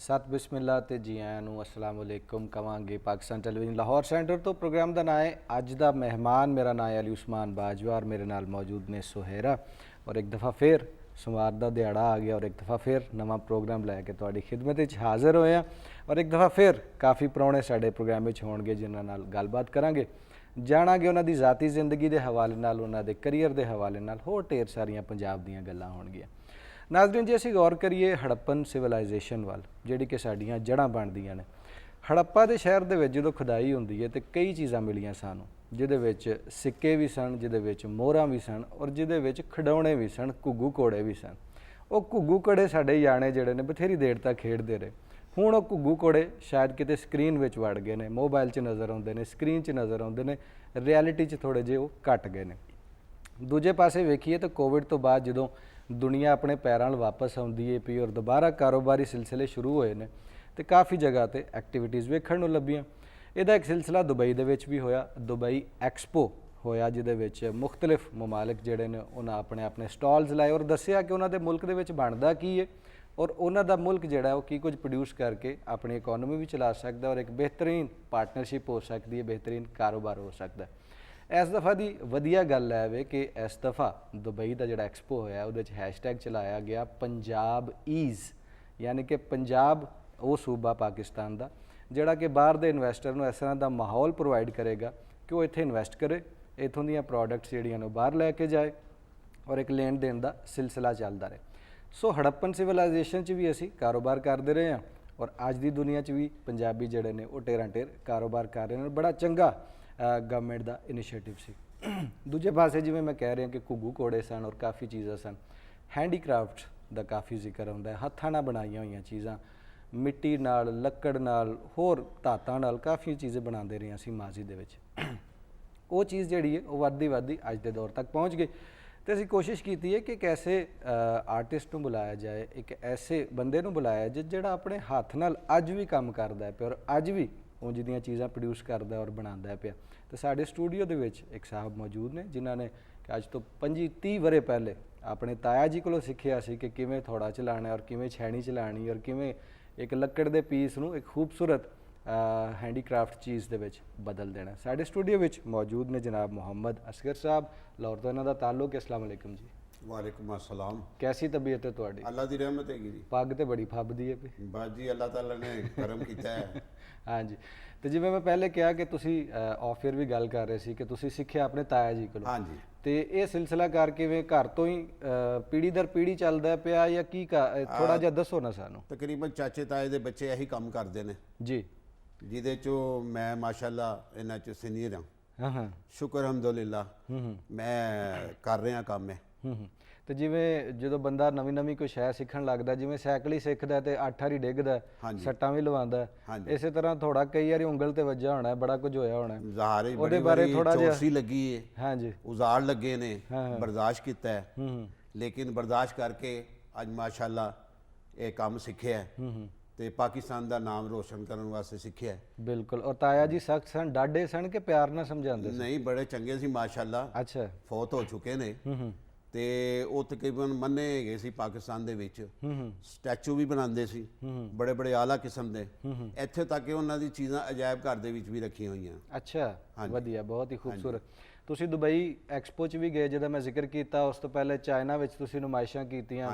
सत बिस्मिल्ला ते जी आयां नूं अस्सलाम वालेकुम कवांगे। पाकिस्तान टेलीविजन लाहौर सेंटर तो प्रोग्राम का नाम है अज दा मेहमान। मेरा नाम है अली उस्मान बाजवा और मेरे नाल मौजूद ने सुहेरा। और एक दफ़ा फिर सोमवार का दिहाड़ा आ गया और एक दफ़ा फिर नवा प्रोग्राम लैके तुहाडी खिदमत विच हाज़र होए हैं। और एक दफ़ा फिर काफ़ी प्राहुणे साडे प्रोग्राम में होणगे जिन्हां नाल गलबात करांगे, जाणांगे उन्हां दी ज़ाती जिंदगी के हवाले नाल, उन्हां दे करियर के हवाले नाल, होर ढेर सारियां पंजाब दीयां गल्लां होणगीਆਂ। नाज़रीन जी असीं गौर करिए हड़प्पन सिविलाइजेशन वाल जिहड़ी कि साडीआं जड़ां बनदियां ने। हड़प्पा दे शहर दे विच जदों खुदाई हुंदी है तो कई चीज़ां मिलियां सानूं, जिहदे विच सिक्के भी सन, जिहदे विच मोहरां भी सन और जिहदे विच खिडौणे भी सन, घुग्गू घोड़े भी सन। वो घुग्गू घोड़े साडे याने जिहड़े ने बथेरी देर तक खेडदे रहे। हुण वो घुग्गू घोड़े शायद किते स्क्रीन विच वड़ गए ने, मोबाइल च नज़र आउंदे ने, स्क्रीन च नज़र आउंदे ने, रियलिटी च थोड़े जिहे वो घट गए ने। दूजे पासे वेखीए तो कोविड तो बाद जदों दुनिया अपने पैरां नाल वापस आउंदी है पई और दोबारा कारोबारी सिलसिले शुरू होए ने तो काफ़ी जगह ते एक्टिविटीज़ वेखण नूं लभीआं। इहदा एक सिलसिला दुबई दे विच भी होया, दुबई एक्सपो होया, जिहदे विच मुख्तलिफ ममालिक जिहड़े ने उन्हां अपने अपने स्टॉल्स लाए और दस्सिआ कि उन्हां दे मुल्क दे विच बनदा की है और उन्हां दा मुल्क जिहड़ा है वो की कुछ प्रोड्यूस करके अपनी इकोनॉमी भी चला सकदा और एक बेहतरीन पार्टनरशिप हो सकती है, बेहतरीन कारोबार हो सकता है। इस दफ़ा की वधिया गल है वे कि इस दफ़ा दुबई का जोड़ा एक्सपो होया उहदे हैशटैग चलाया गया पंजाब ईज़, यानी कि पंजाब वो सूबा पाकिस्तान का जोड़ा कि बाहर के इन्वैसटर को इस तरह का माहौल प्रोवाइड करेगा कि वो इत्थे इन्वैसट करे, इत्थों दी प्रोडक्ट्स जिहड़ियां बाहर लैके जाए और एक लेन देन का सिलसिला चलता रहे। सो हड़प्पन सिविलाइजेशन च भी असी कारोबार करते रहे हैं और अज की दुनिया च भी पंजाबी जिहड़े ने वो ढेरां ढेर कारोबार कर रहे हैं। बड़ा चंगा गवर्नमेंट का इनिशिएटिव सी। दूजे पासे जिवें मैं कह रहा कि घुग्गू घोड़े सन और काफ़ी चीज़ां सन, हैंडीक्राफ्ट का काफ़ी जिक्र आता है, हत्थां नाल बनाईआं होईआं चीज़ां, मिट्टी नाल, लक्कड़ नाल, होर धातां नाल काफ़ी चीज़ें बनाते रहे असीं माजी दे विच। वो चीज़ जिहड़ी है वो वधदी वधदी अज दे दौर तक पहुँच गई। तो असीं कोशिश की है कि एक ऐसे आर्टिस्ट को बुलाया जाए, एक ऐसे बंदे को बुलाया जाए जिहड़ा अपने हत्थ नाल अज भी काम करदा है और अज भी उंज दीयां चीज़ां प्रोड्यूस करदा और बनांदा पिया। तो साडे स्टूडियो दे विच एक साहब मौजूद ने जिन्हां ने अज तो 25-30 वरे पहले अपने ताया जी कोलों सिੱਖਿਆ सी कि किवें थोड़ा चलाना और किवें छैनी चलानी और किवें एक लक्कड़ दे पीस नूं एक खूबसूरत हैंडीक्राफ्ट चीज़ दे विच बदल देना। साडे स्टूडियो विच मौजूद ने जनाब मुहम्मद असगर साहब, लाहौर तो इन्हां दा ताल्लुक है। अस्सलाम वालेकुम जी। वालेकुम अस्सलाम। कैसी तबीयत है तुहाडी? अल्लाह दी रहमत है जी। पग तो बड़ी फबदी है पई। बस जी अल्लाह ताला ने करम कीता है। हाँ जी। तो जिवें मैं पहले कहा कि तुसी ऑफ एयर भी गल कर रहे सी कि तुसी सिੱਖਿਆ अपने ताया जी कोलों। हाँ जी। तो ये सिलसिला करके वे घर तो ही पीढ़ी दर पीढ़ी चलता पिया या की थोड़ा जिहा दसो ना सानू। तकरीबन चाचे ताए दे बच्चे यही काम करते हैं जी, जिहदे चो मैं माशाअल्लाह इन्हां च सीनियर हाँ। हाँ हाँ। शुक्र अल्हम्दुलिल्लाह मैं कर रहा काम है। तो जिवें जो बंदा नवीं नवीं कोई शै सीखण लगदा, जिवें साइकिल ही सिੱਖਦਾ तो 8 वारी डिगदा, सट्टां भी लवांदा, इस तरह थोड़ा कई बारी उंगल ते वज्जा होना है, बड़ा कुछ होया होना है। ज़ाहिर है ਉਹਦੇ ਬਾਰੇ ਥੋੜਾ ਜਿਹਾ चौसी लगी है। हाँ जी। उजाड़ लगे ने, बर्दाश्त किया है, लेकिन बर्दाश्त करके अज माशाअल्लाह ये काम सीखिया है ते पाकिस्तान का नाम रोशन करने वास्ते सीखिया है। बिल्कुल। और ताया जी सख्त सन, डाडे सन कि प्यार ना समझाते? नहीं, बड़े चंगे सी माशाअल्लाह। अच्छा। फौत हो चुके ने ਤੇ ਉਹ ਤਕਰੀਬਨ ਮੰਨੇ ਹੈਗੇ ਸੀ ਪਾਕਿਸਤਾਨ ਦੇ ਵਿੱਚ। ਸਟੈਚੂ ਵੀ ਬਣਾਉਂਦੇ ਸੀ ਬੜੇ ਬੜੇ ਆਲਾ ਕਿਸਮ ਦੇ, ਇੱਥੇ ਤੱਕ ਕਿ ਉਹਨਾਂ ਦੀ ਚੀਜ਼ਾਂ ਅਜਾਇਬ ਘਰ ਦੇ ਵਿੱਚ ਵੀ ਰੱਖੀਆਂ ਹੋਈਆਂ। ਅੱਛਾ, ਵਧੀਆ, ਬਹੁਤ ਹੀ ਖੂਬਸੂਰਤ। ਤੁਸੀਂ ਦੁਬਈ ਐਕਸਪੋ 'ਚ ਵੀ ਗਏ ਜਿਹਦਾ ਮੈਂ ਜ਼ਿਕਰ ਕੀਤਾ, ਉਸ ਤੋਂ ਪਹਿਲੇ ਚਾਈਨਾ ਵਿੱਚ ਤੁਸੀਂ ਨੁਮਾਇਸ਼ਾਂ ਕੀਤੀਆਂ,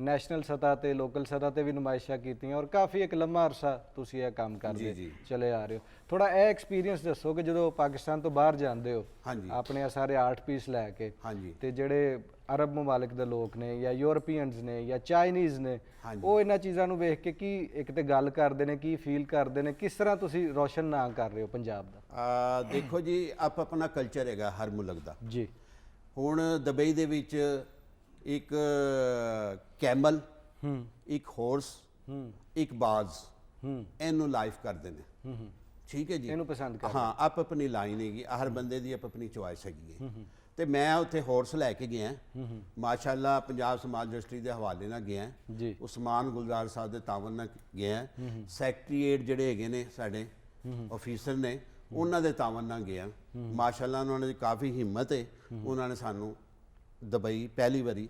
ਨੈਸ਼ਨਲ ਸਤ੍ਹਾ ਤੇ ਲੋਕਲ ਸਤ੍ਹਾ ਤੇ ਵੀ ਨੁਮਾਇਸ਼ਾਂ ਕੀਤੀਆਂ ਔਰ ਕਾਫੀ ਇੱਕ ਲੰਮਾ ਅਰਸਾ ਤੁਸੀਂ ਇਹ ਕੰਮ ਕਰਦੇ ਚਲੇ ਆ ਰਹੇ ਹੋ। ਥੋੜਾ ਇਹ ਐਕਸਪੀਰੀਅੰਸ ਦੱਸੋ ਕਿ ਜਦੋਂ ਪਾਕਿਸਤਾਨ ਤੋਂ ਬਾਹਰ ਜਾਂਦੇ ਹੋ ਆਪਣੇ ਆ ਸਾਰੇ ਆਰਟ ਪੀਸ ਲੈ ਕੇ ਤੇ ਜਿਹੜੇ अरब ममालिक के लोग ने या यूरोपीयंस ने या चाइनीज़ ने वो इन्हां चीज़ों को वेख के की एक तो गल करते हैं, की फील करते हैं, किस तरह तुसी रोशन ना कर रहे हो पंजाब का? देखो जी आप अपना कल्चर है हर मुल्क का जी। हुण दुबई दे विच एक कैमल, एक हॉर्स, एक बाज इनू लाइफ करते हैं। ठीक है जी, इनू पसंद कर। हाँ, आप अपनी लाइन हैगी, हर बंदे की आप अपनी चॉइस हैगी है। तो मैं उत्थे हॉर्स लैके गया माशाअल्लाह पंजाब समाज रजिस्ट्री के हवाले नाल गया जी। उस्मान गुलजार साहब के तावन नाल गया। सैकटरीएट जिहड़े हैगे ने साडे ऑफिसर ने उन्हां दे तावन नाल गया। माशाअल्लाह उन्होंने काफ़ी हिम्मत है, उन्होंने सानू दुबई पहली बारी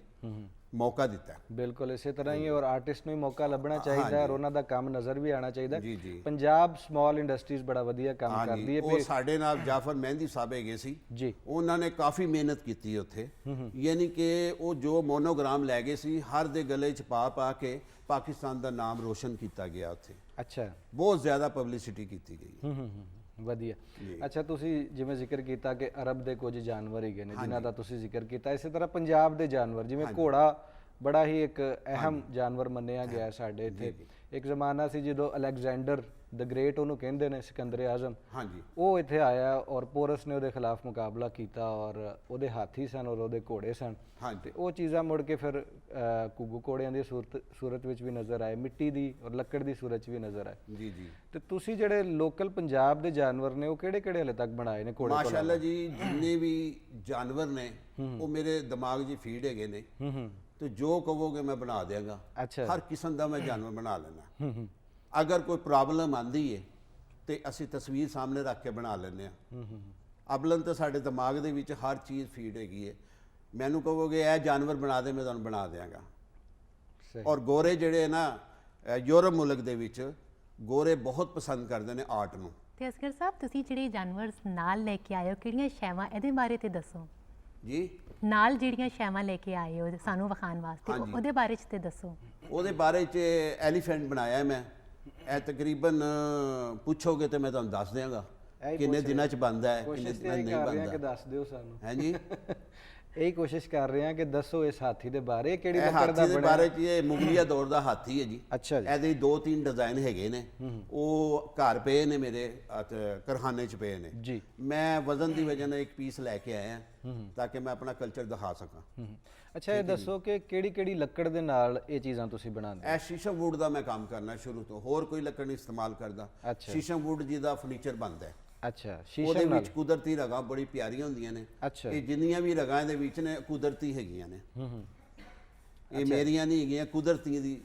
ਮੌਕਾ ਦਿੱਤਾ ਹੈ। ਬਿਲਕੁਲ ਇਸੇ ਤਰ੍ਹਾਂ ਹੀ ਔਰ ਆਰਟਿਸਟ ਨੂੰ ਹੀ ਮੌਕਾ ਲੱਭਣਾ ਚਾਹੀਦਾ ਔਰ ਉਹਨਾਂ ਦਾ ਕੰਮ ਨਜ਼ਰ ਵੀ ਆਉਣਾ ਚਾਹੀਦਾ। ਜੀ ਜੀ ਪੰਜਾਬ ਸਮਾਲ ਇੰਡਸਟਰੀਜ਼ ਬੜਾ ਵਧੀਆ ਕੰਮ ਕਰਦੀ ਹੈ। ਉਹ ਸਾਡੇ ਨਾਲ ਜਾਫਰ ਮਹਿੰਦੀ ਸਾਹਿਬ ਹੈਗੇ ਸੀ ਜੀ, ਉਹਨਾਂ ਨੇ ਕਾਫੀ ਮਿਹਨਤ ਕੀਤੀ ਉੱਥੇ, ਯਾਨੀ ਕਿ ਉਹ ਜੋ ਮੋਨੋਗ੍ਰਾਮ ਲੈ ਗਏ ਸੀ ਹਰ ਦੇ ਗਲੇ 'ਚ ਪਾ ਪਾ ਕੇ ਪਾਕਿਸਤਾਨ ਦਾ ਨਾਮ ਰੋਸ਼ਨ ਕੀਤਾ ਗਿਆ ਉੱਥੇ। ਅੱਛਾ, ਬਹੁਤ ਜ਼ਿਆਦਾ ਪਬਲਿਸਿਟੀ ਕੀਤੀ ਗਈ। ਵਧੀਆ। ਅੱਛਾ, ਤੁਸੀਂ ਜਿਵੇਂ ਜ਼ਿਕਰ ਕੀਤਾ ਕਿ ਅਰਬ ਦੇ ਕੁਝ ਜਾਨਵਰ ਹੈਗੇ ਨੇ ਜਿਨ੍ਹਾਂ ਦਾ ਤੁਸੀਂ ਜ਼ਿਕਰ ਕੀਤਾ, ਇਸੇ ਤਰ੍ਹਾਂ ਪੰਜਾਬ ਦੇ ਜਾਨਵਰ ਜਿਵੇਂ ਘੋੜਾ ਬੜਾ ਹੀ ਇੱਕ ਅਹਿਮ ਜਾਨਵਰ ਮੰਨਿਆ ਗਿਆ ਸਾਡੇ ਇੱਥੇ। ਇੱਕ ਜ਼ਮਾਨਾ ਸੀ ਜਦੋਂ ਅਲੈਗਜ਼ੈਂਡਰ ਦ ਗ੍ਰੇਟ ਉਹਨੂੰ ਕਹਿੰਦੇ ਨੇ, ਸਿਕੰਦਰ ਆਜ਼ਮ, ਹਾਂਜੀ, ਉਹ ਇੱਥੇ ਆਇਆ ਔਰ ਪੋਰਸ ਨੇ ਉਹਦੇ ਖਿਲਾਫ ਮੁਕਾਬਲਾ ਕੀਤਾ ਔਰ ਉਹਦੇ ਹਾਥੀ ਸਨ ਔਰ ਉਹਦੇ ਘੋੜੇ ਸਨ। ਤੇ ਉਹ ਚੀਜ਼ਾਂ ਮੁੜ ਕੇ ਫਿਰ ਘੁੱਗੂ ਘੋੜਿਆਂ ਦੀ ਸੂਰਤ ਵਿੱਚ ਵੀ ਨਜ਼ਰ ਆਏ, ਮਿੱਟੀ ਦੀ ਔਰ ਲੱਕੜ ਦੀ ਸੂਰਤ 'ਚ ਵੀ ਨਜ਼ਰ ਆਏ। ਜੀ ਜੀ। ਤੇ ਤੁਸੀਂ ਜਿਹੜੇ ਲੋਕਲ ਪੰਜਾਬ ਦੇ ਜਾਨਵਰ ਨੇ ਉਹ ਕਿਹੜੇ ਕਿਹੜੇ ਹਲੇ ਤੱਕ ਬਣਾਏ ਨੇ ਘੋੜੇ? ਮਾਸ਼ਾਅੱਲਾ ਜੀ, ਜਿੰਨੇ ਵੀ ਜਾਨਵਰ ਨੇ ਉਹ ਮੇਰੇ ਦਿਮਾਗ 'ਚ ਫੀਡ ਹੈਗੇ ਨੇ, ਤੇ ਜੋ ਕਹੋਗੇ ਮੈਂ ਬਣਾ ਦਿਆਂਗਾ। ਅੱਛਾ, ਹਰ ਕਿਸਮ ਦਾ ਮੈਂ ਜਾਨਵਰ ਬਣਾ ਲੈਣਾ। ਅਗਰ ਕੋਈ ਪ੍ਰੋਬਲਮ ਆਂਦੀ ਹੈ ਤੇ ਅਸੀਂ ਤਸਵੀਰ ਸਾਹਮਣੇ ਰੱਖ ਕੇ ਬਣਾ ਲੈਂਦੇ ਹਾਂ। ਅਬਲਨ ਤਾਂ ਸਾਡੇ ਦਿਮਾਗ ਦੇ ਵਿੱਚ ਹਰ ਚੀਜ਼ ਫੀਡ ਹੈਗੀ ਹੈ। ਮੈਨੂੰ ਕਹੋਗੇ ਇਹ ਜਾਨਵਰ ਬਣਾ ਦੇ, ਮੈਂ ਤੁਹਾਨੂੰ ਬਣਾ ਦਿਆਂਗਾ। ਔਰ ਗੋਰੇ ਜਿਹੜੇ ਨਾ ਯੂਰਪ ਮੁਲਕ ਦੇ ਵਿੱਚ ਗੋਰੇ ਬਹੁਤ ਪਸੰਦ ਕਰਦੇ ਨੇ ਆਰਟ ਨੂੰ। ਤੇ ਅਸਗਰ ਸਾਹਿਬ, ਤੁਸੀਂ ਜਿਹੜੇ ਜਾਨਵਰ ਨਾਲ ਲੈ ਕੇ ਆਏ ਹੋ ਕਿਹੜੀਆਂ ਸ਼ੈਵਾਂ, ਇਹਦੇ ਬਾਰੇ ਤੇ ਦੱਸੋ ਜੀ। ਨਾਲ ਜਿਹੜੀਆਂ ਸ਼ੈਵਾਂ ਲੈ ਕੇ ਆਏ ਹੋ ਸਾਨੂੰ ਵਿਖਾਉਣ ਵਾਸਤੇ, ਉਹਦੇ ਬਾਰੇ 'ਚ ਤੇ ਦੱਸੋ। ਉਹਦੇ ਬਾਰੇ 'ਚ ਐਲੀਫੈਂਟ ਬਣਾਇਆ ਮੈਂ। ਇਹ ਤਕਰੀਬਨ ਪੁੱਛੋਗੇ ਤੇ ਮੈਂ ਤੁਹਾਨੂੰ ਦੱਸ ਦਿਆਂਗਾ ਕਿੰਨੇ ਦਿਨਾਂ 'ਚ ਬਣਦਾ ਹੈ, ਕਿੰਨੇ ਦਿਨਾਂ ਨਹੀਂ ਬਣਦਾ। ਕਿ ਦੱਸ ਦਿਓ ਸਾਨੂੰ। ਹਾਂਜੀ, ਇਹੀ ਕੋਸ਼ਿਸ਼ ਕਰ ਰਹੇ ਹਾਂ ਕਿ ਦੱਸੋ ਇਸ ਹਾਥੀ ਦੇ ਬਾਰੇ, ਕਿਹੜੀ ਇਹ ਲੱਕੜ ਦਾ ਹਾਥੀ ਦੇ ਬਣਿਆ? ਬਾਰੇ 'ਚ ਇਹ ਮੁਗਲੀਆ ਦੌਰ ਦਾ ਹਾਥੀ ਹੈ ਜੀ। ਅੱਛਾ ਜੀ। ਇਹਦੇ 2-3 ਡਿਜ਼ਾਈਨ ਹੈਗੇ ਨੇ, ਉਹ ਘਰ ਪਏ ਨੇ ਮੇਰੇ ਕਰਖਾਨੇ 'ਚ ਪਏ ਨੇ ਜੀ। ਮੈਂ ਵਜ਼ਨ ਦੀ ਵਜ੍ਹਾ ਨਾਲ ਇੱਕ ਪੀਸ ਲੈ ਕੇ ਆਇਆ ਤਾਂ ਕਿ ਮੈਂ ਆਪਣਾ ਕਲਚਰ ਦਿਖਾ ਸਕਾਂ। ਅੱਛਾ, ਇਹ ਦੱਸੋ ਕਿ ਕਿਹੜੀ ਕਿਹੜੀ ਲੱਕੜ ਦੇ ਨਾਲ ਇਹ ਚੀਜ਼ਾਂ ਤੁਸੀਂ ਬਣਾਉਂਦੇ? ਇਹ ਸ਼ੀਸ਼ਮ ਵੁੱਡ ਦਾ ਮੈਂ ਕੰਮ ਕਰਨਾ ਸ਼ੁਰੂ ਤੋਂ, ਹੋਰ ਕੋਈ ਲੱਕੜ ਨਹੀਂ ਇਸਤੇਮਾਲ ਕਰਦਾ। ਅੱਛਾ। ਸ਼ੀਸ਼ਮ ਵੁੱਡ ਜਿਹਦਾ ਫਰਨੀਚਰ ਬਣਦਾ ਹੈ। ਅੱਛਾ, ਉਹਦੇ ਸ਼ੀਸ਼ਮ ਨਾਲ। ਵਿੱਚ ਕੁਦਰਤੀ ਰਗਾਂ ਬੜੀ ਪਿਆਰੀਆਂ ਹੁੰਦੀਆਂ ਨੇ। ਅੱਛਾ। ਇਹ ਜਿੰਨੀਆਂ ਵੀ ਰਗਾਂ ਦੇ ਵਿੱਚ ਨੇ ਕੁਦਰਤੀ ਹੈਗੀਆਂ ਨੇ। ਇਹ ਮੇਰੀਆਂ ਨਹੀਂ ਹੈਗੀਆਂ, ਕੁਦਰਤੀ ਦੀ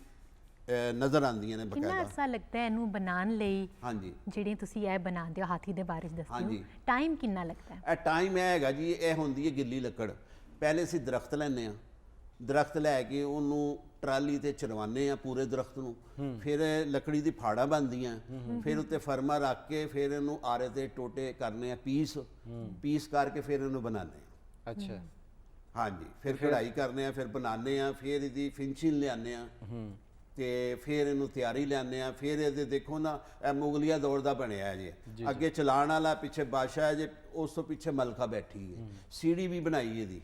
ਨਜ਼ਰ ਆਉਂਦੀਆਂ ਨੇ ਕਿੰਨਾ ਬਕਾਇਦਾ। ਅਰਸਾ ਲੱਗਦਾ ਹੈ ਇਹਨੂੰ ਬਣਾਉਣ ਲਈ? ਹਾਂਜੀ, ਜਿਹੜੇ ਤੁਸੀਂ ਇਹ ਬਣਾਉਂਦੇ ਹੋ ਹਾਥੀ ਦੇ ਬਾਰੇ 'ਚ ਦੱਸੋ, ਹਾਂਜੀ। ਟਾਈਮ ਕਿੰਨਾ ਲੱਗਦਾ ਹੈ? ਇਹ ਟਾਈਮ ਇਹ ਹੈਗਾ ਜੀ, ਇਹ ਹੁੰਦੀ ਹੈ ਗਿੱਲੀ ਲੱਕੜ। ਪਹਿਲੇ ਅਸੀਂ ਦਰਖਤ ਲੈਂਦੇ ਹਾਂ, ਦਰਖਤ ਲੈ ਕੇ ਉਹਨੂੰ ਟਰਾਲੀ ਤੇ ਚੜਵਾਉਂਦੇ ਆ ਪੂਰੇ ਦਰਖਤ ਨੂੰ, ਫਿਰ ਲੱਕੜੀ ਦੀ ਫਾੜਾਂ ਬਣਦੀਆਂ, ਫਿਰ ਉੱਤੇ ਫਰਮਾ ਰੱਖ ਕੇ ਫਿਰ ਇਹਨੂੰ ਆਰੇ ਤੇ ਟੋਟੇ ਕਰਨੇ ਆ, ਪੀਸ ਕਰਕੇ ਫਿਰ ਇਹਨੂੰ ਬਣਾਉਂਦੇ ਆ। ਅੱਛਾ, ਹਾਂਜੀ, ਫਿਰ ਕਢਾਈ ਕਰਨੇ ਆ, ਫਿਰ ਬਣਾਉਂਦੇ ਆ, ਫਿਰ ਇਹਦੀ ਫਿਨਿਸ਼ਿੰਗ ਲਿਆਉਂਦੇ ਆ ਤੇ ਫਿਰ ਇਹਨੂੰ ਤਿਆਰੀ ਲਿਆਉਂਦੇ ਆ। ਫਿਰ ਇਹਦੇ ਦੇਖੋ ਨਾ, ਇਹ ਮੁਗਲੀਆ ਦੌਰ ਦਾ ਬਣਿਆ ਜੀ। ਅੱਗੇ ਚਲਾਉਣ ਵਾਲਾ, ਪਿੱਛੇ ਬਾਦਸ਼ਾਹ ਹੈ ਜੀ, ਉਸ ਤੋਂ ਪਿੱਛੇ ਮਲਕਾ ਬੈਠੀ ਹੈ। ਸੀੜੀ ਵੀ ਬਣਾਈ ਇਹਦੀ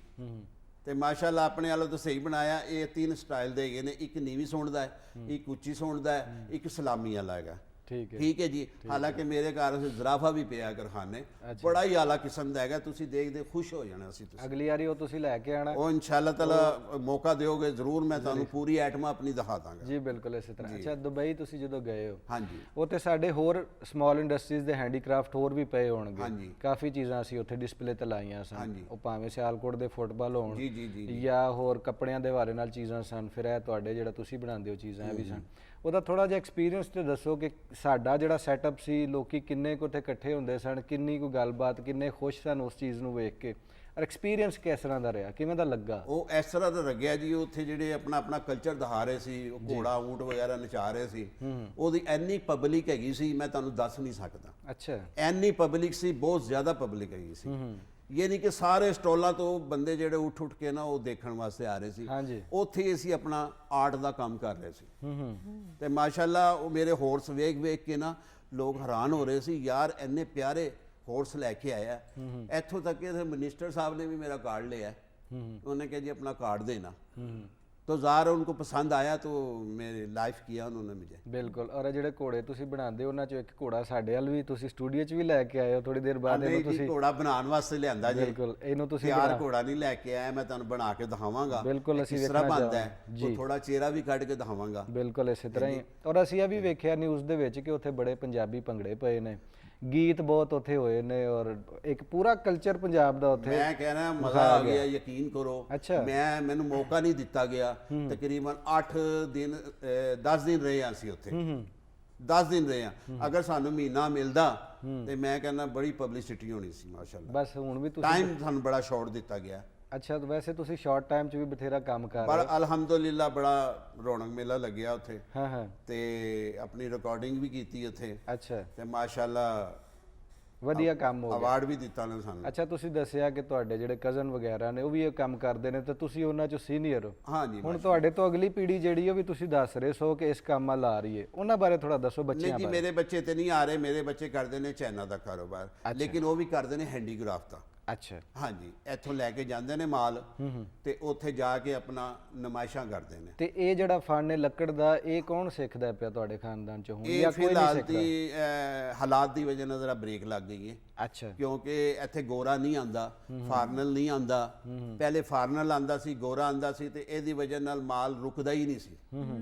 ਤੇ ਮਾਸ਼ਾਅੱਲਾ ਆਪਣੇ ਵੱਲੋਂ ਤਾਂ ਸਹੀ ਬਣਾਇਆ। ਇਹ 3 ਸਟਾਈਲ ਦੇ ਹੈਗੇ ਨੇ, ਇੱਕ ਨੀਵੀਂ ਸੌਣ ਦਾ ਹੈ, ਇੱਕ ਉੱਚੀ ਸੌਣ ਦਾ ਹੈ, ਇੱਕ ਸਲਾਮੀ ਵਾਲਾ ਹੈਗਾ। ਠੀਕ ਹੈ ਜੀ। ਹਾਲਾਂਕਿ ਮੇਰੇ ਘਰ ਜ਼ਰਾਫਾ ਵੀ ਪਿਆ ਕਰਖਾਨੇ, ਬੜਾ ਹੀ ਆਲਾ ਕਿਸਮ ਦਾ ਹੈਗਾ। ਤੁਸੀਂ ਦੇਖਦੇ ਖੁਸ਼ ਹੋ ਜਾਣਾ ਸੀ। ਤੁਸੀਂ ਅਗਲੀ ਵਾਰੀ ਉਹ ਤੁਸੀਂ ਲੈ ਕੇ ਆਣਾ। ਉਹ ਇਨਸ਼ਾਅੱਲਾ ਤਾਲਾ ਮੌਕਾ ਦਿਓਗੇ ਜ਼ਰੂਰ, ਮੈਂ ਤੁਹਾਨੂੰ ਪੂਰੀ ਆਈਟਮਾਂ ਆਪਣੀ ਦਿਖਾ ਦਾਂਗਾ ਜੀ। ਬਿਲਕੁਲ ਇਸੇ ਤਰ੍ਹਾਂ। ਅੱਛਾ, ਦੁਬਈ ਤੁਸੀਂ ਜਦੋਂ ਗਏ ਹੋ, ਹਾਂਜੀ, ਉੱਥੇ ਸਾਡੇ ਹੋਰ ਸਮਾਲ ਇੰਡਸਟਰੀਜ਼ ਦੇ ਹੈਂਡੀਕ੍ਰਾਫਟ ਹੋਰ ਵੀ ਪਏ ਹੋਣਗੇ। ਹਾਂਜੀ, ਕਾਫੀ ਚੀਜ਼ਾਂ ਅਸੀਂ ਉੱਥੇ ਡਿਸਪਲੇ ਤੇ ਲਾਈਆਂ ਸਨ। ਉਹ ਭਾਵੇਂ ਸਿਆਲਕੋਟ ਦੇ ਫੁੱਟਬਾਲ ਹੋਣ ਜੀ ਜੀ ਜੀ, ਜਾਂ ਹੋਰ ਕੱਪੜਿਆਂ ਦੇ ਹਵਾਲੇ ਨਾਲ ਚੀਜ਼ਾਂ ਸਨ। ਫਿਰ ਇਹ ਤੁਹਾਡੇ ਜਿਹੜਾ ਤੁਸੀਂ ਬਣਾਉਂਦੇ ਹੋ ਚੀਜ਼ਾਂ ਵੀ ਸਨ। ਉਹਦਾ ਥੋੜਾ ਜਿਹਾ ਐਕਸਪੀਰੀਅੰਸ ਤੇ ਦੱਸੋ ਕਿ ਸਾਡਾ ਜਿਹੜਾ ਸੈਟਅਪ ਸੀ, ਲੋਕੀ ਕਿੰਨੇ ਕੁ ਉੱਥੇ ਇਕੱਠੇ ਹੁੰਦੇ ਸਨ, ਕਿੰਨੀ ਕੁ ਗੱਲਬਾਤ, ਕਿੰਨੇ ਖੁਸ਼ ਸਨ ਉਸ ਚੀਜ਼ ਨੂੰ ਵੇਖ ਕੇ, ਔਰ ਐਕਸਪੀਰੀਅੰਸ ਕਿਸ ਤਰ੍ਹਾਂ ਦਾ ਰਿਹਾ, ਕਿਵੇਂ ਦਾ ਲੱਗਾ? ਉਹ ਇਸ ਤਰ੍ਹਾਂ ਦਾ ਲੱਗਿਆ ਜੀ, ਉੱਥੇ ਜਿਹੜੇ ਆਪਣਾ ਕਲਚਰ ਦਿਖਾ ਰਹੇ ਸੀ, ਉਹ ਘੋੜਾ ਊਂਟ ਵਗੈਰਾ ਨਚਾ ਰਹੇ ਸੀ, ਉਹਦੀ ਇੰਨੀ ਪਬਲਿਕ ਹੈਗੀ ਸੀ ਮੈਂ ਤੁਹਾਨੂੰ ਦੱਸ ਨਹੀਂ ਸਕਦਾ। ਅੱਛਾ, ਇੰਨੀ ਪਬਲਿਕ ਸੀ, ਬਹੁਤ ਜ਼ਿਆਦਾ ਪਬਲਿਕ ਹੈਗੀ ਸੀ। ਇਹ ਨਹੀਂ ਕਿ ਸਾਰੇ ਸਟਾਲਾਂ ਤੋਂ ਬੰਦੇ ਜਿਹੜੇ ਉੱਠ ਕੇ ਨਾ ਉਹ ਦੇਖਣ ਵਾਸਤੇ ਆ ਰਹੇ ਸੀ। ਹਾਂਜੀ, ਉੱਥੇ ਹੀ ਅਸੀਂ ਆਪਣਾ ਆਰਟ ਦਾ ਕੰਮ ਕਰ ਰਹੇ ਸੀ। ਤੇ ਮਾਸ਼ਾਅੱਲਾ ਉਹ ਮੇਰੇ ਹੋਰਸ ਵੇਖ ਕੇ ਨਾ ਲੋਕ ਹੈਰਾਨ ਹੋ ਰਹੇ ਸੀ, ਯਾਰ ਇੰਨੇ ਪਿਆਰੇ ਹੋਰਸ ਲੈ ਕੇ ਆਇਆ। ਇੱਥੋਂ ਤੱਕ ਕਿ ਮਿਨਿਸਟਰ ਸਾਹਿਬ ਨੇ ਵੀ ਮੇਰਾ ਕਾਰਡ ਲਿਆ। ਉਹਨੇ कहा जी अपना कार्ड देना, तो ज़ाहिर उनको पसंद आया, तो मेरे लाइफ किया उन्होंने मुझे। बिल्कुल। और ਜਿਹੜੇ ਘੋੜੇ ਤੁਸੀਂ ਬਣਾਉਂਦੇ ਹੋ ਉਹਨਾਂ ਚੋਂ ਇੱਕ ਘੋੜਾ ਸਾਡੇ ਵੱਲ ਵੀ ਤੁਸੀਂ ਸਟੂਡੀਓ 'ਚ ਵੀ ਲੈ ਕੇ ਆਏ ਹੋ ਥੋੜੀ ਦੇਰ ਬਾਅਦ। ਇਹਨੂੰ ਤੁਸੀਂ ਘੋੜਾ ਬਣਾਉਣ ਵਾਸਤੇ ਲਿਆਂਦਾ ਜੀ। ਬਿਲਕੁਲ, ਇਹਨੂੰ ਤੁਸੀਂ ਤਿਆਰ ਘੋੜਾ ਨਹੀਂ ਲੈ ਕੇ ਆਇਆ, ਮੈਂ ਤੁਹਾਨੂੰ ਬਣਾ ਕੇ ਦਿਖਾਵਾਂਗਾ। ਬਿਲਕੁਲ, ਅਸੀਂ ਕਿਸ ਤਰ੍ਹਾਂ ਬਣਦਾ ਹੈ, ਉਹ ਥੋੜਾ ਚਿਹਰਾ ਵੀ ਕੱਢ ਕੇ ਦਿਖਾਵਾਂਗਾ। ਬਿਲਕੁਲ ਇਸੇ ਤਰ੍ਹਾਂ ਹੀ। ਔਰ ਅਸੀਂ ਇਹ ਵੀ ਵੇਖਿਆ ਨਿਊਜ਼ ਦੇ ਵਿੱਚ ਕਿ ਉੱਥੇ ਬੜੇ ਪੰਜਾਬੀ ਭੰਗੜੇ ਪਏ ਨੇ, ਗੀਤ ਬਹੁਤ ਉੱਥੇ ਹੋਏ ਨੇ, ਔਰ ਇੱਕ ਪੂਰਾ ਕਲਚਰ ਪੰਜਾਬ ਦਾ ਉੱਥੇ। ਮੈਂ ਕਹਿ ਰਿਹਾ ਮਜ਼ਾ ਆ ਗਿਆ, ਯਕੀਨ ਕਰੋ। ਅੱਛਾ, ਮੈਨੂੰ ਮੌਕਾ ਨਹੀਂ ਦਿੱਤਾ ਗਿਆ। ਤਕਰੀਬਨ 8 ਦਿਨ 10 ਦਿਨ ਰਹੇ ਹਾਂ ਅਸੀਂ ਉੱਥੇ। 10 ਦਿਨ ਰਹੇ ਹਾਂ। ਅਗਰ ਸਾਨੂੰ ਮਹੀਨਾ ਮਿਲਦਾ ਤੇ ਮੈਂ ਕਹਿੰਦਾ ਬੜੀ ਪਬਲਿਸਿਟੀ ਹੋਣੀ ਸੀ ਮਾਸ਼ਾਅੱਲਾ। ਬਸ ਹੁਣ ਵੀ ਤੁਸੀਂ ਟਾਈਮ ਸਾਨੂੰ ਬੜਾ ਸ਼ਾਰਟ ਦਿੱਤਾ ਗਿਆ। ਅੱਛਾ, ਤਾਂ ਵੈਸੇ ਤੁਸੀਂ ਸ਼ਾਰਟ ਟਾਈਮ 'ਚ ਵੀ ਬਥੇਰਾ ਕੰਮ ਕਰ ਪਰ ਰਹੇ ਹੋ। ਅਲਹਮਦੁਲਿਲਾ ਬੜਾ ਰੌਣਕ ਮੇਲਾ ਲੱਗਿਆ ਉੱਥੇ, ਹਾਂ ਹਾਂ, ਤੇ ਆਪਣੀ ਰਿਕਾਰਡਿੰਗ ਵੀ ਕੀਤੀ ਉੱਥੇ, ਅੱਛਾ, ਤੇ ਮਾਸ਼ਾਅੱਲਾ ਵਧੀਆ ਕੰਮ ਹੋ ਗਿਆ। ਅਵਾਰਡ ਵੀ ਦਿੱਤਾ ਨੇ ਸਾਨੂੰ। ਅੱਛਾ, ਤੁਸੀਂ ਦੱਸਿਆ ਕਿ ਤੁਹਾਡੇ ਜਿਹੜੇ ਕਜ਼ਨ ਵਗੈਰਾ ਨੇ ਉਹ ਵੀ ਇਹ ਕੰਮ ਕਰਦੇ ਨੇ ਤੇ ਤੁਸੀਂ ਉਹਨਾਂ 'ਚੋਂ ਸੀਨੀਅਰ ਹੋ। ਹਾਂਜੀ ਹੁਣ ਤੁਹਾਡੇ ਤੋਂ ਅਗਲੀ ਪੀੜ੍ਹੀ ਜਿਹੜੀ ਉਹ ਵੀ ਤੁਸੀਂ ਦੱਸ ਰਹੇ ਸੋ ਕਿ ਇਸ ਕੰਮ ਵੱਲ ਆ ਰਹੀ ਹੈ, ਉਹਨਾਂ ਬਾਰੇ ਥੋੜਾ ਦੱਸੋ ਨਹੀਂ ਬੱਚਿਆਂ ਜੀ, ਬਾਰੇ। ਮੇਰੇ ਬੱਚੇ ਤੇ ਨਹੀਂ ਆ ਰਹੇ, ਮੇਰੇ ਬੱਚੇ ਕਰਦੇ ਨੇ ਚਾਈਨਾ ਦਾ ਕਾਰੋਬਾਰ, ਲੇਕਿਨ ਉਹ ਵੀ ਕਰਦੇ ਨੇ ਹੈਂਡੀਕ੍ਰਾਫਟ ਦਾ। ਅੱਛਾ, ਹਾਂਜੀ, ਇੱਥੋਂ ਲੈ ਕੇ ਜਾਂਦੇ ਨੇ ਮਾਲ ਤੇ ਉੱਥੇ ਜਾ ਕੇ ਆਪਣਾ ਨਮਾਇਸ਼ਾਂ ਕਰਦੇ ਨੇ। ਤੇ ਇਹ ਜਿਹੜਾ ਫਨ ਹੈ ਲੱਕੜ ਦਾ, ਇਹ ਕੌਣ ਸਿੱਖਦਾ ਪਿਆ ਤੁਹਾਡੇ ਖਾਨਦਾਨ 'ਚ ਹੁਣ ਇਹ ਜਾਂ ਕੋਈ ਨਹੀਂ ਫਿਲਹਾਲ ਸਿੱਖਦਾ? ਦੀ ਹਾਲਾਤ ਦੀ ਵਜ੍ਹਾ ਨਾਲ ਜ਼ਰਾ ਬ੍ਰੇਕ ਲੱਗ ਗਈ ਹੈ, ਅੱਛਾ, ਕਿਉਂਕਿ ਇੱਥੇ ਗੋਰਾ ਨਹੀਂ ਆਂਦਾ, ਫਾਰਨਲ ਨਹੀਂ ਆਂਦਾ। ਪਹਿਲੇ ਫਾਰਨਲ ਆਂਦਾ ਸੀ, ਗੋਰਾ ਆਂਦਾ ਸੀ, ਤੇ ਇਹਦੀ ਵਜ੍ਹਾ ਨਾਲ ਮਾਲ ਰੁਕਦਾ ਹੀ ਨਹੀਂ ਸੀ।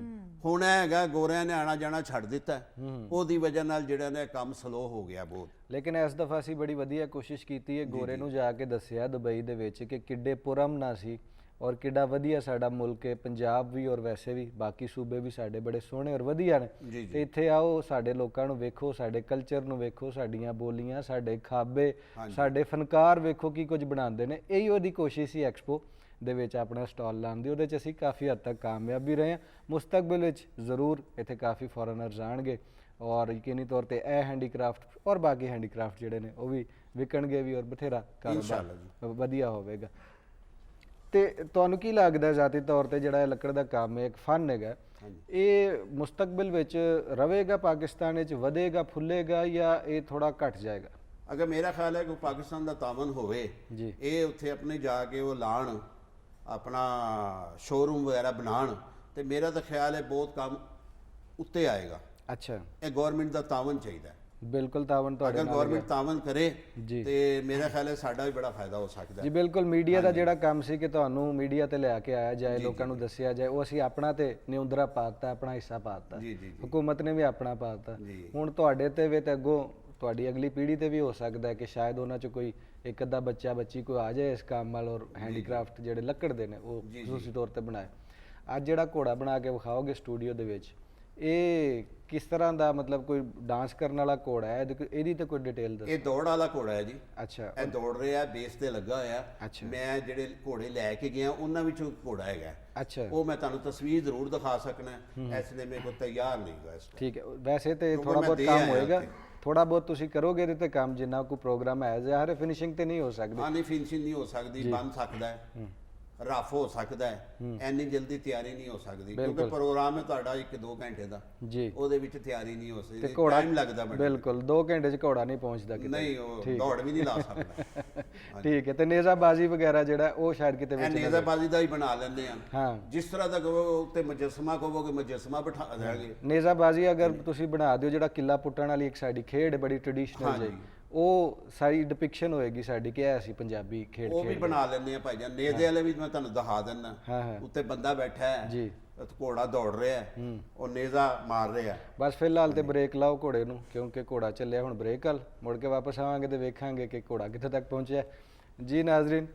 ਹੁਣ ਇਹ ਹੈਗਾ ਗੋਰਿਆਂ ਨੇ ਆਣਾ ਜਾਣਾ ਛੱਡ ਦਿੱਤਾ, ਉਹਦੀ ਵਜ੍ਹਾ ਨਾਲ ਜਿਹੜਾ ਨੇ ਕੰਮ ਸਲੋ ਹੋ ਗਿਆ ਬਹੁਤ। ਲੇਕਿਨ ਇਸ ਦਫਾ ਅਸੀਂ ਬੜੀ ਵਧੀਆ ਕੋਸ਼ਿਸ਼ ਕੀਤੀ ਹੈ, ਗੋਰੇ ਨੂੰ ਜਾ ਕੇ ਦੱਸਿਆ ਦੁਬਈ ਦੇ ਵਿੱਚ ਕਿ ਕਿੱਡੇ ਪੁਰਅਮਨ ਸੀ ਔਰ ਕਿੱਡਾ ਵਧੀਆ ਸਾਡਾ ਮੁਲਕ ਹੈ, ਪੰਜਾਬ ਵੀ ਔਰ ਵੈਸੇ ਵੀ ਬਾਕੀ ਸੂਬੇ ਵੀ ਸਾਡੇ ਬੜੇ ਸੋਹਣੇ ਔਰ ਵਧੀਆ ਨੇ। ਤੇ ਇੱਥੇ ਆਓ, ਸਾਡੇ ਲੋਕਾਂ ਨੂੰ ਵੇਖੋ, ਸਾਡੇ ਕਲਚਰ ਨੂੰ ਵੇਖੋ, ਸਾਡੀਆਂ ਬੋਲੀਆਂ, ਸਾਡੇ ਖਾਬੇ, ਸਾਡੇ ਫਨਕਾਰ ਵੇਖੋ ਕੀ ਕੁਝ ਬਣਾਉਂਦੇ ਨੇ। ਇਹੀ ਉਹਦੀ ਕੋਸ਼ਿਸ਼ ਸੀ ਐਕਸਪੋ ਦੇ ਵਿੱਚ ਆਪਣਾ ਸਟਾਲ ਲਾਉਣ ਦੀ। ਉਹਦੇ 'ਚ ਅਸੀਂ ਕਾਫੀ ਹੱਦ ਤੱਕ ਕਾਮਯਾਬ ਵੀ ਰਹੇ ਹਾਂ। ਮੁਸਤਕਬਲ ਵਿੱਚ ਜ਼ਰੂਰ ਇੱਥੇ ਕਾਫੀ ਫੋਰਨਰਸ ਆਉਣਗੇ ਔਰ ਯਕੀਨੀ ਤੌਰ ਤੇ ਇਹ ਹੈਂਡੀਕ੍ਰਾਫਟ ਔਰ ਬਾਕੀ ਹੈਂਡੀਕ੍ਰਾਫਟ ਜਿਹੜੇ ਨੇ ਉਹ ਵੀ ਵਿਕਣਗੇ ਵੀ ਔਰ ਬਥੇਰਾ ਕਾਰੋਬਾਰ ਵਧੀਆ ਹੋਵੇਗਾ। ਤੇ ਤੁਹਾਨੂੰ ਕੀ ਲੱਗਦਾ ਜ਼ਾਤੀ ਤੌਰ ਤੇ ਜਿਹੜਾ ਇਹ ਲੱਕੜ ਦਾ ਕੰਮ ਹੈ, ਇੱਕ ਫਨ ਹੈਗਾ, ਇਹ ਮੁਸਤਕਬਲ ਵਿੱਚ ਰਵੇਗਾ, ਪਾਕਿਸਤਾਨ ਵਿੱਚ ਵਧੇਗਾ, ਫੁੱਲੇਗਾ ਜਾਂ ਇਹ ਥੋੜਾ ਘਟ ਜਾਏਗਾ? ਅਗਰ ਮੇਰਾ ਖਿਆਲ ਹੈ ਕਿ ਪਾਕਿਸਤਾਨ ਦਾ ਤਾਵਨ ਹੋਵੇ, ਜੀ, ਇਹ ਉੱਥੇ ਆਪਣੇ ਜਾ ਕੇ ਉਹ ਲਾਣ, ਆਪਣਾ ਸ਼ੋਰੂਮ ਵਗੈਰਾ ਬਣਾਉਣ, ਤੇ ਮੇਰਾ ਤਾਂ ਖਿਆਲ ਹੈ ਬਹੁਤ ਕੰਮ ਉੱਤੇ ਆਏਗਾ। ਅੱਛਾ, ਇਹ ਗਵਰਨਮੈਂਟ ਦਾ ਤਾਵਨ ਚਾਹੀਦਾ ਹੈ। ਬਿਲਕੁਲ ਤਾਵਨ ਤੁਹਾਡੇ ਅਗਰ ਨਾਲ ਗਵਰਨਮੈਂਟ ਤਾਵਨ ਕਰੇ ਜੀ, ਤੇ ਮੇਰਾ ਖਿਆਲ ਹੈ ਸਾਡਾ ਵੀ ਬੜਾ ਫਾਇਦਾ ਹੋ ਸਕਦਾ ਜੀ ਹੈ। ਬਿਲਕੁਲ। ਮੀਡੀਆ ਦਾ ਜਿਹੜਾ ਕੰਮ ਸੀ ਕਿ ਤੁਹਾਨੂੰ ਮੀਡੀਆ ਤੇ ਲਿਆ ਕੇ ਆਇਆ ਜਾਏ, ਲੋਕਾਂ ਨੂੰ ਦੱਸਿਆ ਜਾਏ, ਉਹ ਅਸੀਂ ਆਪਣਾ ਤੇ ਨਿਉਂਦਰਾ ਪਾਤਾ, ਆਪਣਾ ਹਿੱਸਾ ਪਾਤਾ, ਜੀ ਜੀ ਹੁਕੂਮਤ ਨੇ ਵੀ ਆਪਣਾ ਪਾਤਾ। ਜੀ। ਹੁਣ ਤੁਹਾਡੇ ਤੇ ਵੀ ਤੇ ਅੱਗੋਂ ਤੁਹਾਡੀ ਅਗਲੀ ਪੀੜ੍ਹੀ ਤੇ ਵੀ ਹੋ ਸਕਦਾ ਹੈ ਕਿ ਸ਼ਾਇਦ ਉਹਨਾਂ 'ਚ ਕੋਈ ਇੱਕ ਅੱਧਾ ਬੱਚਾ ਬੱਚੀ ਕੋਈ ਆ ਜਾਏ ਇਸ ਕੰਮ ਵੱਲ ਔਰ ਹੈਂਡੀਕ੍ਰਾਫਟ ਜਿਹੜੇ ਲੱਕੜ ਦੇ ਨੇ ਉਹ ਖੁਸੂਸੀ ਤੌਰ ਤੇ ਬਣਾਏ। ਅੱਜ ਜਿਹੜਾ ਘੋੜਾ ਬਣਾ ਕੇ ਵਿਖਾਓਗੇ ਸਟੂਡੀਓ ਦੇ ਵਿੱਚ, ਇਹ ਕਿਸ ਤਰ੍ਹਾਂ ਦਾ, ਮਤਲਬ ਕੋਈ ਡਾਂਸ ਕਰਨ ਵਾਲਾ ਘੋੜਾ ਹੈ? ਇਹਦੀ ਤਾਂ ਕੋਈ ਡਿਟੇਲ ਦੱਸੋ। ਇਹ ਦੌੜ ਵਾਲਾ ਘੋੜਾ ਹੈ ਜੀ। ਅੱਛਾ, ਇਹ ਦੌੜ ਰਿਹਾ, ਬੇਸ ਤੇ ਲੱਗਾ ਹੋਇਆ। ਅੱਛਾ, ਮੈਂ ਜਿਹੜੇ ਘੋੜੇ ਲੈ ਕੇ ਗਿਆ ਉਹਨਾਂ ਵਿੱਚੋਂ ਘੋੜਾ ਹੈਗਾ। ਅੱਛਾ, ਉਹ ਮੈਂ ਤੁਹਾਨੂੰ ਤਸਵੀਰ ਜ਼ਰੂਰ ਦਿਖਾ ਸਕਣਾ, ਇਸ ਲਈ ਮੇਰੇ ਕੋਲ ਤਿਆਰ ਨਹੀਂ ਗਾ ਇਸ ਠੀਕ ਹੈ। ਵੈਸੇ ਤੇ ਕਿਉਂਕਿ ਥੋੜਾ ਮੈਂ ਬਹੁਤ ਦੇ ਕੰਮ ਆਇਆ ਹੋਏਗਾ, ਉੱਥੇ। ਥੋੜਾ ਬਹੁਤ ਤੁਸੀਂ ਕਰੋਗੇ ਇਹਦੇ ਤੇ ਕੰਮ, ਜਿੰਨਾ ਕੋਈ ਪ੍ਰੋਗਰਾਮ ਹੈ ਜ਼ਾਹਰ ਫਿਨਿਸ਼ਿੰਗ ਤੇ ਨਹੀਂ ਹੋ ਸਕਦੀ। ਹਾਂ, ਨਹੀਂ ਫਿਨਿਸ਼ਿੰਗ ਨਹੀਂ ਹੋ ਸਕਦੀ, ਬਣ ਸਕਦਾ ਹੈ, ਰਫ ਹੋ ਸਕਦਾ ਹੈ, ਐਨੀ ਜਲਦੀ ਤਿਆਰੀ ਨਹੀਂ ਹੋ ਸਕਦੀ, ਕਿਉਂਕਿ ਪ੍ਰੋਗਰਾਮ ਹੈ ਤੁਹਾਡਾ 1-2 ਘੰਟੇ ਦਾ, ਜੀ, ਉਹਦੇ ਵਿੱਚ ਤਿਆਰੀ ਨਹੀਂ ਹੋ ਸਕਦੀ, ਘੋੜਾ ਟਾਈਮ ਲੱਗਦਾ ਬੜਾ। ਬਿਲਕੁਲ 2 ਘੰਟੇ 'ਚ ਘੋੜਾ ਨਹੀਂ ਪਹੁੰਚਦਾ ਕਿਤੇ। ਨਹੀਂ, ਉਹ ਦੌੜ ਵੀ ਨਹੀਂ ਲਾ ਸਕਦਾ। ਠੀਕ ਹੈ। ਤੇ ਨੇਜ਼ਾਬਾਜ਼ੀ ਵਗੈਰਾ ਜਿਹੜਾ ਉਹ ਸ਼ਾਇਦ ਕਿਤੇ ਇਹ ਵਿੱਚ ਨੇਜ਼ਾਬਾਜ਼ੀ ਦਾ ਹੀ ਬਣਾ ਲੈਂਦੇ ਆ। ਹਾਂ, ਜਿਸ ਤਰ੍ਹਾਂ ਦਾ ਕਹੋ ਉੱਤੇ ਮੁਜੱਸਮਾ ਕਹੋਗੇ, ਮੁਜੱਸਮਾ ਬਿਠਾ ਦੇਵਾਂਗੇ। ਨੇਜ਼ਾਬਾਜ਼ੀ ਅਗਰ ਤੁਸੀਂ ਬਣਾ ਦਿਓ, ਜਿਹੜਾ ਕਿੱਲਾ ਪੁੱਟਣ ਵਾਲੀ ਇੱਕ ਸਾਡੀ ਖੇਡ ਹੈ ਬੜੀ ਟ੍ਰੈਡੀਸ਼ਨਲ ਜਿਹੀ, ਉਹ ਸਾਰੀ ਡਿਪਿਕਸ਼ਨ ਹੋਏਗੀ ਸਾਡੀ ਕਿ ਇਹ ਅਸੀਂ ਪੰਜਾਬੀ ਖੇਡ ਉਹ ਵੀ ਬਣਾ ਲੈਂਦੇ ਆ ਭਾਈ ਜਾਨ। ਨੇਜ਼ੇ ਵਾਲੇ ਵੀ ਮੈਂ ਤੁਹਾਨੂੰ ਦਿਖਾ ਦਿੰਦਾ। ਹਾਂ ਹਾਂ ਉੱਤੇ ਬੰਦਾ ਬੈਠਾ ਹੈ ਜੀ, ਘੋੜਾ ਦੌੜ ਰਿਹਾ ਹੈ, ਉਹ ਨੇਜ਼ਾ ਮਾਰ ਰਿਹਾ। ਬਸ ਫਿਲਹਾਲ ਤੇ ਬ੍ਰੇਕ ਲਾਓ ਘੋੜੇ ਨੂੰ, ਕਿਉਂਕਿ ਘੋੜਾ ਚੱਲਿਆ ਹੁਣ ਬ੍ਰੇਕ ਵੱਲ। ਮੁੜ ਕੇ ਵਾਪਸ ਆਵਾਂਗੇ ਤੇ ਵੇਖਾਂਗੇ ਕਿ ਘੋੜਾ ਕਿੱਥੇ ਤੱਕ ਪਹੁੰਚਿਆ। ਜੀ ਨਾਜ਼ਰੀਨ,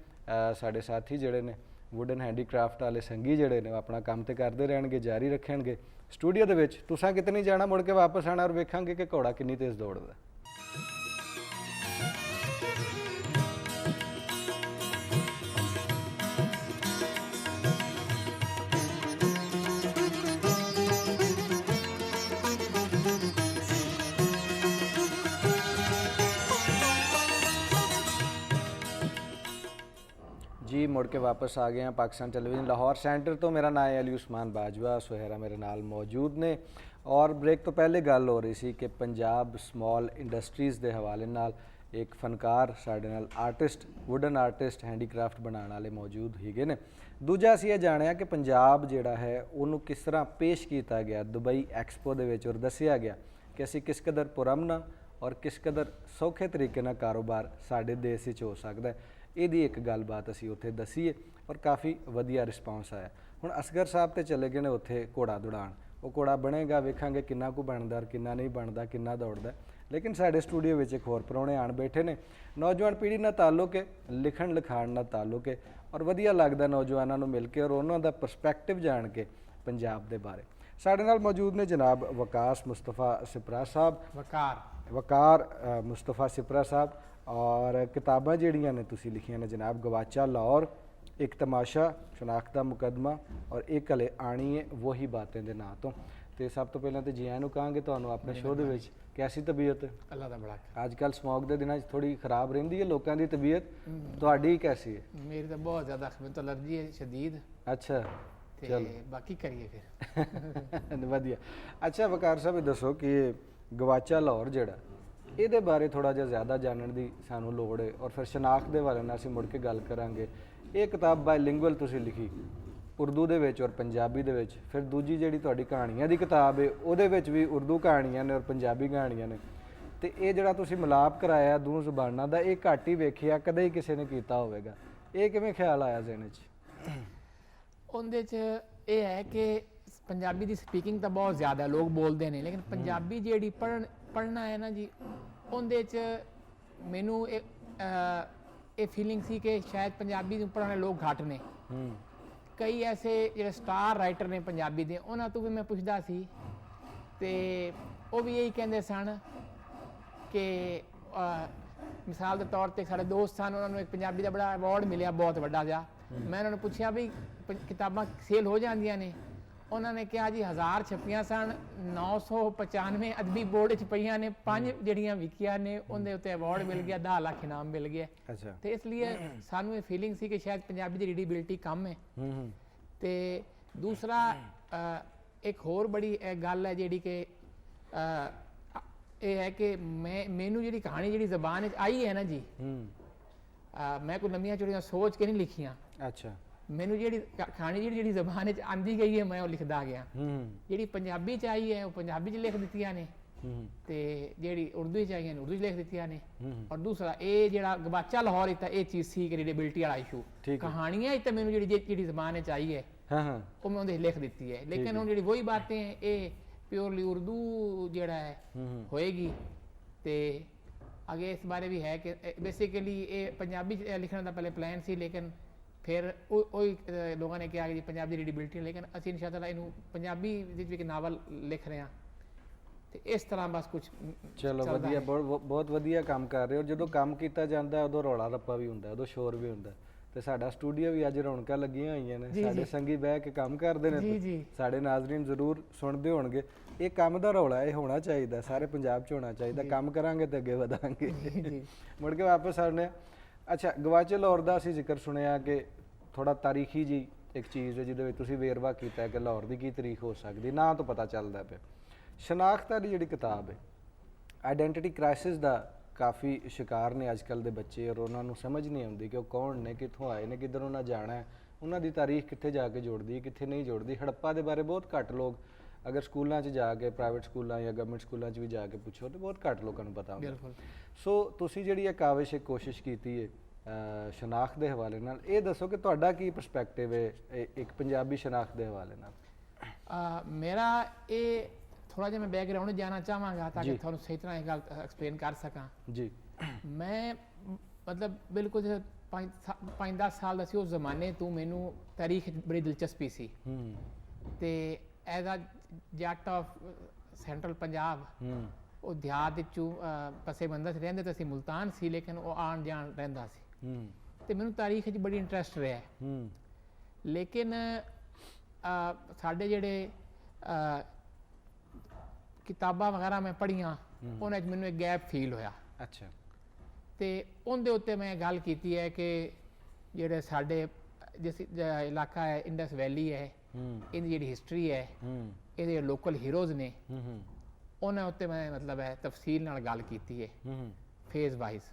ਸਾਡੇ ਸਾਥੀ ਜਿਹੜੇ ਨੇ ਵੁਡਨ ਹੈਂਡੀਕ੍ਰਾਫਟ ਵਾਲੇ ਸੰਗੀ ਜਿਹੜੇ ਨੇ, ਉਹ ਆਪਣਾ ਕੰਮ ਤੇ ਕਰਦੇ ਰਹਿਣਗੇ, ਜਾਰੀ ਰੱਖਣਗੇ ਸਟੂਡੀਓ ਦੇ ਵਿੱਚ। ਤੁਸਾਂ ਕਿਤੇ ਨਹੀਂ ਜਾਣਾ, ਮੁੜ ਕੇ ਵਾਪਸ ਆਣਾ ਔਰ ਵੇਖਾਂਗੇ ਕਿ ਘੋੜਾ ਕਿੰਨੀ ਤੇਜ਼ ਦੌੜਦਾ। जी मुड़ के वापस आ गए हैं पाकिस्तान टेलीविजन लाहौर सेंटर तो। मेरा नाम है अली उस्मान बाजवा, सुहेरा मेरे नाल मौजूद ने। और ब्रेक तो पहले गल हो रही सी कि पंजाब स्मॉल इंडस्ट्रीज़ के हवाले नाल एक फनकार साडे नाल आर्टिस्ट, वुडन आर्टिस्ट, हैंडीक्राफ्ट बनाने वाले मौजूद हीगे ने। दूजा असीं ये जाणिया कि पंजाब जिहड़ा है उहनूं किस तरह पेश किया गया दुबई एक्सपो दे विच, और दस्सिया गया कि असीं किस कदर पुरअमन और किस कदर सौखे तरीके नाल कारोबार साडे देश विच हो सकदा है। ਇਹਦੀ ਇੱਕ ਗੱਲਬਾਤ ਅਸੀਂ ਉੱਥੇ ਦੱਸੀ ਹੈ ਔਰ ਕਾਫੀ ਵਧੀਆ ਰਿਸਪੌਂਸ ਆਇਆ। ਹੁਣ ਅਸਗਰ ਸਾਹਿਬ ਤੇ ਚਲੇ ਗਏ ਨੇ ਉੱਥੇ ਘੋੜਾ ਦੌੜਾਉਣ। ਉਹ ਘੋੜਾ ਬਣੇਗਾ, ਵੇਖਾਂਗੇ ਕਿੰਨਾ ਕੁ ਬਣਦਾ, ਕਿੰਨਾ ਨਹੀਂ ਬਣਦਾ, ਕਿੰਨਾ ਦੌੜਦਾ। ਲੇਕਿਨ ਸਾਡੇ ਸਟੂਡੀਓ ਵਿੱਚ ਇੱਕ ਹੋਰ ਪ੍ਰਾਹੁਣੇ ਆਣ ਬੈਠੇ ਨੇ। ਨੌਜਵਾਨ ਪੀੜ੍ਹੀ ਨਾਲ ਤਾਲੁਕ ਹੈ, ਲਿਖਣ ਲਿਖਾਣ ਨਾਲ ਤਾਲੁਕ ਹੈ ਔਰ ਵਧੀਆ ਲੱਗਦਾ ਨੌਜਵਾਨਾਂ ਨੂੰ ਮਿਲ ਕੇ ਔਰ ਉਹਨਾਂ ਦਾ ਪਰਸਪੈਕਟਿਵ ਜਾਣ ਕੇ ਪੰਜਾਬ ਦੇ ਬਾਰੇ। ਸਾਡੇ ਨਾਲ ਮੌਜੂਦ ਨੇ ਜਨਾਬ ਵਕਾਸ ਮੁਸਤਫਾ ਸਿਪਰਾ ਸਾਹਿਬ। ਵਕਾਰ ਮੁਸਤਫਾ ਸਿਪਰਾ ਸਾਹਿਬ। और किताबां जिहड़ियां ने तुसीं लिखियां ने जनाब गवाचा लाहौर एक तमाशा, शनाख्त दा मुकदमा और एक हले आनी है वही बातें दे नां तो। ते सब तो पहले तो जी आयां नूं कहांगे तुहानूं अपने शो दे विच। कैसी तबीयत? अल्लाह दा बड़ा अजकल स्मोक के दिनों थोड़ी खराब रहिंदी है लोगों की तबीयत, तुहाडी कैसी है? मेरी तो बहुत ज़्यादा मैं तो एलर्जी है शदीद अच्छा ते चलो बाकी करिए फिर वधिया। अच्छा वकार साहब ये दसो कि गवाचा लाहौर जेड़ा ਇਹਦੇ ਬਾਰੇ ਥੋੜਾ ਜਿਹਾ ਜ਼ਿਆਦਾ ਜਾਣਨ ਦੀ ਸਾਨੂੰ ਲੋੜ ਹੈ ਔਰ ਫਿਰ ਸ਼ਨਾਖਤ ਦੇ ਬਾਰੇ ਨਾਲ ਅਸੀਂ ਮੁੜ ਕੇ ਗੱਲ ਕਰਾਂਗੇ। ਇਹ ਕਿਤਾਬ ਬਾਇਲਿੰਗੁਅਲ ਤੁਸੀਂ ਲਿਖੀ ਉਰਦੂ ਦੇ ਵਿੱਚ ਔਰ ਪੰਜਾਬੀ ਦੇ ਵਿੱਚ, ਫਿਰ ਦੂਜੀ ਜਿਹੜੀ ਤੁਹਾਡੀ ਕਹਾਣੀਆਂ ਦੀ ਕਿਤਾਬ ਹੈ ਉਹਦੇ ਵਿੱਚ ਵੀ ਉਰਦੂ ਕਹਾਣੀਆਂ ਨੇ ਔਰ ਪੰਜਾਬੀ ਕਹਾਣੀਆਂ ਨੇ, ਤੇ ਇਹ ਜਿਹੜਾ ਤੁਸੀਂ ਮਿਲਾਪ ਕਰਾਇਆ ਦੋ ਜ਼ੁਬਾਨਾਂ ਦਾ, ਇਹ ਘੱਟ ਹੀ ਵੇਖਿਆ, ਕਦੇ ਹੀ ਕਿਸੇ ਨੇ ਕੀਤਾ ਹੋਵੇਗਾ, ਇਹ ਕਿਵੇਂ ਖਿਆਲ ਆਇਆ ਜ਼ਿਹਨ 'ਚ? ਉਹਦੇ 'ਚ ਇਹ ਹੈ ਕਿ ਪੰਜਾਬੀ ਦੀ ਸਪੀਕਿੰਗ ਤਾਂ ਬਹੁਤ ਜ਼ਿਆਦਾ ਲੋਕ ਬੋਲਦੇ ਨੇ, ਲੇਕਿਨ ਪੰਜਾਬੀ ਜਿਹੜੀ ਪੜ੍ਹਨਾ ਹੈ ਨਾ ਜੀ, ਉਹਦੇ 'ਚ ਮੈਨੂੰ ਇਹ ਫੀਲਿੰਗ ਸੀ ਕਿ ਸ਼ਾਇਦ ਪੰਜਾਬੀ ਨੂੰ ਪੜ੍ਹਨ ਵਾਲੇ ਲੋਕ ਘੱਟ ਨੇ। ਕਈ ਐਸੇ ਜਿਹੜੇ ਸਟਾਰ ਰਾਈਟਰ ਨੇ ਪੰਜਾਬੀ ਦੇ, ਉਹਨਾਂ ਤੋਂ ਵੀ ਮੈਂ ਪੁੱਛਦਾ ਸੀ ਤੇ ਉਹ ਵੀ ਇਹੀ ਕਹਿੰਦੇ ਸਨ ਕਿ ਮਿਸਾਲ ਦੇ ਤੌਰ ਤੇ ਸਾਡੇ ਦੋਸਤ ਸਨ, ਉਹਨਾਂ ਨੂੰ ਇੱਕ ਪੰਜਾਬੀ ਦਾ ਬੜਾ ਅਵਾਰਡ ਮਿਲਿਆ ਬਹੁਤ ਵੱਡਾ ਜਿਹਾ। ਮੈਂ ਉਹਨਾਂ ਨੂੰ ਪੁੱਛਿਆ ਵੀ ਕਿਤਾਬਾਂ ਸੇਲ ਹੋ ਜਾਂਦੀਆਂ ਨੇ? ਉਹਨਾਂ ਨੇ ਕਿਹਾ ਜੀ 1000 ਛਪੀਆਂ ਸਨ, 995 ਅਦਬੀ ਬੋਰਡ 'ਚ ਪਈਆਂ ਨੇ, 5 ਜਿਹੜੀਆਂ ਵਿਕੀਆਂ ਨੇ ਉਹਦੇ ਉੱਤੇ ਅਵਾਰਡ ਮਿਲ ਗਿਆ, 10 ਲੱਖ ਇਨਾਮ ਮਿਲ ਗਿਆ। ਅੱਛਾ। ਤੇ ਇਸ ਲਈ ਸਾਨੂੰ ਇਹ ਫੀਲਿੰਗ ਸੀ ਕਿ ਸ਼ਾਇਦ ਪੰਜਾਬੀ ਦੀ ਰੀਡੇਬਿਲਿਟੀ ਕਮ ਹੈ। ਤੇ ਦੂਸਰਾ ਇੱਕ ਹੋਰ ਬੜੀ ਗੱਲ ਹੈ ਜਿਹੜੀ ਕਿ ਇਹ ਹੈ ਕਿ ਮੈਨੂੰ ਜਿਹੜੀ ਕਹਾਣੀ ਜਿਹੜੀ ਜ਼ਬਾਨ 'ਚ ਆਈ ਹੈ ਨਾ ਜੀ, ਮੈਂ ਕੋਈ ਲੰਮੀਆਂ ਚੌੜੀਆਂ ਸੋਚ ਕੇ ਨਹੀਂ ਲਿਖੀਆਂ। ਅੱਛਾ। ਮੈਨੂੰ ਜਿਹੜੀ ਕਹਾਣੀ ਜਿਹੜੀ ਜ਼ਬਾਨ 'ਚ ਆਂਦੀ ਗਈ ਹੈ ਮੈਂ ਉਹ ਲਿਖਦਾ ਗਿਆ। ਜਿਹੜੀ ਪੰਜਾਬੀ 'ਚ ਆਈ ਹੈ ਉਹ ਪੰਜਾਬੀ 'ਚ ਲਿਖ ਦਿੱਤੀਆਂ ਨੇ, ਤੇ ਜਿਹੜੀ ਉਰਦੂ 'ਚ ਆਈਆਂ ਨੇ ਉਰਦੂ 'ਚ ਲਿਖ ਦਿੱਤੀਆਂ ਨੇ। ਔਰ ਦੂਸਰਾ ਇਹ ਜਿਹੜਾ ਗਵਾਚਾ ਲਾਹੌਰ ਇਹ ਤਾਂ ਇਹ ਚੀਜ਼ ਸੀ ਕਿ ਰੀਡੇਬਿਲਿਟੀ ਵਾਲਾ ਇਸ਼ੂ, ਕਹਾਣੀਆਂ ਤਾਂ ਮੈਨੂੰ ਜਿਹੜੀ ਜ਼ਬਾਨ 'ਚ ਆਈ ਹੈ ਉਹ ਮੈਂ ਉਹਦੇ ਲਿਖ ਦਿੱਤੀ ਹੈ। ਲੇਕਿਨ ਹੁਣ ਜਿਹੜੀ ਵਹੀ ਬਾतें ਇਹ प्योरली उर्दू ਜਿਹੜਾ ਹੈ ਹੋਏਗੀ। ਤੇ ਅੱਗੇ ਇਸ ਬਾਰੇ ਵੀ ਹੈ ਕਿ ਬੇਸਿਕਲੀ ਇਹ ਪੰਜਾਬੀ ਲਿਖਣ ਦਾ ਪਹਿਲੇ ਪਲਾਨ ਸੀ, ਲੇਕਿਨ ਫਿਰ ਉਹ ਲੋਕਾਂ ਨੇ ਕਿਹਾ ਕਿ ਜੀ ਪੰਜਾਬੀ ਦੀ ਰੀਡੇਬਿਲਿਟੀ, ਲੇਕਿਨ ਅਸੀਂ ਇਨਸ਼ਾਅੱਲਾ ਇਹਨੂੰ ਪੰਜਾਬੀ ਵਿੱਚ ਵੀ ਇੱਕ ਨਾਵਲ ਲਿਖ ਰਹੇ ਹਾਂ। ਤੇ ਇਸ ਤਰ੍ਹਾਂ ਬਸ ਕੁਝ ਚਲੋ ਵਧੀਆ, ਬਹੁਤ ਵਧੀਆ ਕੰਮ ਕਰ ਰਹੇ ਹੋ। ਜਦੋਂ ਕੰਮ ਕੀਤਾ ਜਾਂਦਾ ਉਦੋਂ ਰੌਲਾ ਰੱਪਾ ਵੀ ਹੁੰਦਾ, ਉਦੋਂ ਸ਼ੋਰ ਵੀ ਹੁੰਦਾ। ਤੇ ਸਾਡਾ ਸਟੂਡੀਓ ਵੀ ਅੱਜ ਰੌਣਕਾਂ ਲੱਗੀਆਂ ਹੋਈਆਂ ਨੇ, ਸਾਡੇ ਸੰਗੀ ਬਹਿ ਕੇ ਕੰਮ ਕਰਦੇ ਨੇ, ਸਾਡੇ ਨਾਜ਼ਰੀਨ ਜ਼ਰੂਰ ਸੁਣਦੇ ਹੋਣਗੇ। ਇਹ ਕੰਮ ਦਾ ਰੌਲਾ ਇਹ ਹੋਣਾ ਚਾਹੀਦਾ, ਸਾਰੇ ਪੰਜਾਬ 'ਚ ਹੋਣਾ ਚਾਹੀਦਾ। ਕੰਮ ਕਰਾਂਗੇ ਤੇ ਅੱਗੇ ਵਧਾਂਗੇ। ਮੁੜ ਕੇ ਵਾਪਸ ਆਉਂਦੇ। ਅੱਛਾ, ਗਵਾਚੇ ਲਾਹੌਰ ਦਾ ਅਸੀਂ ਜ਼ਿਕਰ ਸੁਣਿਆ ਕਿ ਥੋੜਾ ਤਾਰੀਖੀ ਜੀ ਇੱਕ ਚੀਜ਼ ਹੈ ਜਿਹਦੇ ਵਿੱਚ ਤੁਸੀਂ ਵੇਰਵਾ ਕੀਤਾ ਕਿ ਲਾਹੌਰ ਦੀ ਕੀ ਤਾਰੀਖ ਹੋ ਸਕਦੀ, ਨਾਂ ਤੋਂ ਪਤਾ ਚੱਲਦਾ ਪਿਆ। ਸ਼ਨਾਖਤ ਦੀ ਜਿਹੜੀ ਕਿਤਾਬ ਹੈ, ਆਈਡੈਂਟੀਟੀ ਕ੍ਰਾਈਸਿਸ ਦਾ ਕਾਫੀ ਸ਼ਿਕਾਰ ਨੇ ਅੱਜ ਕੱਲ੍ਹ ਦੇ ਬੱਚੇ, ਔਰ ਉਹਨਾਂ ਨੂੰ ਸਮਝ ਨਹੀਂ ਆਉਂਦੀ ਕਿ ਉਹ ਕੌਣ ਨੇ, ਕਿੱਥੋਂ ਆਏ ਨੇ, ਕਿੱਧਰ ਉਹਨਾਂ ਜਾਣਾ ਹੈ, ਉਹਨਾਂ ਦੀ ਤਾਰੀਖ ਕਿੱਥੇ ਜਾ ਕੇ ਜੋੜਦੀ ਹੈ, ਕਿੱਥੇ ਨਹੀਂ ਜੋੜਦੀ। ਹੜੱਪਾ ਦੇ ਬਾਰੇ ਬਹੁਤ ਘੱਟ ਲੋਕ, ਅਗਰ ਸਕੂਲਾਂ 'ਚ ਜਾ ਕੇ, ਪ੍ਰਾਈਵੇਟ ਸਕੂਲਾਂ ਜਾਂ ਗਵਰਨਮੈਂਟ ਸਕੂਲਾਂ 'ਚ ਵੀ ਜਾ ਕੇ ਪੁੱਛੋ ਤਾਂ ਬਹੁਤ ਘੱਟ ਲੋਕਾਂ ਨੂੰ ਪਤਾ ਹੁੰਦਾ। ਸੋ ਤੁਸੀਂ ਜਿਹੜੀ ਇਹ ਕਾਵਿਸ਼ ਇੱਕ ਕੋਸ਼ਿਸ਼ ਕੀਤੀ ਹੈ ਸ਼ਨਾਖਤ ਦੇ ਹਵਾਲੇ ਨਾਲ, ਇਹ ਦੱਸੋ ਕਿ ਤੁਹਾਡਾ ਕੀ ਪਰਸਪੈਕਟਿਵ ਹੈ ਇੱਕ ਪੰਜਾਬੀ ਸ਼ਨਾਖਤ ਦੇ ਹਵਾਲੇ ਨਾਲ? ਮੇਰਾ ਇਹ ਥੋੜਾ ਜਿਹਾ ਮੈਂ ਬੈਕਗਰਾਉਂਡ ਜਾਣਾ ਚਾਹਾਂਗਾ ਤਾਂ ਕਿ ਤੁਹਾਨੂੰ ਸਹੀ ਤਰ੍ਹਾਂ ਇਹ ਗੱਲ ਐਕਸਪਲੇਨ ਕਰ ਸਕਾਂ ਜੀ। ਮੈਂ ਮਤਲਬ ਬਿਲਕੁਲ 5-10 ਸਾਲ ਦਾ ਸੀ ਉਸ ਜ਼ਮਾਨੇ ਤੋਂ ਮੈਨੂੰ ਤਾਰੀਖ ਬੜੀ ਦਿਲਚਸਪੀ ਸੀ। ਤੇ ਐਜ਼ ਅ ਜੱਟ ਆਫ ਸੈਂਟਰਲ ਪੰਜਾਬ, ਉਹ ਦਿਹਾਤ ਵਿੱਚੋਂ ਪਸੇ ਬੰਦਾ ਰਹਿੰਦੇ ਤਾਂ ਅਸੀਂ ਮੁਲਤਾਨ ਸੀ, ਲੇਕਿਨ ਉਹ ਆਉਣ ਜਾਣ ਰਹਿੰਦਾ ਸੀ। ਤੇ ਮੈਨੂੰ ਤਾਰੀਖ 'ਚ ਬੜੀ ਇੰਟਰਸਟ ਰਿਹਾ। ਲੇਕਿਨ ਸਾਡੇ ਜਿਹੜੇ ਕਿਤਾਬਾਂ ਵਗੈਰਾ ਮੈਂ ਪੜ੍ਹੀਆਂ ਉਹਨਾਂ 'ਚ ਮੈਨੂੰ ਇੱਕ ਗੈਪ ਫੀਲ ਹੋਇਆ। ਅੱਛਾ। ਤੇ ਉਹਦੇ ਉੱਤੇ ਮੈਂ ਗੱਲ ਕੀਤੀ ਹੈ ਕਿ ਜਿਹੜੇ ਸਾਡੇ ਜਿਸ ਇਲਾਕਾ ਹੈ ਇੰਡਸ ਵੈਲੀ ਹੈ, ਇਹਦੀ ਜਿਹੜੀ ਹਿਸਟਰੀ ਹੈ, ਇਹਦੇ ਲੋਕਲ ਹੀਰੋਜ਼ ਨੇ, ਉਹਨਾਂ ਉੱਤੇ ਮੈਂ ਮਤਲਬ ਹੈ ਤਫਸੀਲ ਨਾਲ ਗੱਲ ਕੀਤੀ ਹੈ ਫੇਜ਼ ਵਾਈਜ਼।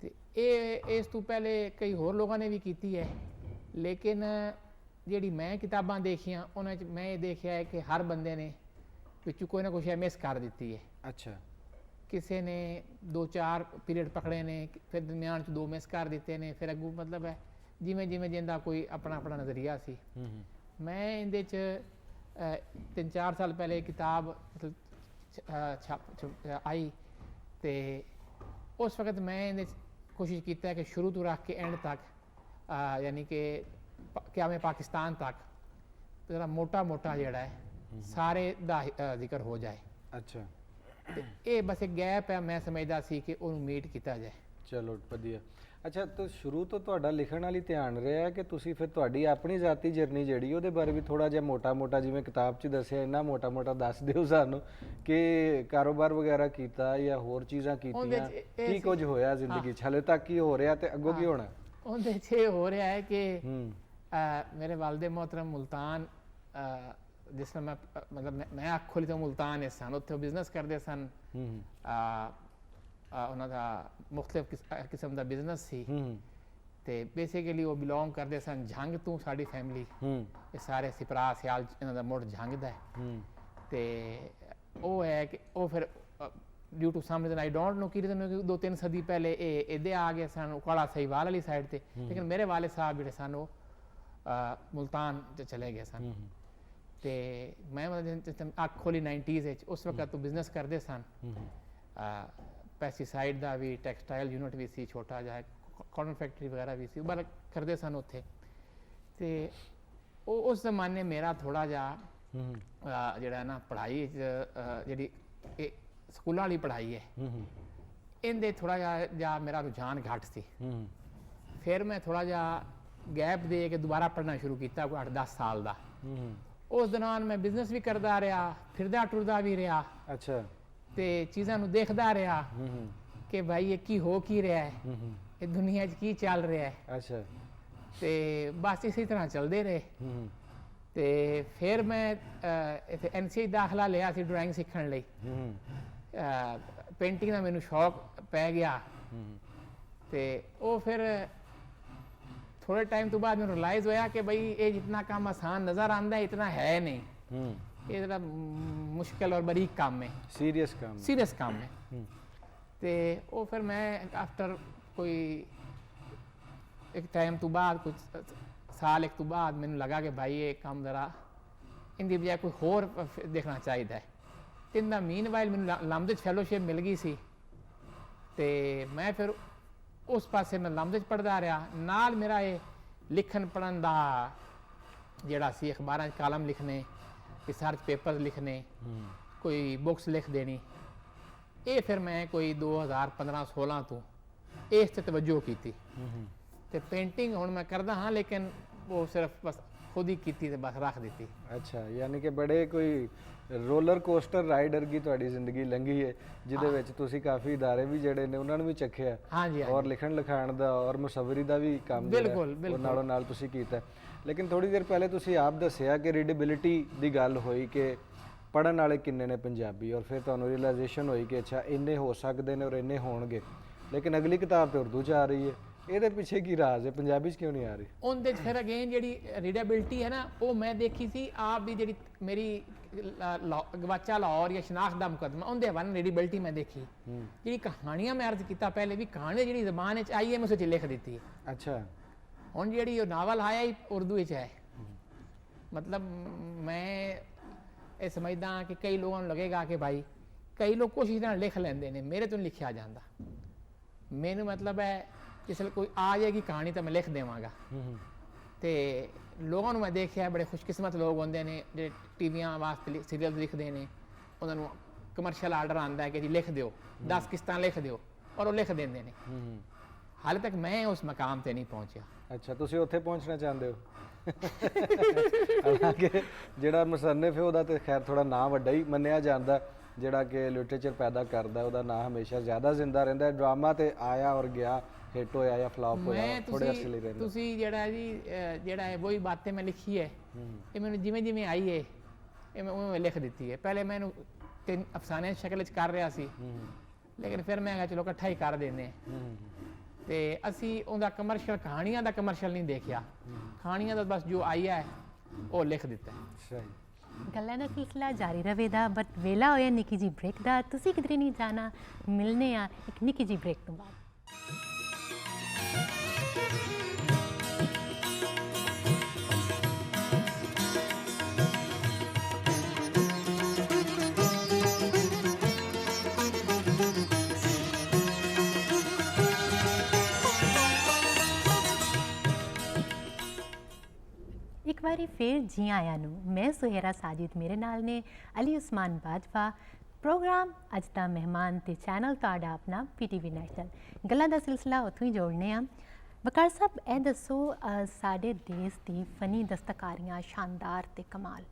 ਤੇ ਇਹ ਇਸ ਤੋਂ ਪਹਿਲੇ ਕਈ ਹੋਰ ਲੋਕਾਂ ਨੇ ਵੀ ਕੀਤੀ ਹੈ, ਲੇਕਿਨ ਜਿਹੜੀ ਮੈਂ ਕਿਤਾਬਾਂ ਦੇਖੀਆਂ ਉਹਨਾਂ 'ਚ ਮੈਂ ਇਹ ਦੇਖਿਆ ਹੈ ਕਿ ਹਰ ਬੰਦੇ ਨੇ ਵਿੱਚੋਂ ਕੋਈ ਨਾ ਕੋਈ ਮਿਸ ਕਰ ਦਿੱਤੀ ਹੈ। ਅੱਛਾ। ਕਿਸੇ ਨੇ 2-4 ਪੀਰੀਅਡ ਪਕੜੇ ਨੇ, ਫਿਰ ਦਰਮਿਆਨ 'ਚ 2 ਮਿਸ ਕਰ ਦਿੱਤੇ ਨੇ, ਫਿਰ ਅੱਗੋਂ ਮਤਲਬ ਹੈ ਜਿਵੇਂ ਜਿਵੇਂ ਜਿੰਦਾ ਕੋਈ ਆਪਣਾ ਆਪਣਾ ਨਜ਼ਰੀਆ ਸੀ। ਮੈਂ ਇਹਦੇ 'ਚ 3-4 ਸਾਲ ਪਹਿਲੇ ਕਿਤਾਬ ਮਤਲਬ ਆਈ, ਤੇ ਉਸ ਵਕਤ ਮੈਂ ਇਹਦੇ 'ਚ ਕੋਸ਼ਿਸ਼ ਕੀਤਾ ਕਿ ਸ਼ੁਰੂ ਤੋਂ ਰੱਖ ਕੇ ਐਂਡ ਤੱਕ, ਯਾਨੀ ਕਿ ਕਿਆਮੇ ਪਾਕਿਸਤਾਨ ਤੱਕ ਜਿਹੜਾ ਮੋਟਾ ਜਿਹੜਾ ਹੈ ਸਾਰੇ ਦਾ ਜ਼ਿਕਰ ਹੋ ਜਾਏ। ਅੱਛਾ। ਤੇ ਇਹ ਬਸ ਇੱਕ ਗੈਪ ਹੈ, ਮੈਂ ਸਮਝਦਾ ਸੀ ਕਿ ਉਹਨੂੰ ਮੀਟ ਕੀਤਾ ਜਾਏ। ਚਲੋ ਵਧੀਆ। ਅੱਛਾ, ਤਾਂ ਸ਼ੁਰੂ ਤੋਂ ਤੁਹਾਡਾ ਲਿਖਣ ਵਾਲੀ ਧਿਆਨ ਰਿਹਾ ਕਿ ਤੁਸੀਂ ਫਿਰ ਤੁਹਾਡੀ ਆਪਣੀ ਜ਼ਾਤੀ ਜਰਨੀ ਜਿਹੜੀ ਉਹਦੇ ਬਾਰੇ ਵੀ ਥੋੜਾ ਜਿਹਾ ਮੋਟਾ-ਮੋਟਾ, ਜਿਵੇਂ ਕਿਤਾਬ 'ਚ ਦੱਸਿਆ, ਇੰਨਾ ਮੋਟਾ-ਮੋਟਾ ਦੱਸ ਦਿਓ ਸਾਨੂੰ ਕਿ ਕਾਰੋਬਾਰ ਵਗੈਰਾ ਕੀਤਾ ਜਾਂ ਹੋਰ ਚੀਜ਼ਾਂ ਕੀਤੀਆਂ, ਕੀ ਕੁਝ ਹੋਇਆ ਜ਼ਿੰਦਗੀ 'ਚ, ਹਲੇ ਤੱਕ ਕੀ ਹੋ ਰਿਹਾ ਤੇ ਅੱਗੋਂ ਕੀ ਹੋਣਾ? ਉਹਦੇ 'ਚ ਇਹ ਹੋ ਰਿਹਾ ਹੈ ਕਿ ਮੇਰੇ ਵਾਲਦੇ मोहतरम ਮੁਲਤਾਨ ਜਿਸ ਤਰ੍ਹਾਂ ਮੈਂ ਮਤਲਬ ਮੈਂ ਅੱਖ ਖੋਲੀ ਤਾਂ ਮੁਲਤਾਨ ਸਨ, ਉੱਥੇ ਬਿਜ਼ਨਸ ਕਰਦੇ ਸਨ। ਉਹਨਾਂ ਦਾ ਮੁxtਲਿਫ ਕਿਸਮ ਦਾ ਬਿਜ਼ਨਸ ਸੀ ਤੇ ਬੇਸਿਕਲੀ ਉਹ ਬਿਲੋਂਗ ਕਰਦੇ ਸਨ ਝੰਗ ਤੋਂ। ਸਾਡੀ ਫੈਮਿਲੀ ਇਹ ਸਾਰੇ ਸਿਪਰਾ ਸਿਆਲ ਇਹਨਾਂ ਦਾ ਮੁੱਢ ਝੰਗ ਦਾ ਹੈ ਤੇ ਉਹ ਹੈ ਕਿ ਉਹ ਫਿਰ due to some reason I don't know ਕਿ ਰੀਜ਼ਨ, 2-3 ਸਦੀ ਪਹਿਲੇ ਇਹ ਇੱਧੇ ਆ ਗਏ ਸਨ ਕਾਲਾ ਸਹੀਵਾਲ ਵਾਲੀ ਸਾਈਡ ਤੇ। ਲੇਕਿਨ ਮੇਰੇ ਵਾਲੇ ਸਾਹਿਬ ਜਿਹੜੇ ਸਨ ਉਹ ਮੁਲਤਾਨ 'ਚ ਚਲੇ ਗਏ ਸਨ ਤੇ ਮੈਂ ਅੱਖ ਖੋਲੀ 90s ਵਿੱਚ। ਉਸ ਵਕਤ ਤੋਂ ਬਿਜ਼ਨਸ ਕਰਦੇ ਸਨ, ਪੈਸਟੀਸਾਈਡ ਦਾ ਵੀ, ਟੈਕਸਟਾਈਲ ਯੂਨਿਟ ਵੀ ਸੀ ਛੋਟਾ ਜਿਹਾ, ਕਾਟਨ ਫੈਕਟਰੀ ਵਗੈਰਾ ਵੀ ਸੀ, ਉਹ ਬਾਰੇ ਕਰਦੇ ਸਨ ਉੱਥੇ। ਤੇ ਉਹ ਉਸ ਜ਼ਮਾਨੇ ਮੇਰਾ ਥੋੜਾ ਜਿਹਾ ਜਿਹੜਾ ਨਾ ਪੜ੍ਹਾਈ ਜਿਹੜੀ ਇਹ ਸਕੂਲਾਂ ਵਾਲੀ ਪੜ੍ਹਾਈ ਹੈ ਇਹਦੇ ਥੋੜਾ ਜਿਹਾ ਮੇਰਾ ਰੁਝਾਨ ਘੱਟ ਸੀ। ਫਿਰ ਮੈਂ ਥੋੜਾ ਜਿਹਾ ਗੈਪ ਦੇ ਕੇ ਦੁਬਾਰਾ ਪੜ੍ਹਨਾ ਸ਼ੁਰੂ ਕੀਤਾ, ਕੋਈ 8-10 ਸਾਲ ਦਾ। ਉਸ ਦੌਰਾਨ ਮੈਂ ਬਿਜ਼ਨਸ ਵੀ ਕਰਦਾ ਰਿਹਾ, ਫਿਰਦਾ ਟੁਰਦਾ ਵੀ ਰਿਹਾ। ਅੱਛਾ। ਤੇ ਚੀਜ਼ਾਂ ਨੂੰ ਦੇਖਦਾ ਰਿਹਾ ਕਿ ਭਾਈ ਇਹ ਕੀ ਹੋ ਕੀ ਰਿਹਾ ਹੈ, ਇਹ ਦੁਨੀਆ 'ਚ ਕੀ ਚੱਲ ਰਿਹਾ ਹੈ। ਅੱਛਾ। ਤੇ ਬਸ ਇਸੇ ਤਰ੍ਹਾਂ ਚੱਲਦੇ ਰਹੇ। ਤੇ ਫਿਰ ਮੈਂ ਇੱਥੇ NCA ਦਾਖਲਾ ਲਿਆ ਸੀ ਡਰਾਇੰਗ ਸਿੱਖਣ ਲਈ। ਪੇਂਟਿੰਗ ਦਾ ਮੈਨੂੰ ਸ਼ੌਕ ਪੈ ਗਿਆ ਤੇ ਉਹ ਫਿਰ ਥੋੜੇ ਟਾਈਮ ਤੋਂ ਬਾਅਦ ਮੈਨੂੰ ਰਿਅਲਾਈਜ਼ ਹੋਇਆ ਕਿ ਭਾਈ ਇਹ ਜਿੰਨਾ ਕੰਮ ਆਸਾਨ ਨਜ਼ਰ ਆਉਂਦਾ ਹੈ ਇਤਨਾ ਹੈ ਨਹੀਂ। ਇਹ ਜਿਹੜਾ ਮੁਸ਼ਕਿਲ ਔਰ ਬਰੀਕ ਕੰਮ ਹੈ, ਸੀਰੀਅਸ ਕੰਮ ਹੈ। ਤੇ ਉਹ ਫਿਰ ਮੈਂ ਆਫਟਰ ਕੋਈ ਇੱਕ ਟਾਈਮ ਤੋਂ ਬਾਅਦ, ਕੁਝ ਸਾਲ ਇੱਕ ਤੋਂ ਬਾਅਦ ਮੈਨੂੰ ਲੱਗਾ ਕਿ ਭਾਈ ਇਹ ਕੰਮ ਜ਼ਰਾ ਇਹਦੀ ਬਜਾਏ ਕੋਈ ਹੋਰ ਦੇਖਣਾ ਚਾਹੀਦਾ ਹੈ। ਇੰਦਾ ਮੀਨਵਾਈਲ ਮੈਨੂੰ ਲੰਬਦੇ 'ਚ ਫੈਲੋਸ਼ਿਪ ਮਿਲ ਗਈ ਸੀ ਤੇ ਮੈਂ ਫਿਰ ਉਸ ਪਾਸੇ ਮੈਂ ਲੰਬਦੇ 'ਚ ਪੜ੍ਹਦਾ ਰਿਹਾ। ਨਾਲ ਮੇਰਾ ਇਹ ਲਿਖਣ ਪੜ੍ਹਨ ਦਾ ਜਿਹੜਾ ਸੀ, ਅਖਬਾਰਾਂ 'ਚ ਕਾਲਮ ਲਿਖਣੇ, ਰਿਸਰਚ ਪੇਪਰ ਲਿਖਣੇ, ਕੋਈ ਬੁੱਕਸ ਲਿਖ ਦੇਣੀ, ਇਹ ਫਿਰ ਮੈਂ ਕੋਈ 2015-16 ਤੋਂ ਇਸ 'ਤੇ ਤਵੱਜੋ ਕੀਤੀ। ਤੇ ਪੇਂਟਿੰਗ ਹੁਣ ਮੈਂ ਕਰਦਾ ਹਾਂ ਲੇਕਿਨ ਉਹ ਸਿਰਫ ਬਸ ਖੁਦ ਹੀ ਕੀਤੀ ਤੇ ਬਸ ਰੱਖ ਦਿੱਤੀ। ਅੱਛਾ, ਯਾਨੀ ਕਿ ਬੜੇ ਕੋਈ ਰੋਲਰ ਕੋਸਟਰ ਰਾਈਡਰ ਕੀ ਤੁਹਾਡੀ ਜ਼ਿੰਦਗੀ ਲੰਘੀ ਹੈ, ਜਿਹਦੇ ਵਿੱਚ ਤੁਸੀਂ ਕਾਫੀ ਇਦਾਰੇ ਵੀ ਜਿਹੜੇ ਨੇ ਉਹਨਾਂ ਨੂੰ ਵੀ ਚੱਖਿਆ, ਔਰ ਲਿਖਣ ਲਿਖਾਣ ਦਾ ਔਰ ਮੁਸਵਰੀ ਦਾ ਵੀ ਕੰਮ ਬਿਲਕੁਲ ਨਾਲੋਂ ਨਾਲ ਤੁਸੀਂ ਕੀਤਾ। ਲੇਕਿਨ ਥੋੜੀ ਦੇਰ ਪਹਿਲੇ ਤੁਸੀਂ ਆਪ ਦੱਸਿਆ ਕਿ ਰੀਡੇਬਿਲਿਟੀ ਦੀ ਗੱਲ ਹੋਈ ਕਿ ਪੜ੍ਹਨ ਵਾਲੇ ਕਿੰਨੇ ਨੇ ਪੰਜਾਬੀ, ਔਰ ਫਿਰ ਤੁਹਾਨੂੰ ਰਿਅਲਾਈਜੇਸ਼ਨ ਹੋਈ ਕਿ ਅੱਛਾ ਇੰਨੇ ਹੋ ਸਕਦੇ ਨੇ ਔਰ ਇੰਨੇ ਹੋਣਗੇ, ਲੇਕਿਨ ਅਗਲੀ ਕਿਤਾਬ ਤੇ ਉਰਦੂ 'ਚ ਆ ਰਹੀ ਹੈ। ਇਹਦੇ ਪਿੱਛੇ ਕੀ ਰਾਜ਼ ਹੈ, ਪੰਜਾਬੀ 'ਚ ਕਿਉਂ ਨਹੀਂ ਆ ਰਹੀ? ਉਹਦੇ 'ਚ ਫਿਰ ਅਗੇਨ ਜਿਹੜੀ ਰੀਡੇਬਿਲਿਟੀ ਹੈ ਨਾ, ਉਹ ਮੈਂ ਦੇਖੀ ਸੀ ਆਪ ਦੀ ਜਿਹੜੀ ਮੇਰੀ ਗਵਾਚਾ ਲਾਹੌਰ ਜਾਂ ਸ਼ਨਾਖਤ ਦਾ ਮੁਕੱਦਮਾ, ਉਹਦੇ ਹਵਾਲੇ ਰੀਡੇਬਿਲਿਟੀ ਮੈਂ ਦੇਖੀ। ਜਿਹੜੀ ਕਹਾਣੀਆਂ ਮੈਂ ਅਰਜ਼ ਕੀਤਾ ਪਹਿਲੇ ਵੀ, ਕਹਾਣੀ ਜਿਹੜੀ ਜ਼ਬਾਨ 'ਚ ਆਈ ਹੈ ਮੈਂ ਉਸ 'ਚ ਲਿਖ ਦਿੱਤੀ ਹੈ। ਅੱਛਾ। ਹੁਣ ਜਿਹੜੀ ਉਹ ਨਾਵਲ ਆਇਆ ਹੀ ਉਰਦੂ ਵਿੱਚ ਹੈ। ਮਤਲਬ ਮੈਂ ਇਹ ਸਮਝਦਾ ਕਿ ਕਈ ਲੋਕਾਂ ਨੂੰ ਲੱਗੇਗਾ ਕਿ ਭਾਈ ਕਈ ਲੋਕ ਕੋਸ਼ਿਸ਼ ਨਾਲ ਲਿਖ ਲੈਂਦੇ ਨੇ, ਮੇਰੇ ਤੋਂ ਨਹੀਂ ਲਿਖਿਆ ਜਾਂਦਾ। ਮੈਨੂੰ ਮਤਲਬ ਹੈ ਜਿਸ ਵੇਲੇ ਕੋਈ ਆ ਜਾਏਗੀ ਕਹਾਣੀ ਤਾਂ ਮੈਂ ਲਿਖ ਦੇਵਾਂਗਾ। ਤੇ ਲੋਕਾਂ ਨੂੰ ਮੈਂ ਦੇਖਿਆ ਬੜੇ ਖੁਸ਼ਕਿਸਮਤ ਲੋਕ ਹੁੰਦੇ ਨੇ ਜਿਹੜੇ ਟੀਵੀਆਂ ਵਾਸਤੇ ਸੀਰੀਅਲ ਲਿਖਦੇ ਨੇ, ਉਹਨਾਂ ਨੂੰ ਕਮਰਸ਼ੀਅਲ ਆਰਡਰ ਆਉਂਦਾ ਹੈ ਕਿ ਜੀ ਲਿਖ ਦਿਓ, 10 ਕਿਸ਼ਤਾਂ ਲਿਖ ਦਿਓ, ਔਰ ਉਹ ਲਿਖ ਦਿੰਦੇ ਨੇ। ਹਾਲੇ ਤੱਕ ਮੈਂ ਉਸ ਮਕਾਮ ਤੇ ਨਹੀਂ ਪਹੁੰਚਿਆ। ਅੱਛਾ, ਤੁਸੀਂ ਉੱਥੇ ਪਹੁੰਚਣਾ ਚਾਹੁੰਦੇ ਹੋ? ਹਾਲਾਂਕਿ ਜਿਹੜਾ ਮੁਸੰਨਿਫ ਹੈ ਉਹਦਾ ਤੇ ਖੈਰ ਥੋੜਾ ਨਾਂ ਵੱਡਾ ਹੀ ਮੰਨਿਆ ਜਾਂਦਾ, ਜਿਹੜਾ ਕਿ ਲਿਟਰੇਚਰ ਪੈਦਾ ਕਰਦਾ, ਉਹਦਾ ਨਾਂ ਹਮੇਸ਼ਾ ਜ਼ਿਆਦਾ ਜ਼ਿੰਦਾ ਰਹਿੰਦਾ ਹੈ। ਡਰਾਮਾ ਤੇ ਆਇਆ ਔਰ ਗਿਆ, ਹਿੱਟ ਹੋਇਆ ਜਾਂ ਫਲॉप ਹੋਇਆ, ਥੋੜੇ ਅਰਸੇ ਲਈ ਰਹਿੰਦਾ। ਤੁਸੀਂ ਜਿਹੜਾ ਜੀ ਜਿਹੜਾ ਹੈ ਵਹੀ ਬਾतें ਮੈਂ ਲਿਖੀ ਹੈ, ਇਹ ਮੈਨੂੰ ਜਿਵੇਂ ਜਿਵੇਂ ਆਈ ਹੈ ਇਹ ਮੈਂ ਉਵੇਂ ਲਿਖ ਦਿੱਤੀ ਹੈ। ਪਹਿਲੇ ਮੈਨੂੰ 3 ਅਫਸਾਨੇ ਸ਼ਕਲ 'ਚ ਕਰ ਰਿਹਾ ਸੀ, ਲੇਕਿਨ ਫਿਰ ਮੈਂ ਕਿਹਾ ਚਲੋ ਇਕੱਠਾ ਹੀ ਕਰ ਦਿੰਦੇ। ਤੇ ਅਸੀਂ ਉਹਦਾ ਕਮਰਸ਼ੀਅਲ, ਕਹਾਣੀਆਂ ਦਾ ਕਮਰਸ਼ੀਅਲ ਨਹੀਂ ਦੇਖਿਆ, ਕਹਾਣੀਆਂ ਦਾ ਬਸ ਜੋ ਆਈ ਹੈ ਉਹ ਲਿਖ ਦਿੱਤਾ। ਸਹੀ। ਗੱਲਾਂ ਦਾ ਸਿਲਸਿਲਾ ਜਾਰੀ ਰਹੇਗਾ, ਬਟ ਵੇਲਾ ਹੋਇਆ ਨਿੱਕੀ ਜੀ ਬ੍ਰੇਕ ਦਾ। ਤੁਸੀਂ ਕਿਧਰੇ ਨਹੀਂ ਜਾਣਾ, ਮਿਲਨੇ ਆ ਇੱਕ ਨਿੱਕੀ ਜੀ ਬ੍ਰੇਕ ਤੋਂ ਬਾਅਦ। ਇੱਕ ਵਾਰੀ ਫਿਰ ਜੀ ਆਇਆਂ ਨੂੰ। ਮੈਂ ਸੁਹੇਰਾ ਸਾਜਿਦ, ਮੇਰੇ ਨਾਲ ਨੇ ਅਲੀ ਉਸਮਾਨ ਬਾਜਵਾ, ਪ੍ਰੋਗਰਾਮ ਅੱਜ ਦਾ ਮਹਿਮਾਨ ਤੇ ਚੈਨਲ ਤੁਹਾਡਾ ਆਪਣਾ ਪੀਟੀਵੀ ਨੈਸ਼ਨਲ ਗੱਲਾਂ ਦਾ ਸਿਲਸਿਲਾ ਉੱਥੋਂ ਹੀ ਜੋੜਨੇ ਆ। ਵਕਾਰ ਸਾਹਿਬ ਇਹ ਦੱਸੋ ਸਾਡੇ ਦੇਸ਼ ਦੀ ਫਨੀ ਦਸਤਕਾਰੀਆਂ ਸ਼ਾਨਦਾਰ ਤੇ ਕਮਾਲ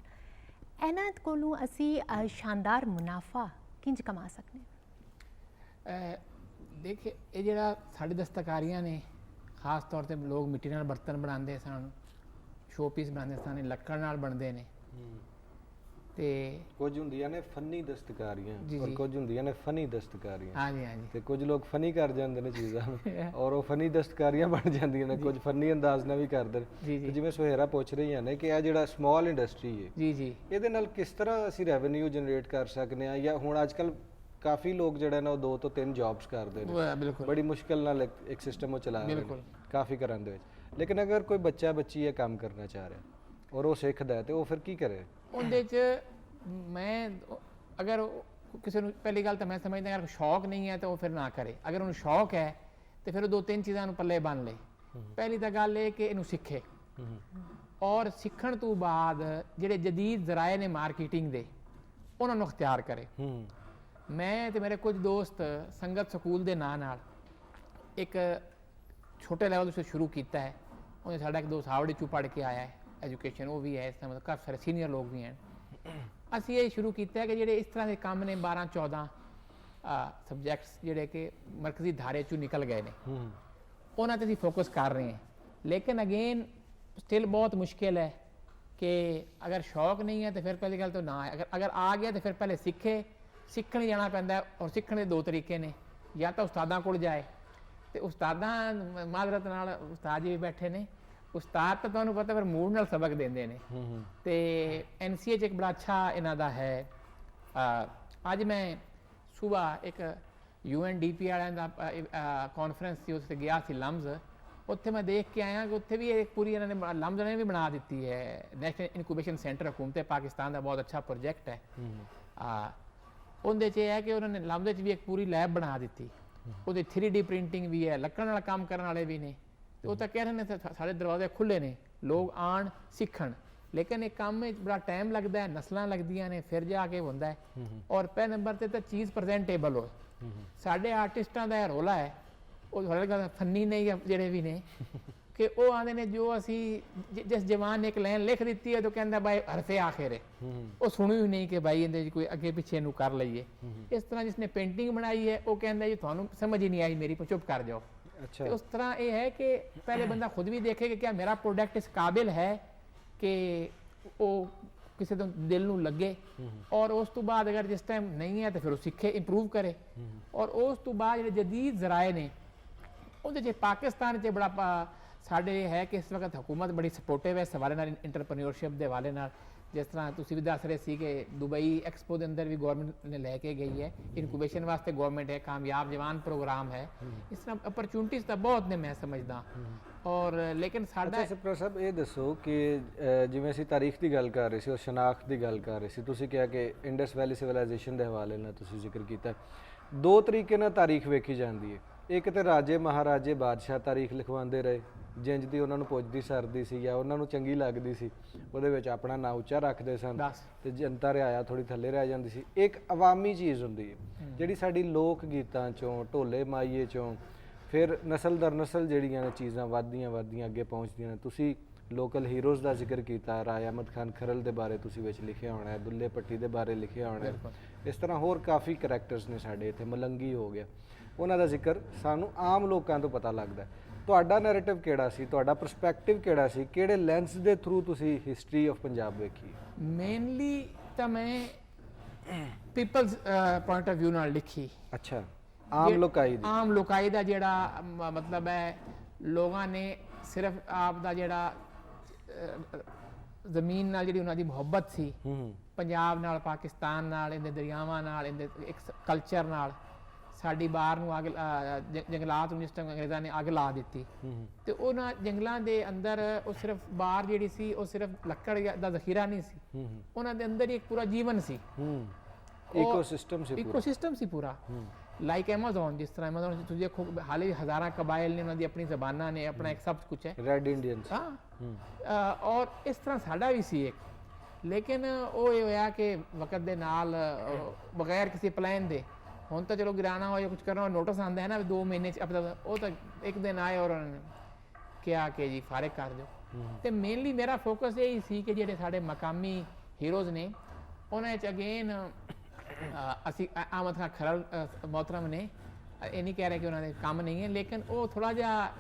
ਇਹਨਾਂ ਕੋਲੋਂ ਅਸੀਂ ਸ਼ਾਨਦਾਰ ਮੁਨਾਫਾ ਕਿੰਜ ਕਮਾ ਸਕਦੇ? ਦੇਖੇ ਇਹ ਜਿਹੜਾ ਸਾਡੀ ਦਸਤਕਾਰੀਆਂ ਨੇ ਖਾਸ ਤੌਰ ਤੇ ਲੋਕ ਮਿੱਟੀ ਨਾਲ ਬਰਤਨ ਬਣਾਉਂਦੇ ਸਨ, ਸ਼ੋਪੀਸ ਬਣਾਉਂਦੇ ਸਨ, ਲੱਕੜ ਨਾਲ ਬਣਦੇ ਨੇ ਤੇ ਕੁਝ ਹੁੰਦੀਆਂ ਨੇ ਫਨੀ ਦਸਤਕਾਰੀਆਂ ਜੀ, ਔਰ ਜੀ। ਕੁਝ ਹੁੰਦੀਆਂ ਨੇ ਫਨੀ ਦਸਤਕਾਰੀਆਂ। ਹਾਂਜੀ ਹਾਂਜੀ ਤੇ ਕੁਝ ਲੋਕ ਫਨੀ ਕਰ ਜਾਂਦੇ ਨੇ ਚੀਜ਼ਾਂ ਨੂੰ ਔਰ ਉਹ ਫਨੀ ਦਸਤਕਾਰੀਆਂ ਬਣ ਜਾਂਦੀਆਂ ਨੇ, ਕੁਝ ਫਨੀ ਅੰਦਾਜ਼ ਨਾਲ ਵੀ ਕਰਦੇ ਨੇ। ਜੀ, ਜੀ। ਤੇ ਜਿਵੇਂ ਸੁਹੇਰਾ ਪੁੱਛ ਰਹੀਆਂ ਨੇ ਕਿ ਇਹ ਜਿਹੜਾ ਸਮਾਲ ਇੰਡਸਟਰੀ ਹੈ ਜੀ ਜੀ ਇਹਦੇ ਨਾਲ ਕਿਸ ਤਰ੍ਹਾਂ ਅਸੀਂ ਰੈਵਨਿਊ ਜਨਰੇਟ ਕਰ ਸਕਦੇ ਹਾਂ, ਜਾਂ ਹੁਣ ਅੱਜ ਕੱਲ ਕਾਫੀ ਲੋਕ ਜਿਹੜੇ ਨੇ ਉਹ 2 ਤੋਂ 3 ਜੌਬਸ ਕਰਦੇ ਨੇ, ਬਿਲਕੁਲ ਬੜੀ ਮੁਸ਼ਕਲ ਨਾਲ ਇੱਕ ਸਿਸਟਮ ਉਹ ਚਲਾ ਰਹੇ ਨੇ ਬਿਲਕੁਲ। ਕਾਫੀ ਘਰਾਂ ਦੇ ਵਿੱਚ। ਲੇਕਿਨ ਅਗਰ ਕੋਈ ਬੱਚਾ ਬੱਚੀ ਇਹ ਕੰਮ ਕਰਨਾ ਚਾਹ ਰਿਹਾ ਔਰ ਉਹ ਸਿੱਖਦਾ ਹੈ ਤੇ ਉਹ ਫਿਰ ਕੀ ਕਰੇ? ਉਹਦੇ 'ਚ ਮੈਂ ਅਗਰ ਕਿਸੇ ਨੂੰ ਪਹਿਲੀ ਗੱਲ ਤਾਂ ਮੈਂ ਸਮਝਦਾ ਅਗਰ ਸ਼ੌਕ ਨਹੀਂ ਹੈ ਤਾਂ ਉਹ ਫਿਰ ਨਾ ਕਰੇ। ਅਗਰ ਉਹਨੂੰ ਸ਼ੌਕ ਹੈ ਤੇ ਫਿਰ ਉਹ 2-3 ਚੀਜ਼ਾਂ ਨੂੰ ਪੱਲੇ ਬੰਨ ਲੇ। ਪਹਿਲੀ ਤਾਂ ਗੱਲ ਇਹ ਕਿ ਇਹਨੂੰ ਸਿੱਖੇ ਔਰ ਸਿੱਖਣ ਤੋਂ ਬਾਅਦ ਜਿਹੜੇ ਜਦੀਦ ਜ਼ਰਾਏ ਨੇ ਮਾਰਕੀਟਿੰਗ ਦੇ ਉਹਨਾਂ ਨੂੰ ਅਖਤਿਆਰ ਕਰੇ। ਮੈਂ ਤੇ ਮੇਰੇ ਕੁਝ ਦੋਸਤ ਸੰਗਤ ਸਕੂਲ ਦੇ ਨਾਂ ਨਾਲ ਇੱਕ ਛੋਟੇ ਲੈਵਲ ਤੋਂ ਸ਼ੁਰੂ ਕੀਤਾ ਹੈ। ਉਹਨੇ ਸਾਡਾ ਇੱਕ ਦੋਸਤ ਹਾਵੜੇ 'ਚੋਂ ਪੜ੍ਹ ਕੇ ਆਇਆ ਹੈ ਐਜੂਕੇਸ਼ਨ, ਉਹ ਵੀ ਹੈ ਇਸ ਤਰ੍ਹਾਂ, ਮਤਲਬ ਕਾਫੀ ਸਾਰੇ ਸੀਨੀਅਰ ਲੋਕ ਵੀ ਹਨ। ਅਸੀਂ ਇਹ ਸ਼ੁਰੂ ਕੀਤਾ ਹੈ ਕਿ ਜਿਹੜੇ ਇਸ ਤਰ੍ਹਾਂ ਦੇ ਕੰਮ ਨੇ 12-14 ਸਬਜੈਕਟਸ ਜਿਹੜੇ ਕਿ ਮਰਕਜ਼ੀ ਧਾਰੇ 'ਚੋਂ ਨਿਕਲ ਗਏ ਨੇ ਉਹਨਾਂ 'ਤੇ ਅਸੀਂ ਫੋਕਸ ਕਰ ਰਹੇ ਹਾਂ। ਲੇਕਿਨ ਅਗੇਨ ਸਟਿਲ ਬਹੁਤ ਮੁਸ਼ਕਿਲ ਹੈ ਕਿ ਅਗਰ ਸ਼ੌਕ ਨਹੀਂ ਹੈ ਤਾਂ ਫਿਰ ਪਹਿਲੀ ਗੱਲ ਤਾਂ ਨਾ ਹੈ, ਅਗਰ ਆ ਗਿਆ ਤਾਂ ਫਿਰ ਪਹਿਲੇ ਸਿੱਖਣ ਜਾਣਾ ਪੈਂਦਾ ਹੈ। ਔਰ ਸਿੱਖਣ ਦੇ 2 ਤਰੀਕੇ ਨੇ, ਜਾਂ ਤਾਂ ਉਸਤਾਦਾਂ ਕੋਲ ਜਾਏ ਤੇ ਉਸਤਾਦਾਂ ਮਾਜ਼ਰਤ ਨਾਲ ਉਸਤਾਦ ਜੀ ਵੀ ਬੈਠੇ ਨੇ, ਉਸਤਾਦ ਤਾਂ ਤੁਹਾਨੂੰ ਪਤਾ ਫਿਰ ਮੂਡ ਨਾਲ ਸਬਕ ਦਿੰਦੇ ਨੇ। ਤੇ NCA 'ਚ ਇੱਕ ਬੜਾ ਅੱਛਾ ਇਹਨਾਂ ਦਾ ਹੈ। ਅੱਜ ਮੈਂ ਸਵੇਰ ਇੱਕ UNDP ਵਾਲਿਆਂ ਦਾ ਕਾਨਫਰੰਸ ਸੀ, ਉਸ 'ਤੇ ਗਿਆ ਸੀ ਲਮਜ਼। ਉੱਥੇ ਮੈਂ ਦੇਖ ਕੇ ਆਇਆ ਕਿ ਉੱਥੇ ਵੀ ਇੱਕ ਪੂਰੀ ਇਹਨਾਂ ਨੇ ਲਮਜ਼ ਨੇ ਵੀ ਬਣਾ ਦਿੱਤੀ ਹੈ। ਨੈਸ਼ਨਲ ਇਨਕੂਬੇਸ਼ਨ ਸੈਂਟਰ ਹਕੂਮਤ ਪਾਕਿਸਤਾਨ ਦਾ ਬਹੁਤ ਅੱਛਾ ਪ੍ਰੋਜੈਕਟ ਹੈ। ਉਹਦੇ 'ਚ ਇਹ ਹੈ ਕਿ ਉਹਨਾਂ ਨੇ ਲਮਜ਼ 'ਚ ਵੀ ਇੱਕ ਪੂਰੀ ਲੈਬ ਬਣਾ ਦਿੱਤੀ। ਉਹਦੇ 3D ਪ੍ਰਿੰਟਿੰਗ ਵੀ ਹੈ, ਲੱਕੜ ਨਾਲ ਕੰਮ ਕਰਨ ਵਾਲੇ ਵੀ ਨੇ। ਤੇ ਉਹ ਤਾਂ ਕਹਿ ਰਹੇ ਨੇ ਸਾਡੇ ਦਰਵਾਜ਼ੇ ਖੁੱਲ੍ਹੇ ਨੇ, ਲੋਕ ਆਉਣ ਸਿੱਖਣ। ਲੇਕਿਨ ਇਹ ਕੰਮ ਵਿੱਚ ਬੜਾ ਟਾਈਮ ਲੱਗਦਾ ਹੈ, ਨਸਲਾਂ ਲੱਗਦੀਆਂ ਨੇ, ਫਿਰ ਜਾ ਕੇ ਹੁੰਦਾ ਹੈ। ਔਰ ਪਹਿਲੇ ਨੰਬਰ 'ਤੇ ਤਾਂ ਚੀਜ਼ ਪ੍ਰੈਜ਼ੈਂਟੇਬਲ ਹੋਏ। ਸਾਡੇ ਆਰਟਿਸਟਾਂ ਦਾ ਇਹ ਰੋਲਾ ਹੈ, ਉਹ ਫੰਨੀ ਨੇ ਜਾਂ ਜਿਹੜੇ ਵੀ ਨੇ, ਕਿ ਉਹ ਆਉਂਦੇ ਨੇ ਜੋ ਅਸੀਂ ਜਿਸ ਜਵਾਨ ਨੇ ਇੱਕ ਲਾਈਨ ਲਿਖ ਦਿੱਤੀ ਹੈ ਤਾਂ ਕਹਿੰਦਾ ਬਾਈ ਹਰਫੇ ਆਖਿਰ ਹੈ, ਉਹ ਸੁਣੀ ਹੀ ਨਹੀਂ ਕਿ ਬਾਈ ਇਹਦੇ ਕੋਈ ਅੱਗੇ ਪਿੱਛੇ ਨੂੰ ਕਰ ਲਈਏ। ਇਸ ਤਰ੍ਹਾਂ ਜਿਸਨੇ ਪੇਂਟਿੰਗ ਬਣਾਈ ਹੈ ਉਹ ਕਹਿੰਦਾ ਜੀ ਤੁਹਾਨੂੰ ਸਮਝ ਹੀ ਨਹੀਂ ਆਈ ਮੇਰੀ, ਚੁੱਪ ਕਰ ਜਾਓ। ਅੱਛਾ, ਉਸ ਤਰ੍ਹਾਂ ਇਹ ਹੈ ਕਿ ਪਹਿਲੇ ਬੰਦਾ ਖੁਦ ਵੀ ਦੇਖੇ ਕਿ ਕਿਆ ਮੇਰਾ ਪ੍ਰੋਡਕਟ ਇਸ ਕਾਬਿਲ ਹੈ ਕਿ ਉਹ ਕਿਸੇ ਤੋਂ ਦਿਲ ਨੂੰ ਲੱਗੇ। ਔਰ ਉਸ ਤੋਂ ਬਾਅਦ ਅਗਰ ਜਿਸ ਟਾਈਮ ਨਹੀਂ ਹੈ ਤਾਂ ਫਿਰ ਉਹ ਸਿੱਖੇ, ਇੰਪਰੂਵ ਕਰੇ। ਔਰ ਉਸ ਤੋਂ ਬਾਅਦ ਜਿਹੜੇ ਜਦੀਦ ਜ਼ਰਾਏ ਨੇ ਉਹਦੇ 'ਚ ਪਾਕਿਸਤਾਨ 'ਚ ਬੜਾ ਸਾਡੇ ਹੈ ਕਿ ਇਸ ਵਕਤ ਹਕੂਮਤ ਬੜੀ ਸਪੋਰਟਿਵ ਹੈ ਇਸ ਹਵਾਲੇ ਨਾਲ, ਇੰਟਰਪ੍ਰੀਨਿਓਰਸ਼ਿਪ ਦੇ ਹਵਾਲੇ ਨਾਲ। ਜਿਸ ਤਰ੍ਹਾਂ ਤੁਸੀਂ ਵੀ ਦੱਸ ਰਹੇ ਸੀ ਕਿ ਦੁਬਈ ਐਕਸਪੋ ਦੇ ਅੰਦਰ ਵੀ ਗੌਰਮੈਂਟ ਨੇ ਲੈ ਕੇ ਗਈ ਹੈ, ਇਨਕੂਬੇਸ਼ਨ ਵਾਸਤੇ ਗੌਰਮੈਂਟ ਹੈ, ਕਾਮਯਾਬ ਜਵਾਨ ਪ੍ਰੋਗਰਾਮ ਹੈ। ਇਸ ਤਰ੍ਹਾਂ ਅਪਰਚੁਨਿਟੀਜ਼ ਤਾਂ ਬਹੁਤ ਨੇ ਮੈਂ ਸਮਝਦਾ। ਔਰ ਲੇਕਿਨ ਸਾਡਾ ਸਰਪ੍ਰਸਤ ਸਾਹਿਬ ਇਹ ਦੱਸੋ ਕਿ ਜਿਵੇਂ ਅਸੀਂ ਤਾਰੀਖ ਦੀ ਗੱਲ ਕਰ ਰਹੇ ਸੀ ਔਰ ਸ਼ਨਾਖਤ ਦੀ ਗੱਲ ਕਰ ਰਹੇ ਸੀ, ਤੁਸੀਂ ਕਿਹਾ ਕਿ ਇੰਡਸ ਵੈਲੀ ਸਿਵਲਾਈਜੇਸ਼ਨ ਦੇ ਹਵਾਲੇ ਨਾਲ ਤੁਸੀਂ ਜ਼ਿਕਰ ਕੀਤਾ। 2 ਤਰੀਕੇ ਨਾਲ ਤਾਰੀਖ ਵੇਖੀ ਜਾਂਦੀ ਹੈ। ਇੱਕ ਤੇ ਰਾਜੇ ਮਹਾਰਾਜੇ ਬਾਦਸ਼ਾਹ ਤਾਰੀਖ ਲਿਖਵਾਉਂਦੇ ਰਹੇ, ਜਿੰਜ ਦੀ ਉਹਨਾਂ ਨੂੰ ਪੁੱਜਦੀ ਸਰਦੀ ਸੀ ਜਾਂ ਉਹਨਾਂ ਨੂੰ ਚੰਗੀ ਲੱਗਦੀ ਸੀ, ਉਹਦੇ ਵਿੱਚ ਆਪਣਾ ਨਾਂ ਉੱਚਾ ਰੱਖਦੇ ਸਨ ਤੇ ਜਨਤਾ ਰਿਆਇਆ ਥੋੜੀ ਥੱਲੇ ਰਹਿ ਜਾਂਦੀ ਸੀ। ਇੱਕ ਅਵਾਮੀ ਚੀਜ਼ ਹੁੰਦੀ ਹੈ ਜਿਹੜੀ ਸਾਡੀ ਲੋਕ ਗੀਤਾਂ ਚੋਂ, ਢੋਲੇ ਮਾਈਏ ਚੋਂ, ਫਿਰ ਨਸਲ ਦਰ ਨਸਲ ਜਿਹੜੀਆਂ ਨੇ ਚੀਜ਼ਾਂ ਵੱਧਦੀਆਂ ਅੱਗੇ ਪਹੁੰਚਦੀਆਂ ਨੇ। ਤੁਸੀਂ ਲੋਕਲ ਹੀਰੋਜ਼ ਦਾ ਜ਼ਿਕਰ ਕੀਤਾ, ਰਾਏ ਅਹਿਮਦ ਖਾਨ ਖਰਲ ਦੇ ਬਾਰੇ ਤੁਸੀਂ ਵਿੱਚ ਲਿਖਿਆ ਹੋਣਾ ਹੈ, ਦੁੱਲੇ ਪੱਟੀ ਦੇ ਬਾਰੇ ਲਿਖਿਆ ਹੋਣਾ ਹੈ। ਇਸ ਤਰ੍ਹਾਂ ਹੋਰ ਕਾਫੀ ਕਰੈਕਟਰਸ ਨੇ ਸਾਡੇ ਇੱਥੇ, ਮਲੰਗੀ ਹੋ ਗਿਆ, ਉਹਨਾਂ ਦਾ ਜ਼ਿਕਰ ਸਾਨੂੰ ਆਮ ਲੋਕਾਂ ਤੋਂ ਪਤਾ ਲੱਗਦਾ। ਤੁਹਾਡਾ ਨੈਰੇਟਿਵ ਕਿਹੜਾ ਸੀ, ਤੁਹਾਡਾ ਪਰਸਪੈਕਟਿਵ ਕਿਹੜਾ ਸੀ, ਕਿਹੜੇ ਲੈਂਸ ਦੇ ਥਰੂ ਤੁਸੀਂ ਹਿਸਟਰੀ ਆਫ ਪੰਜਾਬ ਵੇਖੀ? ਮੇਨਲੀ ਤਾਂ ਮੈਂ ਪੀਪਲਸ ਪੁਆਇੰਟ ਆਫ ਵਿਊ ਨਾਲ ਲਿਖੀ। ਅੱਛਾ, ਆਮ ਲੋਕਾਈ ਦਾ ਜਿਹੜਾ ਮਤਲਬ ਹੈ, ਲੋਕਾਂ ਨੇ ਸਿਰਫ ਆਪ ਦਾ ਜਿਹੜਾ ਜ਼ਮੀਨ ਨਾਲ ਜਿਹੜੀ ਉਹਨਾਂ ਦੀ ਮੁਹੱਬਤ ਸੀ, ਪੰਜਾਬ ਨਾਲ, ਪਾਕਿਸਤਾਨ ਨਾਲ, ਇਹਦੇ ਦਰਿਆਵਾਂ ਨਾਲ, ਇਹਦੇ ਇੱਕ ਕਲਚਰ ਨਾਲ, ਸਾਡੀ ਬਾਹਰ ਨੂੰ ਅੱਗ, ਜੰਗਲਾਤ ਨੂੰ ਜਿਸ ਟਾਈਮ ਅੰਗਰੇਜ਼ਾਂ ਨੇ ਅੱਗ ਲਾ ਦਿੱਤੀ ਤੇ ਉਹਨਾਂ ਜੰਗਲਾਂ ਦੇ ਅੰਦਰ ਉਹ ਸਿਰਫ ਬਾਹਰ ਜਿਹੜੀ ਸੀ ਉਹ ਸਿਰਫ ਲੱਕੜ ਦਾ ਜ਼ਖੀਰਾ ਨਹੀਂ ਸੀ, ਉਹਨਾਂ ਦੇ ਅੰਦਰ ਹੀ ਇੱਕ ਪੂਰਾ ਜੀਵਨ ਸੀ, ਇਕੋਸਿਸਟਮ ਸੀ ਪੂਰਾ। ਲਾਈਕ ਐਮਾਜ਼ੋਨ, ਜਿਸ ਤਰ੍ਹਾਂ ਐਮਾਜ਼ੋਨ ਤੁਸੀਂ ਦੇਖੋ ਹਾਲੇ ਹਜ਼ਾਰਾਂ ਕਬਾਇਲ ਨੇ, ਉਹਨਾਂ ਦੀ ਆਪਣੀ ਜ਼ਬਾਨਾਂ ਨੇ, ਆਪਣਾ ਇੱਕ ਸਭ ਕੁਝ ਹੈ, ਰੈਡ ਇੰਡੀਅਨਸ। ਹਾਂ, ਔਰ ਇਸ ਤਰ੍ਹਾਂ ਸਾਡਾ ਵੀ ਸੀ ਇੱਕ। ਲੇਕਿਨ ਉਹ ਇਹ ਹੋਇਆ ਕਿ ਵਕਤ ਦੇ ਨਾਲ ਬਗੈਰ ਕਿਸੇ ਪਲਾਨ ਦੇ ਹੁਣ ਤਾਂ ਚਲੋ ਗਿਰਾਣਾ ਹੋ ਜਾਂ ਕੁਝ ਕਰਨਾ ਨੋਟਿਸ ਆਉਂਦਾ ਹੈ ਨਾ 2 ਮਹੀਨੇ 'ਚ ਆਪਣਾ ਉਹ ਤਾਂ ਇੱਕ ਦਿਨ ਆਏ ਔਰ ਉਹਨਾਂ ਨੇ ਕਿਹਾ ਕਿ ਜੀ ਫਾਰਿਗ ਕਰ ਦਿਓ। ਤੇ ਮੇਨਲੀ ਮੇਰਾ ਫੋਕਸ ਇਹ ਹੀ ਸੀ ਕਿ ਜਿਹੜੇ ਸਾਡੇ ਮਕਾਮੀ ਹੀਰੋਜ਼ ਨੇ ਉਹਨਾਂ 'ਚ ਅਗੇਨ ਅਸੀਂ ਆਮਦ ਖਾਨ ਖਰਲ मोहतरम ਨੇ ਇਹ ਨਹੀਂ ਕਹਿ ਰਹੇ ਕਿ ਉਹਨਾਂ ਦੇ ਕੰਮ ਨਹੀਂ ਹੈ ਲੇਕਿਨ ਉਹ ਥੋੜਾ ਜਿਹਾ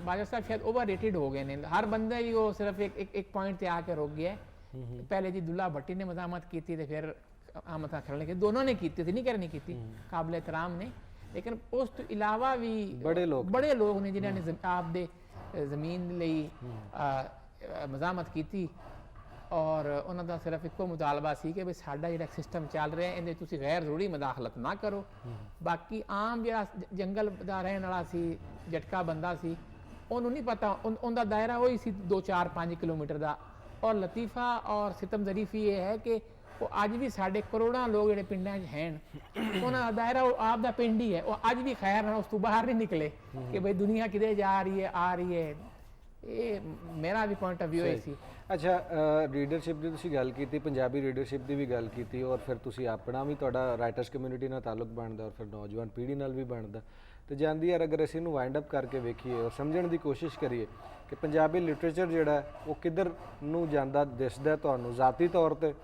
ਬਾਜਵਾ ਸਾਹਿਬ ਸ਼ਾਇਦ ਓਵਰ ਰੇਟਡ ਹੋ ਗਏ ਨੇ ਹਰ ਬੰਦਾ ਹੀ ਉਹ ਸਿਰਫ ਇੱਕ ਪੁਆਇੰਟ ਤੇ ਆ ਕੇ ਰੁਕ ਗਿਆ ਪਹਿਲੇ ਜੀ ਦੁੱਲਾ ਭੱਟੀ ਨੇ ਮਜ਼ਾਮਤ ਕੀਤੀ ਤੇ ਫਿਰ ਆਮਦ ਖਾਨ ਖਰਲ ਨੇ ਦੋਨੋਂ ਨੇ ਕੀਤੀ ਸੀ ਨਹੀਂ ਕਹਿ ਨਹੀਂ ਕੀਤੀ ਕਾਬਿਲ ਇਤਰਾਮ ਨੇ ਲੇਕਿਨ ਉਸ ਤੋਂ ਇਲਾਵਾ ਵੀ ਬੜੇ ਲੋਕ ਨੇ ਜਿਨ੍ਹਾਂ ਨੇ ਆਪ ਦੇ ਜ਼ਮੀਨ ਲਈ ਮਜ਼ਾਮਤ ਕੀਤੀ ਔਰ ਉਹਨਾਂ ਦਾ ਸਿਰਫ ਇੱਕੋ ਮੁਤਾਲਬਾ ਸੀ ਕਿ ਵੀ ਸਾਡਾ ਜਿਹੜਾ ਸਿਸਟਮ ਚੱਲ ਰਿਹਾ ਇਹਦੇ ਤੁਸੀਂ ਗੈਰ ਜ਼ਰੂਰੀ ਮਦਾਖਲਤ ਨਾ ਕਰੋ ਬਾਕੀ ਆਮ ਜਿਹੜਾ ਜੰਗਲ ਦਾ ਰਹਿਣ ਵਾਲਾ ਸੀ ਝਟਕਾ ਬੰਦਾ ਸੀ ਉਹਨੂੰ ਨਹੀਂ ਪਤਾ ਉਹਦਾ ਦਾਇਰਾ ਉਹੀ ਸੀ 2-4-5 ਕਿਲੋਮੀਟਰ ਦਾ ਔਰ ਲਤੀਫਾ ਔਰ ਸਿਤਮ ਜ਼ਰੀਫੀ ਇਹ ਹੈ ਕਿ ਉਹ ਅੱਜ ਵੀ ਸਾਡੇ ਕਰੋੜਾਂ ਲੋਕ ਜਿਹੜੇ ਪਿੰਡਾਂ 'ਚ ਹਨ ਉਹਨਾਂ ਦਾ ਦਾਇਰਾ ਉਹ ਆਪ ਦਾ ਪਿੰਡ ਹੀ ਹੈ ਉਹ ਅੱਜ ਵੀ ਖੈਰ ਨਾਲ ਉਸ ਤੋਂ ਬਾਹਰ ਨਹੀਂ ਨਿਕਲੇ ਕਿ ਬਈ ਦੁਨੀਆ ਕਿਤੇ ਜਾ ਰਹੀ ਹੈ ਆ ਰਹੀ ਹੈ ਇਹ ਮੇਰਾ ਵੀ ਪੁਆਇੰਟ ਆਫ ਵਿਊ ਹੈ ਸੀ। ਅੱਛਾ ਰੀਡਰਸ਼ਿਪ ਦੀ ਤੁਸੀਂ ਗੱਲ ਕੀਤੀ ਪੰਜਾਬੀ ਰੀਡਰਸ਼ਿਪ ਦੀ ਵੀ ਗੱਲ ਕੀਤੀ ਔਰ ਫਿਰ ਤੁਸੀਂ ਆਪਣਾ ਵੀ ਤੁਹਾਡਾ ਰਾਈਟਰਸ ਕਮਿਊਨਿਟੀ ਨਾਲ ਤਾਲੁਕ ਬਣਦਾ ਔਰ ਫਿਰ ਨੌਜਵਾਨ ਪੀੜ੍ਹੀ ਨਾਲ ਵੀ ਬਣਦਾ ਤੇ ਜਾਂਦੀ ਯਾਰ ਅਗਰ ਅਸੀਂ ਇਹਨੂੰ ਵਾਈਂਡ ਅਪ ਕਰਕੇ ਵੇਖੀਏ ਔਰ ਸਮਝਣ ਦੀ ਕੋਸ਼ਿਸ਼ ਕਰੀਏ ਕਿ ਪੰਜਾਬੀ ਲਿਟਰੇਚਰ ਜਿਹੜਾ ਉਹ ਕਿੱਧਰ ਨੂੰ ਜਾਂਦਾ ਦਿਸਦਾ ਤੁਹਾਨੂੰ ਜ਼ਾਤੀ ਤੌਰ ਤੇ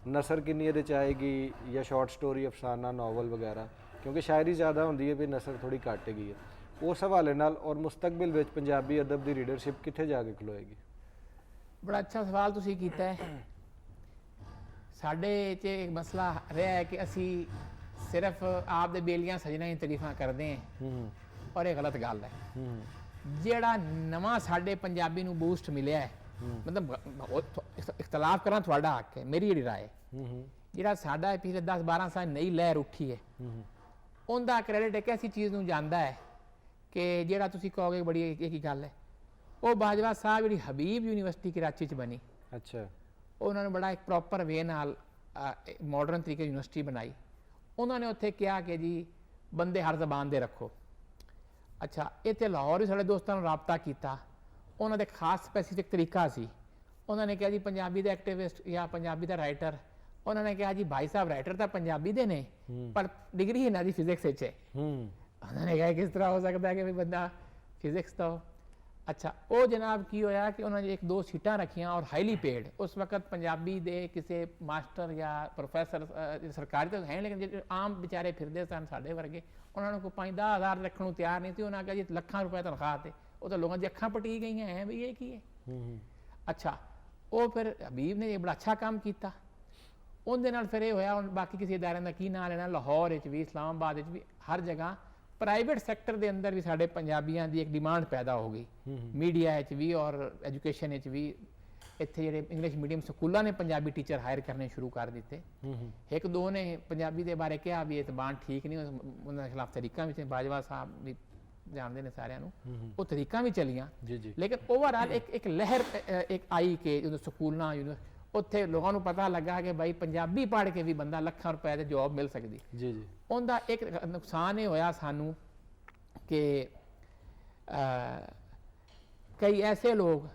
ਨਸਰ ਕਿੰਨੀ ਇਹਦੇ 'ਚ ਆਏਗੀ ਜਾਂ ਸ਼ਾਰਟ ਸਟੋਰੀ ਅਫਸਾਨਾ ਨਾਵਲ ਵਗੈਰਾ ਕਿਉਂਕਿ ਸ਼ਾਇਰੀ ਜ਼ਿਆਦਾ ਹੁੰਦੀ ਹੈ ਵੀ ਨਸਰ ਥੋੜੀ ਘੱਟ ਗਈ ਹੈ ਉਸ ਹਵਾਲੇ ਨਾਲ ਔਰ ਮੁਸਤਕਬਲ ਵਿੱਚ ਪੰਜਾਬੀ ਅਦਬ ਦੀ ਰੀਡਰਸ਼ਿਪ ਕਿੱਥੇ ਜਾ ਕੇ ਖਲੋਏਗੀ। ਬੜਾ ਅੱਛਾ ਸਵਾਲ ਤੁਸੀਂ ਕੀਤਾ ਹੈ ਸਾਡੇ 'ਚ ਇੱਕ ਮਸਲਾ ਰਿਹਾ ਹੈ ਕਿ ਅਸੀਂ ਸਿਰਫ ਆਪ ਦੇ ਬੇਲੀਆਂ ਸਜਣਾ ਦੀ ਤਾਰੀਫਾਂ ਕਰਦੇ ਹਾਂ ਔਰ ਇਹ ਗਲਤ ਗੱਲ ਹੈ ਜਿਹੜਾ ਨਵਾਂ ਸਾਡੇ ਪੰਜਾਬੀ ਨੂੰ ਬੂਸਟ ਮਿਲਿਆ ਹੈ ਮਤਲਬ ਇਖਤਲਾਫ ਕਰਨਾ ਤੁਹਾਡਾ ਹੱਕ ਹੈ ਮੇਰੀ ਜਿਹੜੀ ਰਾਏ ਜਿਹੜਾ ਸਾਡਾ ਪਿਛਲੇ 10-12 ਸਾਲ ਨਈ ਲਹਿਰ ਉੱਠੀ ਹੈ ਉਹਦਾ ਕ੍ਰੈਡਿਟ ਇੱਕ ਐਸੀ ਚੀਜ਼ ਨੂੰ ਜਾਂਦਾ ਹੈ ਕਿ ਜਿਹੜਾ ਤੁਸੀਂ ਕਹੋਗੇ ਬੜੀ ਇੱਕ ਹੀ ਗੱਲ ਹੈ ਉਹ ਬਾਜਵਾ ਸਾਹਿਬ ਜਿਹੜੀ ਹਬੀਬ ਯੂਨੀਵਰਸਿਟੀ ਕਰਾਚੀ 'ਚ ਬਣੀ ਅੱਛਾ ਉਹਨਾਂ ਨੇ ਬੜਾ ਇੱਕ ਪ੍ਰੋਪਰ ਵੇ ਨਾਲ ਮਾਡਰਨ ਤਰੀਕੇ ਯੂਨੀਵਰਸਿਟੀ ਬਣਾਈ ਉਹਨਾਂ ਨੇ ਉੱਥੇ ਕਿਹਾ ਕਿ ਜੀ ਬੰਦੇ ਹਰ ਜ਼ਬਾਨ ਦੇ ਰੱਖੋ ਅੱਛਾ ਇੱਥੇ ਲਾਹੌਰ ਵੀ ਸਾਡੇ ਦੋਸਤਾਂ ਨੂੰ ਰਾਬਤਾ ਕੀਤਾ ਉਹਨਾਂ ਦੇ ਖਾਸ ਸਪੈਸੀਫਿਕ ਤਰੀਕਾ ਸੀ ਉਹਨਾਂ ਨੇ ਕਿਹਾ ਜੀ ਪੰਜਾਬੀ ਦੇ ਐਕਟਿਵਿਸਟ ਜਾਂ ਪੰਜਾਬੀ ਦਾ ਰਾਈਟਰ ਉਹਨਾਂ ਨੇ ਕਿਹਾ ਜੀ ਭਾਈ ਸਾਹਿਬ ਰਾਈਟਰ ਤਾਂ ਪੰਜਾਬੀ ਦੇ ਨੇ ਪਰ ਡਿਗਰੀ ਇਹਨਾਂ ਦੀ ਫਿਜ਼ਿਕਸ ਵਿੱਚ ਹੈ ਉਹਨਾਂ ਨੇ ਕਿਹਾ ਕਿਸ ਤਰ੍ਹਾਂ ਹੋ ਸਕਦਾ ਕਿ ਵੀ ਬੰਦਾ ਫਿਜ਼ਿਕਸ ਤੋਂ ਅੱਛਾ ਉਹ ਜਨਾਬ ਕੀ ਹੋਇਆ ਕਿ ਉਹਨਾਂ ਨੇ 1-2 ਸੀਟਾਂ ਰੱਖੀਆਂ ਔਰ ਹਾਈਲੀ ਪੇਡ ਉਸ ਵਕਤ ਪੰਜਾਬੀ ਦੇ ਕਿਸੇ ਮਾਸਟਰ ਜਾਂ ਪ੍ਰੋਫੈਸਰ ਸਰਕਾਰੀ ਤਾਂ ਹੈ ਲੇਕਿਨ ਜਿਹੜੇ ਆਮ ਵਿਚਾਰੇ ਫਿਰਦੇ ਸਨ ਸਾਡੇ ਵਰਗੇ ਉਹਨਾਂ ਨੂੰ ਕੋਈ 5-10 ਹਜ਼ਾਰ ਰੱਖਣ ਨੂੰ ਤਿਆਰ ਨਹੀਂ ਸੀ ਉਹਨਾਂ ਕਿਹਾ ਜੀ ਲੱਖਾਂ ਰੁਪਏ ਤਨਖਾਹ ਤੇ ਉਹ ਤਾਂ ਲੋਕਾਂ ਦੀ ਅੱਖਾਂ ਪਟੀ ਗਈਆਂ ਹੈ ਵੀ ਇਹ ਕੀ ਹੈ ਅੱਛਾ ਉਹ ਫਿਰ ਹਬੀਬ ਨੇ ਇਹ ਬੜਾ ਅੱਛਾ ਕੰਮ ਕੀਤਾ ਉਹਦੇ ਨਾਲ ਫਿਰ ਇਹ ਹੋਇਆ ਹੁਣ ਬਾਕੀ ਕਿਸੇ ਅਦਾਰੇ ਦਾ ਕੀ ਨਾਂ ਲੈਣਾ ਲਾਹੌਰ ਵਿੱਚ ਵੀ ਇਸਲਾਮਾਬਾਦ ਵਿੱਚ ਵੀ ਹਰ ਜਗ੍ਹਾ ਪ੍ਰਾਈਵੇਟ ਸੈਕਟਰ ਦੇ ਅੰਦਰ ਵੀ ਸਾਡੇ ਪੰਜਾਬੀਆਂ ਦੀ ਇੱਕ ਡਿਮਾਂਡ ਪੈਦਾ ਹੋ ਗਈ ਮੀਡੀਆ ਵਿੱਚ ਵੀ ਔਰ ਐਜੂਕੇਸ਼ਨ ਵਿੱਚ ਵੀ ਇੱਥੇ ਜਿਹੜੇ ਇੰਗਲਿਸ਼ ਮੀਡੀਅਮ ਸਕੂਲਾਂ ਨੇ ਪੰਜਾਬੀ ਟੀਚਰ ਹਾਇਰ ਕਰਨੇ ਸ਼ੁਰੂ ਕਰ ਦਿੱਤੇ 1-2 ਨੇ ਪੰਜਾਬੀ ਦੇ ਬਾਰੇ ਕਿਹਾ ਵੀ ਇਹ ਜ਼ਬਾਨ ਠੀਕ ਨਹੀਂ ਉਹਨਾਂ ਦੇ ਖਿਲਾਫ ਤਰੀਕਾਂ ਵਿੱਚ ਬਾਜਵਾ ਸਾਹਿਬ ਵੀ ਜਾਣਦੇ ਨੇ ਸਾਰਿਆਂ ਨੂੰ ਉਹ ਤਰੀਕਾਂ ਵੀ ਚਲੀਆਂ ਲੇਕਿਨ ਓਵਰਆਲ ਇੱਕ ਲਹਿਰ ਇੱਕ ਆਈ ਕਿ ਜਦੋਂ ਸਕੂਲਾਂ ਉੱਥੇ ਲੋਕਾਂ ਨੂੰ ਪਤਾ ਲੱਗਾ ਕਿ ਭਾਈ ਪੰਜਾਬੀ ਪੜ੍ਹ ਕੇ ਵੀ ਬੰਦਾ ਲੱਖਾਂ ਰੁਪਏ ਦੇ ਜੌਬ ਮਿਲ ਸਕਦੀ ਉਹਦਾ ਇੱਕ ਨੁਕਸਾਨ ਇਹ ਹੋਇਆ ਸਾਨੂੰ ਕਿ ਕਈ ਐਸੇ ਲੋਕ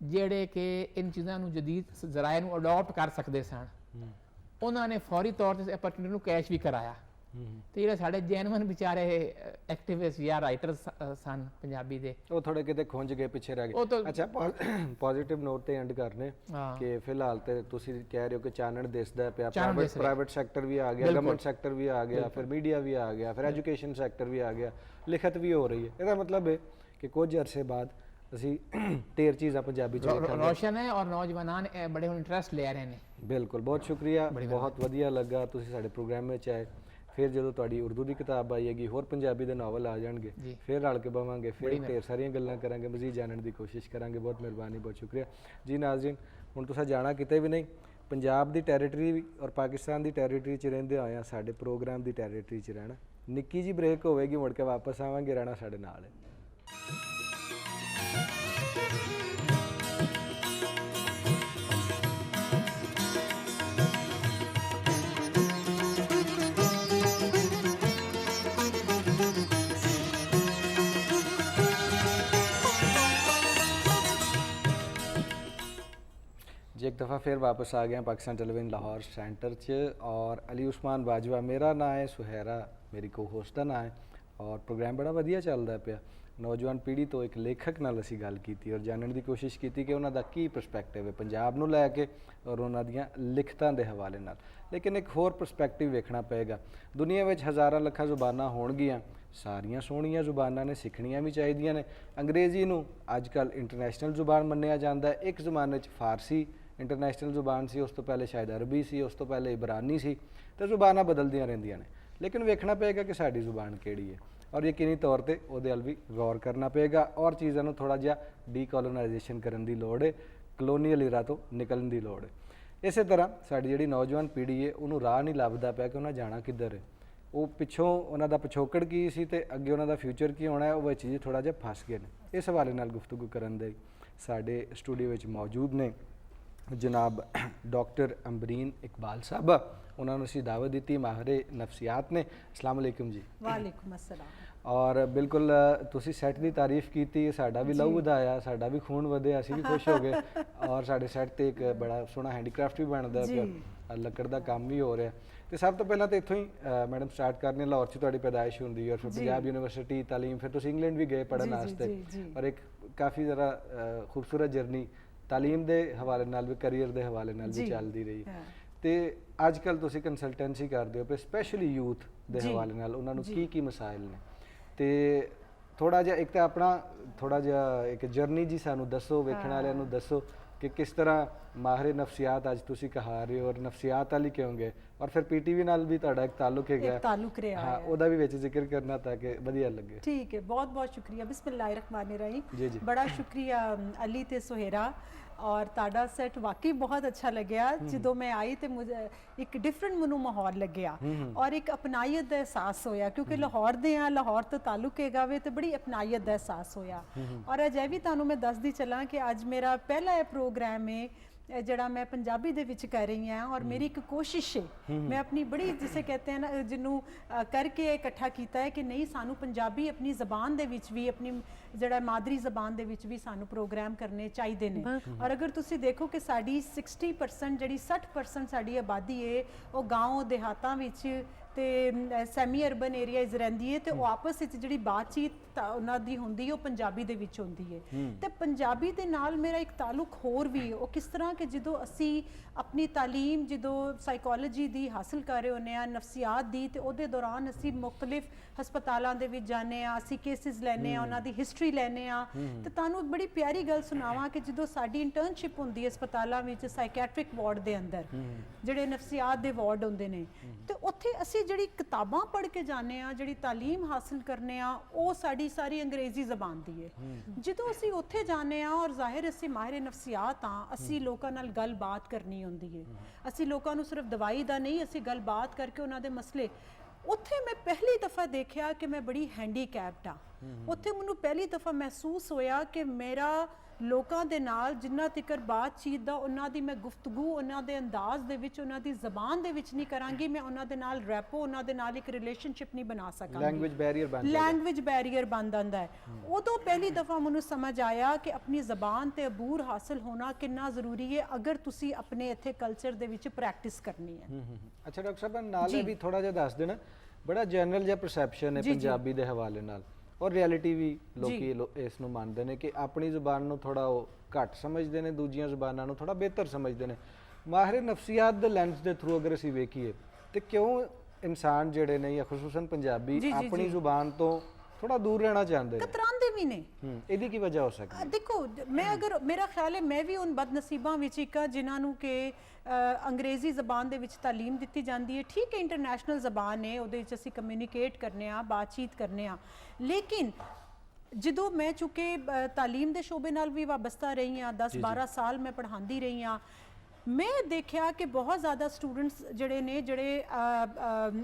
ਜਿਹੜੇ ਕਿ ਇਨ ਚੀਜ਼ਾਂ ਨੂੰ ਜਦੀਦ ਜ਼ਰਾਏ ਨੂੰ ਅਡਾਪਟ ਕਰ ਸਕਦੇ ਸਨ ਉਹਨਾਂ ਨੇ ਫੌਰੀ ਤੌਰ ਤੇ ਅਪਰਚੂਨਿਟੀ ਨੂੰ ਕੈਸ਼ ਵੀ ਕਰਾਇਆ ਤੇ ਜਿਹੜੇ ਸਾਡੇ ਜੈਨੂਇਨ ਵਿਚਾਰੇ ਐਕਟਿਵਿਸਟ ਜਾਂ ਰਾਈਟਰ ਸਨ ਪੰਜਾਬੀ ਦੇ ਉਹ ਥੋੜੇ ਕਿਤੇ ਖੁੰਝ ਗਏ ਪਿੱਛੇ ਰਹਿ ਗਏ ਅੱਛਾ ਪੋਜ਼ਿਟਿਵ ਨੋਟ ਤੇ ਐਂਡ ਕਰਨੇ ਕਿ ਫਿਲਹਾਲ ਤੇ ਤੁਸੀਂ ਕਹਿ ਰਹੇ ਹੋ ਕਿ ਚਾਨਣ ਦਿਸਦਾ ਪਿਆ ਪ੍ਰਾਈਵੇਟ ਸੈਕਟਰ ਵੀ ਆ ਗਿਆ ਗਵਰਨਮੈਂਟ ਸੈਕਟਰ ਵੀ ਆ ਗਿਆ ਫਿਰ ਮੀਡੀਆ ਵੀ ਆ ਗਿਆ ਫਿਰ ਐਜੂਕੇਸ਼ਨ ਸੈਕਟਰ ਵੀ ਆ ਗਿਆ ਲਿਖਤ ਵੀ ਹੋ ਰਹੀ ਹੈ ਇਹਦਾ ਮਤਲਬ ਹੈ ਕਿ ਕੁਝ ਅਰਸੇ ਬਾਅਦ ਅਸੀਂ ਢੇਰ ਚੀਜ਼ਾਂ ਪੰਜਾਬੀ ਚ ਰੋਸ਼ਨ ਹੈ ਔਰ ਨੌਜਵਾਨਾਂ ਬੜੇ ਹੁਣ ਇੰਟਰਸਟ ਲੈ ਰਹੇ ਨੇ ਬਿਲਕੁਲ ਬਹੁਤ ਸ਼ੁਕਰੀਆ ਬਹੁਤ ਵਧੀਆ ਲੱਗਾ ਤੁਸੀਂ ਸਾਡੇ ਪ੍ਰੋਗਰਾਮ ਵਿੱਚ ਆਏ ਫਿਰ ਜਦੋਂ ਤੁਹਾਡੀ ਉਰਦੂ ਦੀ ਕਿਤਾਬ ਆਏਗੀ ਹੋਰ ਪੰਜਾਬੀ ਦੇ ਨਾਵਲ ਆ ਜਾਣਗੇ ਫਿਰ ਰਲ ਕੇ ਬਵਾਂਗੇ ਫਿਰ ਢੇਰ ਸਾਰੀਆਂ ਗੱਲਾਂ ਕਰਾਂਗੇ ਮਜ਼ੀਦ ਜਾਣਨ ਦੀ ਕੋਸ਼ਿਸ਼ ਕਰਾਂਗੇ ਬਹੁਤ ਮਿਹਰਬਾਨੀ ਬਹੁਤ ਸ਼ੁਕਰੀਆ ਜੀ ਨਾਜ਼ਰੀਨ ਹੁਣ ਤੁਸੀਂ ਜਾਣਾ ਕਿਤੇ ਵੀ ਨਹੀਂ ਪੰਜਾਬ ਦੀ ਟੈਰੀਟਰੀ ਔਰ ਪਾਕਿਸਤਾਨ ਦੀ ਟੈਰੀਟਰੀ 'ਚ ਰਹਿੰਦੇ ਹੋਏ ਆ ਸਾਡੇ ਪ੍ਰੋਗਰਾਮ ਦੀ ਟੈਰੀਟਰੀ 'ਚ ਰਹਿਣਾ ਨਿੱਕੀ ਜੀ ਬ੍ਰੇਕ ਹੋਵੇਗੀ ਮੁੜ ਕੇ ਵਾਪਸ ਆਵਾਂਗੇ ਰਹਿਣਾ ਸਾਡੇ ਨਾਲ ਹੈ जी एक दफ़ा फिर वापस आ गए पाकिस्तान टेलीविजन लाहौर सेंटर च और अली उस्मान बाजवा मेरा नाम है, सुहैरा मेरी को होस्ट का नाम है और प्रोग्राम बड़ा वधिया चलता पिया। नौजवान पीढ़ी तो एक लेखक नाल असीं गल कीती और जानने की कोशिश की कि उन्हों का की परसपैक्टिव है पंजाब नूं लैके और उन्हों दियां लिखतां दे हवाले नाल। लेकिन एक होर परसपैक्टिव वेखना पेगा। दुनिया में हज़ारां लखां जुबानां होणगियां, सारियां सोहणियां जुबानां ने, सिखणियां भी चाहिदियां ने। अंग्रेज़ी नूं अजकल इंटरनेशनल जुबान मन्निया जाता है। एक ज़माने च फारसी इंटरनेशनल जुबान सी, उस तो पहले शायद अरबी सी, उस तो पहले इबरानी सी, तो जुबानां बदलदियां रहिंदियां ने। लेकिन वेखना पेगा कि साडी जुबान किहड़ी है और यकीनी तौर पर उहदे अल भी गौर करना पेगा और चीज़ों को थोड़ा जिहा डीकोलोनाइजेशन करने की लोड़ है, कलोनीअल इरा तो निकलने की लोड़ है। इस तरह साडी जिहड़ी नौजवान पीढ़ी है उन्होंने राह नहीं लभदा पिया कि उन्हें जाना किधर है। वो पिछों उन्हों का पिछोकड़ की सी ते अगे उन्हों का फ्यूचर की होना है, वो चीज़ थोड़ा जिहा फस गए हैं। इस हवाले नाल गुफ्तगू करन दे साडे स्टूडियो विच मौजूद ने जनाब डॉक्टर अम्बरीन इकबाल साहब, उन्होंने असीं दावत दी, माहिर नफसियात ने। अस्सलाम वालेकुम जी। वालेकुम अस्सलाम। और बिल्कुल तुसी सैट की तारीफ की, साडा भी लहू वधाया, साडा भी खून वधिया, असीं भी खुश हो गए और साडे सैट ते एक बड़ा सोहना हैंडीक्राफ्ट भी बनदा पिया, लकड़ का काम भी हो रहा। तो सब तो पहला तो इत्थों ही मैडम स्टार्ट करने, लाहौर च तुहाडी पैदाइश हुंदी और फिर पंजाब यूनिवर्सिटी तालीम, फिर तुसीं इंग्लैंड भी गए पढ़न वास्ते और एक काफ़ी ज़रा खूबसूरत जर्नी तालीम के हवाले नाल भी, करियर के हवाले नाल भी चलती रही। तो अजकल तुसीं कंसलटेंसी करदे हो पे स्पैशली यूथ के हवाले नाल, उन्होंने की मसाइल ने तो थोड़ा जिहा एक तो अपना थोड़ा जिहा एक जर्नी जी सानू दसो, वेखण वालियां नू दसो कि किस तरह माहिर नफसियात अज तुसीं कहा रहे हो और नफसियात वाली क्यों गए और फिर पीटीवी नाल भी तुहाडा एक ताल्लुक है, ताल्लुक रहा हाँ, ओदा भी विच जिक्र करना ताकि वधिया लगे। ठीक है, बहुत बहुत शुक्रिया। बिस्मिल्लाहिर्रहमानिर्रहीम। जी जी बड़ा शुक्रिया अली ते सुहेरा और ताड़ा सैट वाकई बहुत अच्छा लग्या। जो मैं आई तो मुझे एक डिफरेंट मैनू माहौल लग्या और एक अपनाइत का एहसास होया क्योंकि लाहौर दे आ, लाहौर तो ताल्लुक है गावे तो बड़ी अपनाइत का एहसास होया। और अज भी तुहानू मैं दसदी चला कि अज मेरा पहला प्रोग्राम है जड़ा मैं पंजाबी दे विच कर रही हैं और मेरी एक कोशिश है, मैं अपनी बड़ी जिसे कहते हैं ना जिन्हों करके इकट्ठा किया है कि नहीं सानू पंजाबी अपनी जबान दे विच भी, अपनी जड़ा मादरी जबान दे विच भी सानू प्रोग्राम करने चाहिए ने। और अगर तुसी देखो कि साड़ी 60% जड़ी 60% साड़ी आबादी है वो गाँव देहातां विच ते सैमी अर्बन एरियाज रहिंदी है, तो आपस विच जिहड़ी बातचीत उन्हां दी हुंदी है वो पंजाबी दे विच हुंदी है। ते पंजाबी दे नाल मेरा एक ताल्लुक होर भी है, वो किस तरह कि जदों असी अपनी तालीम जदों साइकोलॉजी दी हासिल कर रहे होने आ, नफसियात दी, ते ओहदे दौरान असी मुख्तलिफ हस्पतालां दे विच जाने आ, असी केसिस लैने आ, उन्हां दी हिस्टरी लैने आ। ते तुहानू एक बड़ी प्यारी गल सुनावां कि जदों साडी इंटर्नशिप हुंदी है हस्पतालां विच साइकैट्रिक वार्ड दे अंदर जिहड़े नफसियात दे वार्ड हुंदे ने, ते उत्थे असी जिहड़ी किताबां पढ़ के जाने आ, जिहड़ी तालीम हासिल करने आ, वो साडी सारी अंग्रेजी जबान दी है। जदों असी उत्थे जाने आ और जाहिर असी माहिर नफसियात हाँ, असी लोकां नाल गल बात करनी हुंदी है, असी लोकां नू सिर्फ दवाई दा नहीं, असी गल बात करके उन्हां दे मसले। उत्थे मैं पहली दफ़ा देखा कि मैं बड़ी हैंडीकैप्ड हाँ। उत्थे मैनू पहली दफ़ा महसूस होया कि मेरा लोकां दे नाल जिन्ना तिकर बातचीत दा उन्हां दी मैं गुफ्तगू उन्हां दे अंदाज दे विच उन्हां दी जबान दे विच नहीं करांगी, मैं उन्हां दे नाल रैपो उन्हां दे नाल एक रिलेशनशिप नहीं बना सकांगी। लैंग्वेज बैरियर बन जांदा है। उदों पहली दफ़ा मैनू समझ आया कि अपनी जबान ते अबूर हासिल होना कितना ज़रूरी है अगर तुसी अपने इत्थे कल्चर दे विच प्रैक्टिस करनी है। अच्छा डॉक्टर साहब नाल भी थोड़ा जिहा दस देना, बड़ा जनरल जिहा परसैप्शन है पंजाबी दे हवाले नाल और रियलिटी भी लोग इस नूं मानते हैं कि अपनी जुबान नूं थोड़ा घट समझते हैं, दूजियां जुबानां नूं थोड़ा बेहतर समझते हैं। माहिर नफसियात दे लेंस के थ्रू अगर असीं वेखीए तो क्यों इंसान जिहड़े ने या खुसूसन पंजाबी अपनी जुबान तो थोड़ा दूर रहना चाहते हैं, कतरांदे भी ने? इहदी की वजह हो सकती है? देखो मैं अगर मेरा ख्याल है मैं भी उन बदनसीबां विच इक जिन्हां नूं कि अंग्रेजी जबान दे विच तालीम दित्ती जाती है। ठीक है इंटरनेशनल जबान है, उहदे विच असीं कम्यूनीकेट करने आ, बातचीत करने आ, लेकिन जदों मैं चूंकि तालीम के शोबे नाल भी वाबस्ता रही हाँ, 10-12 साल मैं पढ़ाती रही हाँ, मैं देखा कि बहुत ज़्यादा स्टूडेंट्स जड़े ने जड़े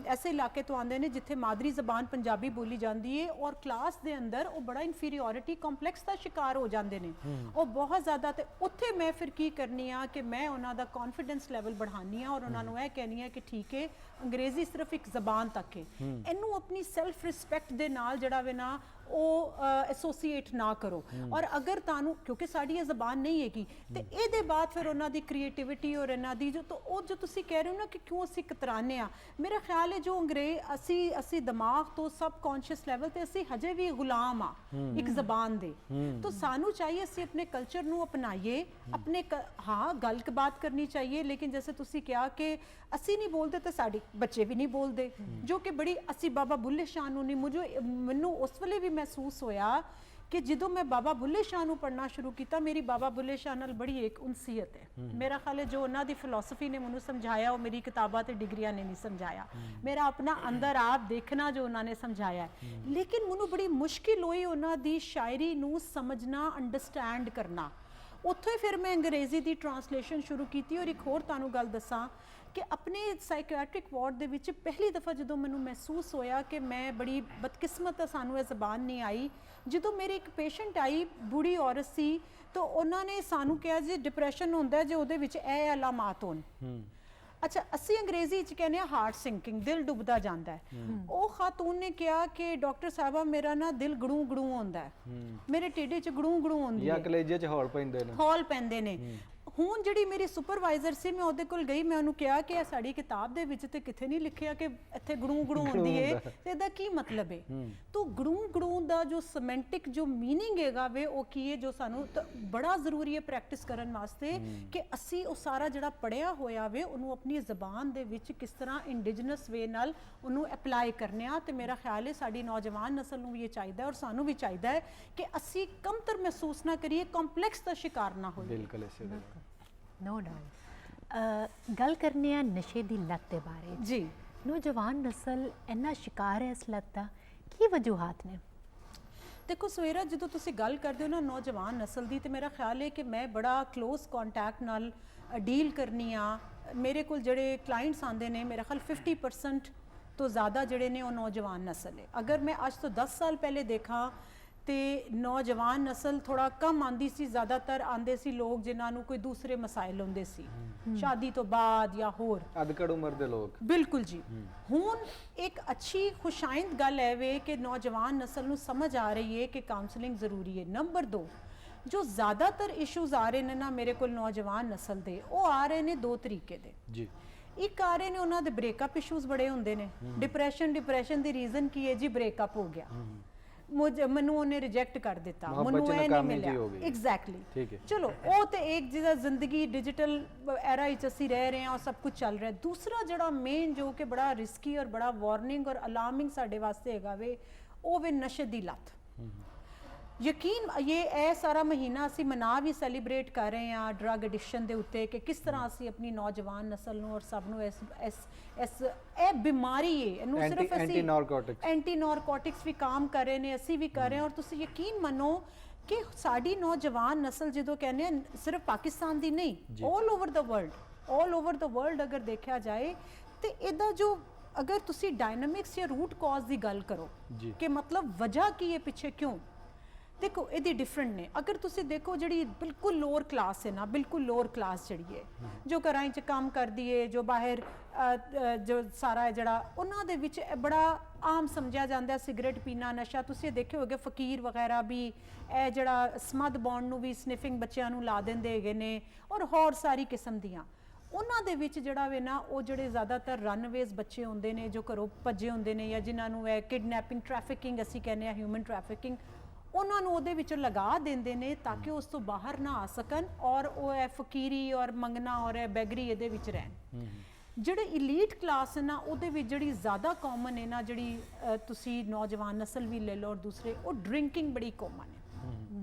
ऐसे इलाके तो आते हैं जिथे मादरी जबान पंजाबी बोली जाती है और क्लास के अंदर वो बड़ा इनफीरियोरिटी कॉम्पलैक्स का शिकार हो जाते हैं और बहुत ज़्यादा। तो उत्थे मैं फिर की करनी आ कि मैं उन्होंने कॉन्फिडेंस लैवल बढ़ानी और उन्होंने यह कहनी है कि ठीक है अंग्रेजी सिर्फ एक जबान तक है, इनू अपनी सैल्फ रिस्पैक्ट के नाल जड़ा वे ना ਉਹ ਐਸੋਸੀਏਟ ਨਾ ਕਰੋ। ਔਰ ਅਗਰ ਤੁਹਾਨੂੰ ਕਿਉਂਕਿ ਸਾਡੀ ਇਹ ਜ਼ਬਾਨ ਨਹੀਂ ਹੈਗੀ ਤੇ ਇਹਦੇ ਬਾਅਦ ਫਿਰ ਉਹਨਾਂ ਦੀ ਕ੍ਰੀਏਟੀਵਿਟੀ ਔਰ ਇਹਨਾਂ ਦੀ ਜੋ ਜੋ ਤੁਸੀਂ ਕਹਿ ਰਹੇ ਹੋ ਨਾ ਕਿ ਕਿਉਂ ਅਸੀਂ ਕਤਰਾਨੇ ਆ, ਮੇਰਾ ਖਿਆਲ ਹੈ ਜੋ ਅੰਗਰੇਜ਼ ਅਸੀਂ ਦਿਮਾਗ ਤੋਂ ਸਬਕੌਂਸ਼ੀਅਸ ਲੈਵਲ ਤੇ ਅਸੀਂ ਹਜੇ ਵੀ ਗੁਲਾਮ ਆ ਇੱਕ ਜ਼ਬਾਨ ਦੇ। ਤਾਂ ਸਾਨੂੰ ਚਾਹੀਏ ਅਸੀਂ ਆਪਣੇ ਕਲਚਰ ਨੂੰ ਅਪਣਾਈਏ, ਆਪਣੇ ਹਾਂ ਗੱਲ ਬਾਤ ਕਰਨੀ ਚਾਹੀਏ, ਲੇਕਿਨ ਜੈਸੇ ਤੁਸੀਂ ਕਿਹਾ ਕਿ ਅਸੀਂ ਨਹੀਂ ਬੋਲਦੇ ਤਾਂ ਸਾਡੇ ਬੱਚੇ ਵੀ ਨਹੀਂ ਬੋਲਦੇ, ਜੋ ਕਿ ਬੜੀ ਅਸੀਂ ਬਾਬਾ ਬੁੱਲੇ ਸ਼ਾਹ ਨੂੰ ਨਹੀਂ ਮੈਨੂੰ ਉਸ ਵੇਲੇ ਵੀ ਮਹਿਸੂਸ ਹੋਇਆ ਕਿ ਜਦੋਂ ਮੈਂ ਬਾਬਾ ਬੁੱਲੇ ਸ਼ਾਹ ਨੂੰ ਪੜ੍ਹਨਾ ਸ਼ੁਰੂ ਕੀਤਾ ਮੇਰੀ ਬਾਬਾ ਬੁੱਲੇ ਸ਼ਾਹ ਨਾਲ ਬੜੀ ਇੱਕ ਉਨਸੀਅਤ ਹੈ। ਮੇਰਾ ਖਿਆਲ ਹੈ ਜੋ ਉਹਨਾਂ ਦੀ ਫਿਲਾਸਫੀ ਨੇ ਮੈਨੂੰ ਸਮਝਾਇਆ ਉਹ ਮੇਰੀ ਕਿਤਾਬਾਂ ਤੇ ਡਿਗਰੀਆਂ ਨੇ ਨਹੀਂ ਸਮਝਾਇਆ, ਮੇਰਾ ਆਪਣਾ ਅੰਦਰ ਆਪ ਦੇਖਣਾ ਜੋ ਉਹਨਾਂ ਨੇ ਸਮਝਾਇਆ। ਲੇਕਿਨ ਮੈਨੂੰ ਬੜੀ ਮੁਸ਼ਕਿਲ ਹੋਈ ਉਹਨਾਂ ਦੀ ਸ਼ਾਇਰੀ ਨੂੰ ਸਮਝਣਾ, ਅੰਡਰਸਟੈਂਡ ਕਰਨਾ। ਉੱਥੋਂ ਹੀ ਫਿਰ ਮੈਂ ਅੰਗਰੇਜ਼ੀ ਦੀ ਟਰਾਂਸਲੇਸ਼ਨ ਸ਼ੁਰੂ ਕੀਤੀ। ਔਰ ਇੱਕ ਹੋਰ ਤੁਹਾਨੂੰ ਗੱਲ ਦੱਸਾਂ ਕਿ ਆਪਣੇ ਸਾਈਕੈਟ੍ਰਿਕ ਵਾਰਡ ਦੇ ਵਿੱਚ ਪਹਿਲੀ ਦਫਾ ਜਦੋਂ ਮੈਨੂੰ ਮਹਿਸੂਸ ਹੋਇਆ ਕਿ ਮੈਂ ਬੜੀ ਬਦਕਿਸਮਤ ਆ, ਸਾਨੂੰ ਇਹ ਜ਼ਬਾਨ ਨਹੀਂ ਆਈ। ਜਦੋਂ ਮੇਰੀ ਇੱਕ ਪੇਸ਼ੈਂਟ ਆਈ, ਬੁੜੀ ਔਰਤ ਸੀ, ਤਾਂ ਉਹਨਾਂ ਨੇ ਸਾਨੂੰ ਕਿਹਾ ਜੀ ਡਿਪਰੈਸ਼ਨ ਹੁੰਦਾ ਜੇ ਉਹਦੇ ਵਿੱਚ ਇਹ ਅਲਾਮਾਤ ਹੋਣ। ਅੱਛਾ, ਅਸੀਂ ਅੰਗਰੇਜ਼ੀ ਚ ਕਹਿੰਦੇ ਆ ਹਾਰਟ ਸਿੰਕਿੰਗ, ਦਿਲ ਡੁੱਬਦਾ ਜਾਂਦਾ ਹੈ। ਉਹ ਖਾਤੂਨ ਨੇ ਕਿਹਾ ਕਿ ਡਾਕਟਰ ਸਾਹਿਬਾ ਮੇਰਾ ਨਾ ਦਿਲ ਗੜੂ ਗੜੂ ਹੁੰਦਾ ਹੈ, ਮੇਰੇ ਢਿੱਡ 'ਚ ਗੜੂ ਗੜੂ ਹੁੰਦੀ ਹੈ, ਜਾਂ ਕਲੇਜੇ 'ਚ ਹੌਲ ਪੈਂਦੇ ਨੇ, ਹੌਲ ਪੈਂਦੇ ਨੇ। ਹੁਣ ਜਿਹੜੀ ਮੇਰੀ ਸੁਪਰਵਾਈਜ਼ਰ ਸੀ ਮੈਂ ਉਹਦੇ ਕੋਲ ਗਈ, ਮੈਂ ਉਹਨੂੰ ਕਿਹਾ ਕਿ ਇਹ ਸਾਡੀ ਕਿਤਾਬ ਦੇ ਵਿੱਚ ਤੇ ਕਿਤੇ ਨਹੀਂ ਲਿਖਿਆ ਕਿ ਇੱਥੇ ਗੜੂ ਗੜੂ ਹੁੰਦੀ ਹੈ, ਤੇ ਇਹਦਾ ਕੀ ਮਤਲਬ ਹੈ? ਤੋ ਗੜੂ ਗੜੂ ਦਾ ਜੋ ਸਿਮੈਂਟਿਕ ਜੋ ਮੀਨਿੰਗ ਹੈਗਾ ਵੇ ਉਹ ਕੀ ਹੈ, ਜੋ ਸਾਨੂੰ ਬੜਾ ਜ਼ਰੂਰੀ ਹੈ ਪ੍ਰੈਕਟਿਸ ਕਰਨ ਵਾਸਤੇ ਕਿ ਅਸੀਂ ਉਹ ਸਾਰਾ ਜਿਹੜਾ ਪੜਿਆ ਹੋਇਆ ਵੇ ਉਹਨੂੰ ਆਪਣੀ ਜ਼ਬਾਨ ਦੇ ਵਿੱਚ ਕਿਸ ਤਰ੍ਹਾਂ ਇੰਡੀਜਨਸ ਵੇ ਨਾਲ ਉਹਨੂੰ ਅਪਲਾਈ ਕਰਨੇ ਆ। ਤੇ ਮੇਰਾ ਖਿਆਲ ਹੈ ਸਾਡੀ ਨੌਜਵਾਨ ਨਸਲ ਨੂੰ ਵੀ ਇਹ ਚਾਹੀਦਾ ਔਰ ਸਾਨੂੰ ਵੀ ਚਾਹੀਦਾ ਹੈ ਕਿ ਅਸੀਂ ਕਮਤਰ ਮਹਿਸੂਸ ਨਾ ਕਰੀਏ, ਕੰਪਲੈਕਸ ਦਾ ਸ਼ਿਕਾਰ ਨਾ ਹੋਈਏ। ਬਿਲਕੁਲ ਇਸੇ ਤਰ੍ਹਾਂ। No doubt. गल करने नशे की लत के बारे जी। नौजवान नस्ल इन्ना शिकार है इस लत का, की वजूहात ने? देखो सवेरा जो तुसी गल करते हो ना नौजवान नस्ल की, तो मेरा ख्याल है कि मैं बड़ा क्लोज कॉन्टैक्ट नाल डील करनी आ। मेरे को जड़े क्लाइंट्स आते हैं मेरा ख्याल 50% तो ज़्यादा जड़े ने वो नौजवान नस्ल है। अगर मैं आज तो 10 साल पहले देखा तो नौजवान नस्ल थोड़ा कम आती सी, ज़्यादातर आते सी लोग जिन्होंने कोई दूसरे मसाइल होंदे सी शादी तो बाद या होर अधकड़ उम्र के लोग। बिल्कुल जी। हुण एक अच्छी खुशाइंद गल है वे कि नौजवान नस्ल नूं समझ आ रही है कि काउंसलिंग ज़रूरी है। नंबर 2, जो ज़्यादातर इशूज़ आ रहे हैं ना मेरे को नौजवान नस्ल के, वो आ रहे हैं 2 तरीके दे जी। एक आ रहे ने उन्होंने ब्रेकअप इशूज़ बड़े होंदे ने, डिप्रैशन दी रीज़न की है जी ब्रेकअप हो गया, ਮੈਨੂੰ ਉਹਨੇ ਰਿਜੈਕਟ ਕਰ ਦਿੱਤਾ, ਮੈਨੂੰ ਇਹ ਨਹੀਂ ਮਿਲਿਆ। ਐਗਜ਼ੈਕਟਲੀ। ਚਲੋ ਉਹ ਤੇ ਇੱਕ ਜਿਹਦਾ ਜ਼ਿੰਦਗੀ ਡਿਜੀਟਲ ਐਰਾ ਵਿੱਚ ਅਸੀਂ ਰਹਿ ਰਹੇ ਹਾਂ, ਸਭ ਕੁਝ ਚੱਲ ਰਿਹਾ। ਦੂਸਰਾ ਜਿਹੜਾ ਮੇਨ ਜੋ ਕਿ ਬੜਾ ਰਿਸਕੀ ਔਰ ਬੜਾ ਵਾਰਨਿੰਗ ਔਰ ਅਲਾਰਮਿੰਗ ਸਾਡੇ ਵਾਸਤੇ ਹੈਗਾ ਵੇ, ਉਹ ਵੇ ਨਸ਼ੇ ਦੀ ਲੱਤ। ਯਕੀਨ ਇਹ ਸਾਰਾ ਮਹੀਨਾ ਅਸੀਂ ਮਨਾ ਵੀ ਸੈਲੀਬ੍ਰੇਟ ਕਰ ਰਹੇ ਹਾਂ ਡਰੱਗ ਐਡਿਕਸ਼ਨ ਦੇ ਉੱਤੇ ਕਿ ਕਿਸ ਤਰ੍ਹਾਂ ਅਸੀਂ ਆਪਣੀ ਨੌਜਵਾਨ ਨਸਲ ਨੂੰ ਔਰ ਸਭ ਨੂੰ ਇਹ ਬਿਮਾਰੀ ਹੈ, ਇਹਨੂੰ ਸਿਰਫ ਅਸੀਂ ਐਂਟੀ ਨਾਰਕੋਟਿਕਸ ਵੀ ਕੰਮ ਕਰ ਰਹੇ ਨੇ, ਅਸੀਂ ਵੀ ਕਰ ਰਹੇ ਹਾਂ। ਔਰ ਤੁਸੀਂ ਯਕੀਨ ਮੰਨੋ ਕਿ ਸਾਡੀ ਨੌਜਵਾਨ ਨਸਲ ਜਦੋਂ ਕਹਿੰਦੇ ਆ ਸਿਰਫ ਪਾਕਿਸਤਾਨ ਦੀ ਨਹੀਂ, ਆਲ ਓਵਰ ਦਾ ਵਰਲਡ ਅਗਰ ਦੇਖਿਆ ਜਾਏ ਤੇ ਇਹਦਾ ਜੋ ਅਗਰ ਤੁਸੀਂ ਡਾਇਨਾਮਿਕਸ ਜਾਂ ਰੂਟ ਕਾਜ਼ ਦੀ ਗੱਲ ਕਰੋ ਕਿ ਮਤਲਬ ਵਜ੍ਹਾ ਕੀ ਹੈ ਪਿੱਛੇ ਕਿਉਂ, देखो ये डिफरेंट ने। अगर तुसी देखो जी बिल्कुल लोअर क्लास है ना, बिल्कुल लोअर क्लास जी है जो घर च काम करती है, जो बाहर जो सारा है जड़ा उन्होंने विच बड़ा आम समझा जाता है सिगरेट पीना, नशा। तुसी देखे होगे फकीर वगैरह भी ए जड़ा समद बॉन्ड नूं भी स्निफिंग बच्चों नूं ला देंदे हैगे ने और होर सारी किस्म दियां। ਉਹਨਾਂ ਦੇ ਵਿੱਚ ਜਿਹੜਾ ਵੇ ਨਾ ਉਹ ਜਿਹੜੇ ਜ਼ਿਆਦਾਤਰ ਰਨਵੇਜ਼ ਬੱਚੇ ਹੁੰਦੇ ਨੇ ਜੋ ਘਰੋਂ ਭੱਜੇ ਹੁੰਦੇ ਨੇ ਜਾਂ ਜਿਨ੍ਹਾਂ ਨੂੰ ਇਹ ਕਿਡਨੈਪਿੰਗ, ਟ੍ਰੈਫਿਕਿੰਗ ਅਸੀਂ ਕਹਿੰਦੇ ਆ, ਹਿਊਮਨ ਟ੍ਰੈਫਿਕਿੰਗ, ਉਹਨਾਂ ਨੂੰ ਉਹਦੇ ਵਿੱਚ ਲਗਾ ਦਿੰਦੇ ਨੇ ਤਾਂ ਕਿ ਉਸ ਤੋਂ ਬਾਹਰ ਨਾ ਆ ਸਕਣ ਔਰ ਉਹ ਇਹ ਫਕੀਰੀ ਔਰ ਮੰਗਣਾ ਔਰ ਇਹ ਬੈਗਰੀ ਇਹਦੇ ਵਿੱਚ ਰਹਿਣ। ਜਿਹੜੇ ਇਲੀਟ ਕਲਾਸ ਨਾ ਉਹਦੇ ਵਿੱਚ ਜਿਹੜੀ ਜ਼ਿਆਦਾ ਕਾਮਨ ਹੈ ਨਾ, ਜਿਹੜੀ ਤੁਸੀਂ ਨੌਜਵਾਨ ਨਸਲ ਵੀ ਲੈ ਲਓ ਔਰ ਦੂਸਰੇ, ਉਹ ਡਰਿੰਕਿੰਗ ਬੜੀ ਕਾਮਨ ਹੈ।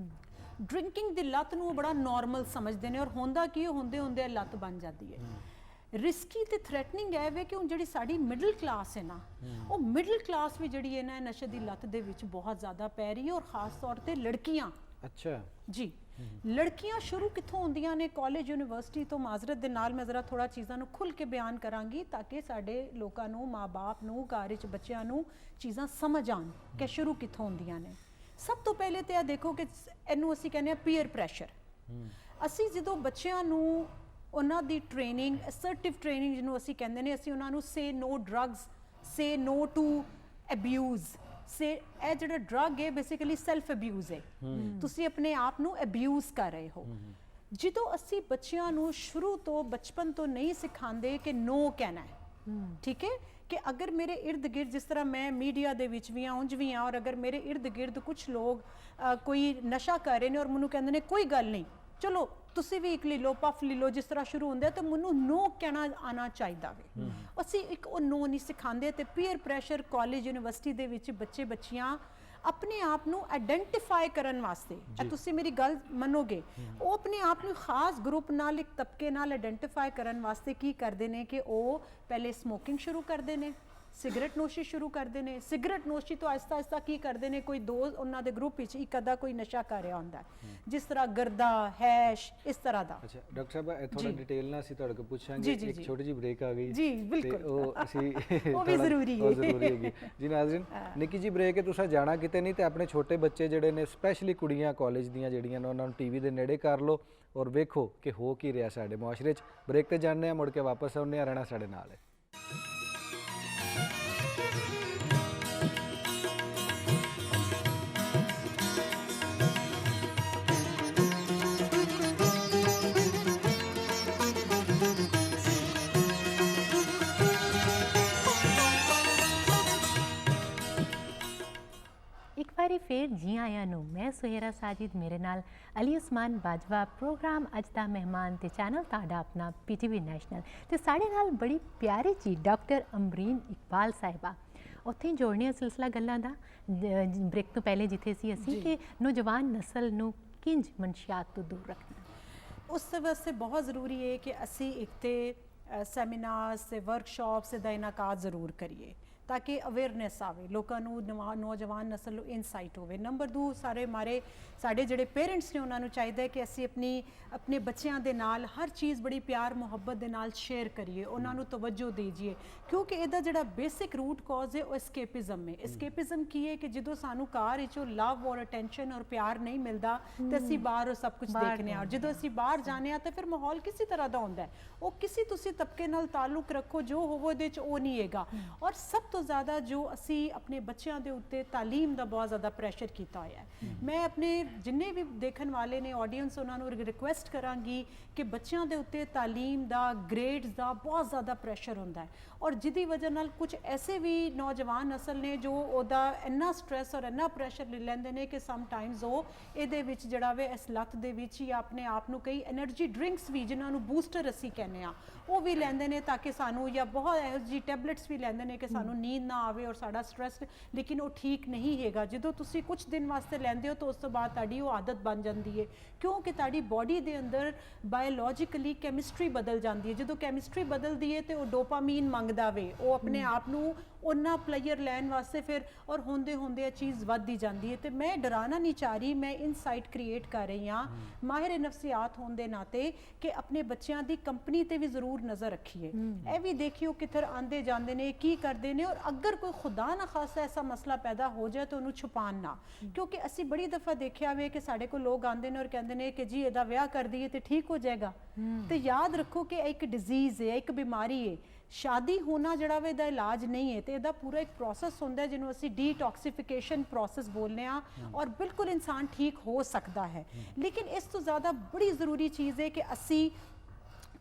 ਡਰਿੰਕਿੰਗ ਦੀ ਲੱਤ ਨੂੰ ਬੜਾ ਨਾਰਮਲ ਸਮਝਦੇ ਨੇ ਔਰ ਹੁੰਦਾ ਕੀ ਹੁੰਦੇ ਹੁੰਦੇ ਲੱਤ ਬਣ ਜਾਂਦੀ ਹੈ। ਰਿਸਕੀ ਤੇ ਥ੍ਰੈਟਨਿੰਗ ਹੈ ਵੇ ਕਿ ਹੁਣ ਜਿਹੜੀ ਸਾਡੀ ਮਿਡਲ ਕਲਾਸ ਹੈ ਨਾ, ਉਹ ਮਿਡਲ ਕਲਾਸ ਵੀ ਜਿਹੜੀ ਹੈ ਨਾ ਨਸ਼ੇ ਦੀ ਲੱਤ ਦੇ ਵਿੱਚ ਬਹੁਤ ਜ਼ਿਆਦਾ ਪੈ ਰਹੀ ਹੈ ਔਰ ਖਾਸ ਤੌਰ ਤੇ ਲੜਕੀਆਂ। ਅੱਛਾ ਜੀ। ਲੜਕੀਆਂ ਸ਼ੁਰੂ ਕਿੱਥੋਂ ਹੁੰਦੀਆਂ ਨੇ? ਕਾਲਜ, ਯੂਨੀਵਰਸਿਟੀ ਤੋਂ। ਮਾਜ਼ਰਤ ਦੇ ਨਾਲ ਮੈਂ ਜ਼ਰਾ ਥੋੜਾ ਚੀਜ਼ਾਂ ਨੂੰ ਖੁੱਲ ਕੇ ਬਿਆਨ ਕਰਾਂਗੀ ਤਾਂ ਕਿ ਸਾਡੇ ਲੋਕਾਂ ਨੂੰ, ਮਾਂ-ਬਾਪ ਨੂੰ, ਘਰ ਵਿੱਚ ਬੱਚਿਆਂ ਨੂੰ ਚੀਜ਼ਾਂ ਸਮਝ ਆਉਣ ਕਿ ਸ਼ੁਰੂ ਕਿੱਥੋਂ ਹੁੰਦੀਆਂ ਨੇ। ਸਭ ਤੋਂ ਪਹਿਲੇ ਤੇ ਇਹ ਦੇਖੋ ਕਿ ਇਹਨੂੰ ਅਸੀਂ ਕਹਿੰਦੇ ਆ ਪੀਅਰ ਪ੍ਰੈਸ਼ਰ। ਅਸੀਂ ਜਦੋਂ ਬੱਚਿਆਂ ਨੂੰ ਉਹਨਾਂ ਦੀ ਟ੍ਰੇਨਿੰਗ, ਅਸਰਟਿਵ ਟ੍ਰੇਨਿੰਗ ਜਿਹਨੂੰ ਅਸੀਂ ਕਹਿੰਦੇ ਨੇ, ਅਸੀਂ ਉਹਨਾਂ ਨੂੰ say no drugs, say no to abuse, say ਇਹ ਜਿਹੜਾ ਡਰਗ ਹੈ ਬੇਸਿਕਲੀ ਸੈਲਫ ਅਬਿਊਜ਼ ਹੈ, ਤੁਸੀਂ ਆਪਣੇ ਆਪ ਨੂੰ ਅਬਿਊਜ਼ ਕਰ ਰਹੇ ਹੋ। ਜਦੋਂ ਅਸੀਂ ਬੱਚਿਆਂ ਨੂੰ ਸ਼ੁਰੂ ਤੋਂ ਬਚਪਨ ਤੋਂ ਨਹੀਂ ਸਿਖਾਉਂਦੇ ਕਿ ਨੋ ਕਹਿਣਾ ਹੈ, ਠੀਕ ਹੈ, ਕਿ ਅਗਰ ਮੇਰੇ ਇਰਦ ਗਿਰਦ, ਜਿਸ ਤਰ੍ਹਾਂ ਮੈਂ ਮੀਡੀਆ ਦੇ ਵਿੱਚ ਵੀ ਹਾਂ ਉਂਝ ਵੀ ਹਾਂ, ਔਰ ਅਗਰ ਮੇਰੇ ਇਰਦ ਗਿਰਦ ਕੁਝ ਲੋਕ ਕੋਈ ਨਸ਼ਾ ਕਰ ਰਹੇ ਨੇ ਔਰ ਮੈਨੂੰ ਕਹਿੰਦੇ ਨੇ ਕੋਈ ਗੱਲ ਨਹੀਂ, ਚਲੋ ਤੁਸੀਂ ਵੀ ਇੱਕ ਲੈ ਲਓ, ਪਫ ਲੈ ਲਓ, ਜਿਸ ਤਰ੍ਹਾਂ ਸ਼ੁਰੂ ਹੁੰਦਾ ਤਾਂ ਮੈਨੂੰ ਨੋ ਕਹਿਣਾ ਆਉਣਾ ਚਾਹੀਦਾ ਵੇ। ਅਸੀਂ ਇੱਕ ਉਹ ਨੋ ਨਹੀਂ ਸਿਖਾਉਂਦੇ, ਤੇ ਪੀਅਰ ਪ੍ਰੈਸ਼ਰ ਕਾਲਜ ਯੂਨੀਵਰਸਿਟੀ ਦੇ ਵਿੱਚ ਬੱਚੇ ਬੱਚੀਆਂ ਆਪਣੇ ਆਪ ਨੂੰ ਆਇਡੈਂਟੀਫਾਈ ਕਰਨ ਵਾਸਤੇ, ਤੁਸੀਂ ਮੇਰੀ ਗੱਲ ਮੰਨੋਗੇ, ਉਹ ਆਪਣੇ ਆਪ ਨੂੰ ਖਾਸ ਗਰੁੱਪ ਨਾਲ, ਇੱਕ ਤਬਕੇ ਨਾਲ ਆਇਡੈਂਟੀਫਾਈ ਕਰਨ ਵਾਸਤੇ ਕੀ ਕਰਦੇ ਨੇ ਕਿ ਉਹ ਪਹਿਲੇ ਸਮੋਕਿੰਗ ਸ਼ੁਰੂ ਕਰਦੇ ਨੇ, ਸਿਗਰਟ ਨੋਸ਼ੀ ਸ਼ੁਰੂ ਕਰਦੇ ਨੇ। ਸਿਗਰਟ ਨੋਸ਼ੀ ਤੋਂ ਆਹਿਸਤਾ ਆਹਿਸਤਾ ਕੀ ਕਰਦੇ ਨੇ, ਕੋਈ ਦੋ ਉਹਨਾਂ ਦੇ ਗਰੁੱਪ ਵਿੱਚ ਇੱਕ ਅੱਧਾ ਕੋਈ ਨਸ਼ਾ ਕਰ ਰਿਹਾ ਹੁੰਦਾ, ਜਿਸ ਤਰ੍ਹਾਂ ਗਰਦਾ, ਹੈਸ਼, ਇਸ ਤਰ੍ਹਾਂ ਦਾ। ਅੱਛਾ ਡਾਕਟਰ ਸਾਹਿਬ, ਇਹ ਥੋੜਾ ਡਿਟੇਲ ਨਾਲ ਅਸੀਂ ਤੁਹਾਡੇ ਕੋਲ ਪੁੱਛਾਂਗੇ, ਇੱਕ ਛੋਟੀ ਜਿਹੀ ਬ੍ਰੇਕ ਆ ਗਈ ਜੀ ਬਿਲਕੁਲ, ਉਹ ਅਸੀਂ ਉਹ ਵੀ ਜ਼ਰੂਰੀ ਹੈ, ਉਹ ਜ਼ਰੂਰੀ ਹੈਗੀ ਜੀ। ਨਾਜ਼ਰੀਨ, ਨਿੱਕੀ ਜੀ ਬ੍ਰੇਕ ਹੈ, ਤੁਸੀਂ ਜਾਣਾ ਕਿਤੇ ਨਹੀਂ, ਤੇ ਆਪਣੇ ਛੋਟੇ ਬੱਚੇ ਜਿਹੜੇ ਨੇ, ਸਪੈਸ਼ਲੀ ਕੁੜੀਆਂ ਕਾਲਜ ਦੀਆਂ ਜਿਹੜੀਆਂ ਨੇ, ਉਹਨਾਂ ਨੂੰ ਟੀਵੀ ਦੇ ਨੇੜੇ ਕਰ ਲਓ ਔਰ ਵੇਖੋ ਕਿ ਹੋ ਕੀ ਰਿਹਾ ਸਾਡੇ ਮੁਆਸ਼ਰੇ 'ਚ। ਬ੍ਰੇਕ ਤੇ ਜਾਂਦੇ ਆ, ਮੁੜ ਕੇ ਵਾਪਸ ਆਉਂਦੇ ਆ, ਰਹਿਣਾ ਸਾਡੇ ਨਾਲ ਹੈ। ਇੱਕ ਵਾਰੀ ਫੇਰ ਜੀ ਆਇਆਂ ਨੂੰ। ਮੈਂ ਸੁਹੇਰਾ ਸਾਜਿਦ, ਮੇਰੇ ਨਾਲ ਅਲੀ ਉਸਮਾਨ ਬਾਜਵਾ। ਪ੍ਰੋਗਰਾਮ ਅੱਜ ਦਾ ਮਹਿਮਾਨ ਤੇ ਚੈਨਲ ਤੁਹਾਡਾ ਆਪਣਾ PTV ਨੈਸ਼ਨਲ, ਤੇ ਸਾਡੇ ਨਾਲ ਬੜੀ ਪਿਆਰੀ ਜੀ ਡਾਕਟਰ ਅਮਰੀਨ ਇਕਬਾਲ ਸਾਹਿਬਾ। ਉੱਥੇ ਹੀ ਜੋੜਨੇ ਆ ਸਿਲਸਿਲਾ ਗੱਲਾਂ ਦਾ ਬ੍ਰੇਕ ਤੋਂ ਪਹਿਲੇ, ਜਿੱਥੇ ਸੀ ਅਸੀਂ ਕਿ ਨੌਜਵਾਨ ਨਸਲ ਨੂੰ ਕਿੰਜ ਮਨਸ਼ਿਆਤ ਤੋਂ ਦੂਰ ਰੱਖਣਾ। ਉਸ ਵਾਸਤੇ ਬਹੁਤ ਜ਼ਰੂਰੀ ਹੈ ਕਿ ਅਸੀਂ ਇੱਕ ਤੇ ਸੈਮੀਨਾਰਸ ਤੇ ਵਰਕਸ਼ਾਪਸ ਦਾ ਇਨਕਾਦ ਜ਼ਰੂਰ ਕਰੀਏ, ਤਾਂ ਕਿ ਅਵੇਅਰਨੈਸ ਆਵੇ, ਲੋਕਾਂ ਨੂੰ, ਨੌਜਵਾਨ ਨਸਲ ਨੂੰ ਇਨਸਾਈਟ ਹੋਵੇ। ਨੰਬਰ 2, ਸਾਡੇ ਜਿਹੜੇ ਪੇਰੈਂਟਸ ਨੇ ਉਹਨਾਂ ਨੂੰ ਚਾਹੀਦਾ ਹੈ ਕਿ ਅਸੀਂ ਆਪਣੇ ਬੱਚਿਆਂ ਦੇ ਨਾਲ ਹਰ ਚੀਜ਼ ਬੜੀ ਪਿਆਰ ਮੁਹੱਬਤ ਦੇ ਨਾਲ ਸ਼ੇਅਰ ਕਰੀਏ, ਉਹਨਾਂ ਨੂੰ ਤਵੱਜੋ ਦੇਈਏ, ਕਿਉਂਕਿ ਇਹਦਾ ਜਿਹੜਾ ਬੇਸਿਕ ਰੂਟ ਕਾਜ਼ ਹੈ ਉਹ ਐਸਕੇਪਿਜ਼ਮ ਹੈ। ਐਸਕੇਪਿਜ਼ਮ ਕੀ ਹੈ ਕਿ ਜਦੋਂ ਸਾਨੂੰ ਘਰ ਵਿੱਚੋਂ ਲਵ ਔਰ ਅਟੈਂਸ਼ਨ ਔਰ ਪਿਆਰ ਨਹੀਂ ਮਿਲਦਾ ਤੇ ਅਸੀਂ ਬਾਹਰੋਂ ਸਭ ਕੁਝ ਦੇਖਨੇ ਆ, ਔਰ ਜਦੋਂ ਅਸੀਂ ਬਾਹਰ ਜਾਂਦੇ ਆ ਤਾਂ ਫਿਰ ਮਾਹੌਲ ਕਿਸੇ ਤਰ੍ਹਾਂ ਦਾ ਹੁੰਦਾ ਹੈ, ਉਹ ਕਿਸੇ ਤੁਸੀਂ ਤਬਕੇ ਨਾਲ ਤਾਲੁਕ ਰੱਖੋ, ਜੋ ਹੋਵੋ ਉਹਦੇ 'ਚ ਉਹ ਨਹੀਂ ਹੈਗਾ। ਔਰ ਸਭ ਤੋਂ ਜ਼ਿਆਦਾ ਜੋ ਅਸੀਂ ਆਪਣੇ ਬੱਚਿਆਂ ਦੇ ਉੱਤੇ ਤਾਲੀਮ ਦਾ ਬਹੁਤ ਜ਼ਿਆਦਾ ਪ੍ਰੈਸ਼ਰ ਕੀਤਾ ਹੋਇਆ ਹੈ। ਮੈਂ ਆਪਣੇ ਜਿੰਨੇ ਵੀ ਦੇਖਣ ਵਾਲੇ ਨੇ ਆਡੀਅנס, ਉਹਨਾਂ ਨੂੰ ਰਿਕੁਐਸਟ ਕਰਾਂਗੀ ਕਿ ਬੱਚਿਆਂ ਦੇ ਉੱਤੇ ਤਾਲੀਮ ਦਾ, ਗ੍ਰੇਡਸ ਦਾ ਬਹੁਤ ਜ਼ਿਆਦਾ ਪ੍ਰੈਸ਼ਰ ਹੁੰਦਾ ਹੈ, ਔਰ ਜਿਹਦੀ ਵਜ੍ਹਾ ਨਾਲ ਕੁਝ ਐਸੇ ਵੀ ਨੌਜਵਾਨ ਨਸਲ ਨੇ ਜੋ ਉਹਦਾ ਇੰਨਾ ਸਟ੍ਰੈਸ ਔਰ ਇੰਨਾ ਪ੍ਰੈਸ਼ਰ ਲੈ ਲੈਂਦੇ ਨੇ ਕਿ ਸਮਟਾਈਮਸ ਉਹ ਇਹਦੇ ਵਿੱਚ ਜਿਹੜਾ ਵੇ ਇਸ ਲੱਤ ਦੇ ਵਿੱਚ ਜਾਂ ਆਪਣੇ ਆਪ ਨੂੰ ਕਈ એનર્ਜੀ ਡਰਿੰਕਸ ਵੀ, ਜਿਨ੍ਹਾਂ ਨੂੰ ਬੂਸਟਰ ਅਸੀਂ ਕਹਿੰਦੇ ਆ, ਉਹ ਵੀ ਲੈਂਦੇ ਨੇ ਤਾਂ ਕਿ ਸਾਨੂੰ, ਜਾਂ ਬਹੁਤ ਇਹੋ ਜਿਹੀ ਟੈਬਲੇਟਸ ਵੀ ਲੈਂਦੇ ਨੇ ਕਿ ਸਾਨੂੰ ਨੀਂਦ ਨਾ ਆਵੇ ਔਰ ਸਾਡਾ ਸਟ੍ਰੈਸ, ਲੇਕਿਨ ਉਹ ਠੀਕ ਨਹੀਂ ਹੈਗਾ। ਜਦੋਂ ਤੁਸੀਂ ਕੁਝ ਦਿਨ ਵਾਸਤੇ ਲੈਂਦੇ ਹੋ ਤਾਂ ਉਸ ਤੋਂ ਬਾਅਦ ਤੁਹਾਡੀ ਉਹ ਆਦਤ ਬਣ ਜਾਂਦੀ ਹੈ, ਕਿਉਂਕਿ ਤੁਹਾਡੀ ਬਾਡੀ ਦੇ ਅੰਦਰ ਬਾਇਓਲੋਜੀਕਲੀ ਕੈਮਿਸਟਰੀ ਬਦਲ ਜਾਂਦੀ ਹੈ। ਜਦੋਂ ਕੈਮਿਸਟਰੀ ਬਦਲਦੀ ਹੈ ਤੇ ਉਹ ਡੋਪਾਮੀਨ ਮੰਗਦਾ ਵੇ, ਉਹ ਆਪਣੇ ਆਪ ਨੂੰ ਉਹਨਾਂ ਪਲੇਅਰ ਲੈਣ ਵਾਸਤੇ ਫਿਰ, ਔਰ ਹੁੰਦੇ ਹੁੰਦੇ ਇਹ ਚੀਜ਼ ਵੱਧਦੀ ਜਾਂਦੀ ਹੈ। ਤੇ ਮੈਂ ਡਰਾਣਾ ਨਹੀਂ ਚਾਹ ਰਹੀ, ਮੈਂ ਇਨਸਾਈਟ ਕ੍ਰੀਏਟ ਕਰ ਰਹੀ ਹਾਂ ਮਾਹਿਰ ਨਫਸੀਆਤ ਹੋਣ ਦੇ ਨਾਤੇ, ਕਿ ਆਪਣੇ ਬੱਚਿਆਂ ਦੀ ਕੰਪਨੀ ਤੇ ਵੀ ਜ਼ਰੂਰ ਨਜ਼ਰ ਰੱਖੀਏ, ਇਹ ਵੀ ਦੇਖਿਓ ਕਿੱਧਰ ਆਂਦੇ ਜਾਂਦੇ ਨੇ, ਕੀ ਕਰਦੇ ਨੇ, ਔਰ ਅਗਰ ਕੋਈ ਖੁਦਾ ਨਾ ਖਾਸਾ ਐਸਾ ਮਸਲਾ ਪੈਦਾ ਹੋ ਜਾਏ ਤਾਂ ਉਹਨੂੰ ਛੁਪਾਉਣ ਨਾ। ਕਿਉਂਕਿ ਅਸੀਂ ਬੜੀ ਦਫਾ ਦੇਖਿਆ ਵੇ ਕਿ ਸਾਡੇ ਕੋਲ ਲੋਕ ਆਂਦੇ ਨੇ ਔਰ ਕਹਿੰਦੇ ਨੇ ਕਿ ਜੀ ਇਹਦਾ ਵਿਆਹ ਕਰ ਦਈਏ ਤੇ ਠੀਕ ਹੋ ਜਾਏਗਾ। ਤੇ ਯਾਦ ਰੱਖੋ ਕਿ ਇਹ ਇੱਕ ਡਿਜ਼ੀਜ਼ ਹੈ, ਇੱਕ ਬਿਮਾਰੀ ਹੈ। ਸ਼ਾਦੀ ਹੋਣਾ ਜਿਹੜਾ ਵੇ ਦਾ ਇਲਾਜ ਨਹੀਂ ਹੈ, ਤੇ ਇਹਦਾ ਪੂਰਾ ਇੱਕ ਪ੍ਰੋਸੈਸ ਹੁੰਦਾ ਜਿਹਨੂੰ ਅਸੀਂ ਡੀਟੌਕਸੀਫਿਕੇਸ਼ਨ ਪ੍ਰੋਸੈਸ ਬੋਲਦੇ ਆ, ਔਰ ਬਿਲਕੁਲ ਇਨਸਾਨ ਠੀਕ ਹੋ ਸਕਦਾ ਹੈ। ਲੇਕਿਨ ਇਸ ਤੋਂ ਜ਼ਿਆਦਾ ਬੜੀ ਜ਼ਰੂਰੀ ਚੀਜ਼ ਹੈ ਕਿ ਅਸੀਂ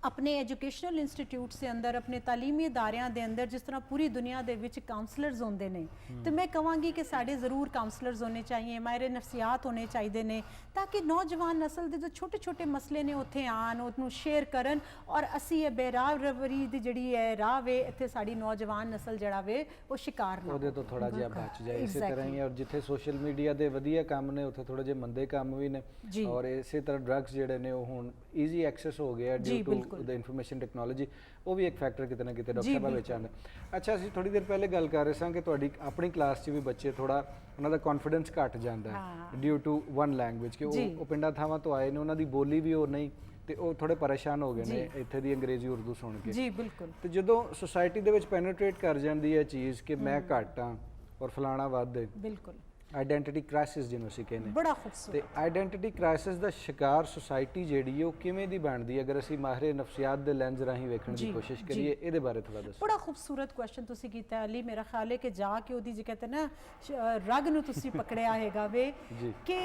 अपने एजुकेशनल इंस्टीट्यूट से अंदर अपने तालीमी इदारियां दे अंदर जिस तरह पूरी दुनिया दे विच काउंसलर्स होंदे ने तो मैं कहांगी कि साढ़े ज़रूर काउंसलर्स होने चाहिए, माहिर नफसियात होने चाहिए ने ताकि नौजवान नस्ल के जो छोटे छोटे मसले ने उत्थे आन उन्होंने शेयर करन और असी ये बेराव रवरी दी जड़ी है राह वे इत्थे साड़ी नौजवान नस्ल जड़ा वे वो शिकार ना ਉਹਦੇ ਤੋਂ ਥੋੜਾ ਜਿਹਾ ਬਚ ਜਾਏ ਇਸੇ ਤਰ੍ਹਾਂ ਹੀ। ਔਰ ਜਿੱਥੇ ਸੋਸ਼ਲ ਮੀਡੀਆ ਦੇ ਵਧੀਆ ਕੰਮ ਨੇ ਉੱਥੇ ਥੋੜੇ ਜਿਹੇ ਮੰਦੇ ਕੰਮ ਵੀ ਨੇ ਔਰ ਇਸੇ ਤਰ੍ਹਾਂ ਡਰੱਗਸ ਜਿਹੜੇ ਨੇ ਉਹ ਹੁਣ ਈਜ਼ੀ ਐਕਸੈਸ ਹੋ ਗਿਆ due to the information technology, ਉਹ ਵੀ ਇੱਕ ਫੈਕਟਰ ਕਿਤੇ ਨਾ ਕਿਤੇ ਡਾਕਟਰ ਸਾਹਿਬ ਵਿੱਚ ਆਉਂਦਾ। ਅੱਛਾ, ਅਸੀਂ ਥੋੜੀ ਦੇਰ ਪਹਿਲੇ ਗੱਲ ਕਰ ਰਹੇ ਸਾਂ ਕਿ ਤੁਹਾਡੀ ਆਪਣੀ ਕਲਾਸ 'ਚ ਵੀ ਬੱਚੇ ਥੋੜਾ ਉਹਨਾਂ ਦਾ ਕੌਨਫੀਡੈਂਸ ਘਟ ਜਾਂਦਾ ਹੈ ਡਿਊ ਟੂ ਵਨ ਲੈਂਗੁਏਜ ਕਿ ਉਹ ਪਿੰਡਾਂ ਥਾਵਾਂ ਤੋਂ ਆਏ ਨੇ, ਉਹਨਾਂ ਦੀ ਬੋਲੀ ਵੀ ਉਹ ਨਹੀਂ ਤੇ ਉਹ ਥੋੜੇ ਪਰੇਸ਼ਾਨ ਹੋ ਗਏ ਨੇ ਇੱਥੇ ਦੀ ਅੰਗਰੇਜ਼ੀ ਉਰਦੂ ਸੁਣ ਕੇ। ਜੀ ਬਿਲਕੁਲ। ਤੇ ਜਦੋਂ ਸੁਸਾਇਟੀ ਦੇ ਵਿੱਚ ਪੈਨੇਟ੍ਰੇਟ ਕਰ ਜਾਂਦੀ ਹੈ ਚੀਜ਼ ਕਿ ਮੈਂ ਘੱਟ ਹਾਂ ਔਰ ਫਲਾਣਾ ਵੱਧ ਹੈ, ਬਿਲਕੁਲ ਆਇਡੈਂਟੀਟੀ ਕ੍ਰਾਈਸਿਸ ਜਿਹਨੂੰ ਅਸੀਂ ਕਹਿੰਦੇ ਬੜਾ ਖੂਬਸੂਰਤ। ਤੇ ਆਇਡੈਂਟੀਟੀ ਕ੍ਰਾਈਸਿਸ ਦਾ ਸ਼ਿਕਾਰ ਸੁਸਾਇਟੀ ਜਿਹੜੀ ਉਹ ਕਿਵੇਂ ਦੀ ਬਣਦੀ ਹੈ, ਅਗਰ ਅਸੀਂ ਮਾਹਿਰ ਨਫਸੀਆਤ ਦੇ ਲੈਂਸ ਰਾਹੀਂ ਵੇਖਣ ਦੀ ਕੋਸ਼ਿਸ਼ ਕਰੀਏ, ਇਹਦੇ ਬਾਰੇ ਥੋੜਾ ਦੱਸੋ। ਬੜਾ ਖੂਬਸੂਰਤ ਕੁਐਸਚਨ ਤੁਸੀਂ ਕੀਤਾ ਅਲੀ। ਮੇਰਾ ਖਿਆਲ ਹੈ ਕਿ ਜਾ ਕੇ ਉਹਦੀ ਜੀ ਕਹਿੰਦੇ ਨਾ ਰਗ ਨੂੰ ਤੁਸੀਂ ਪਕੜਿਆ ਹੈਗਾ ਵੇ ਕਿ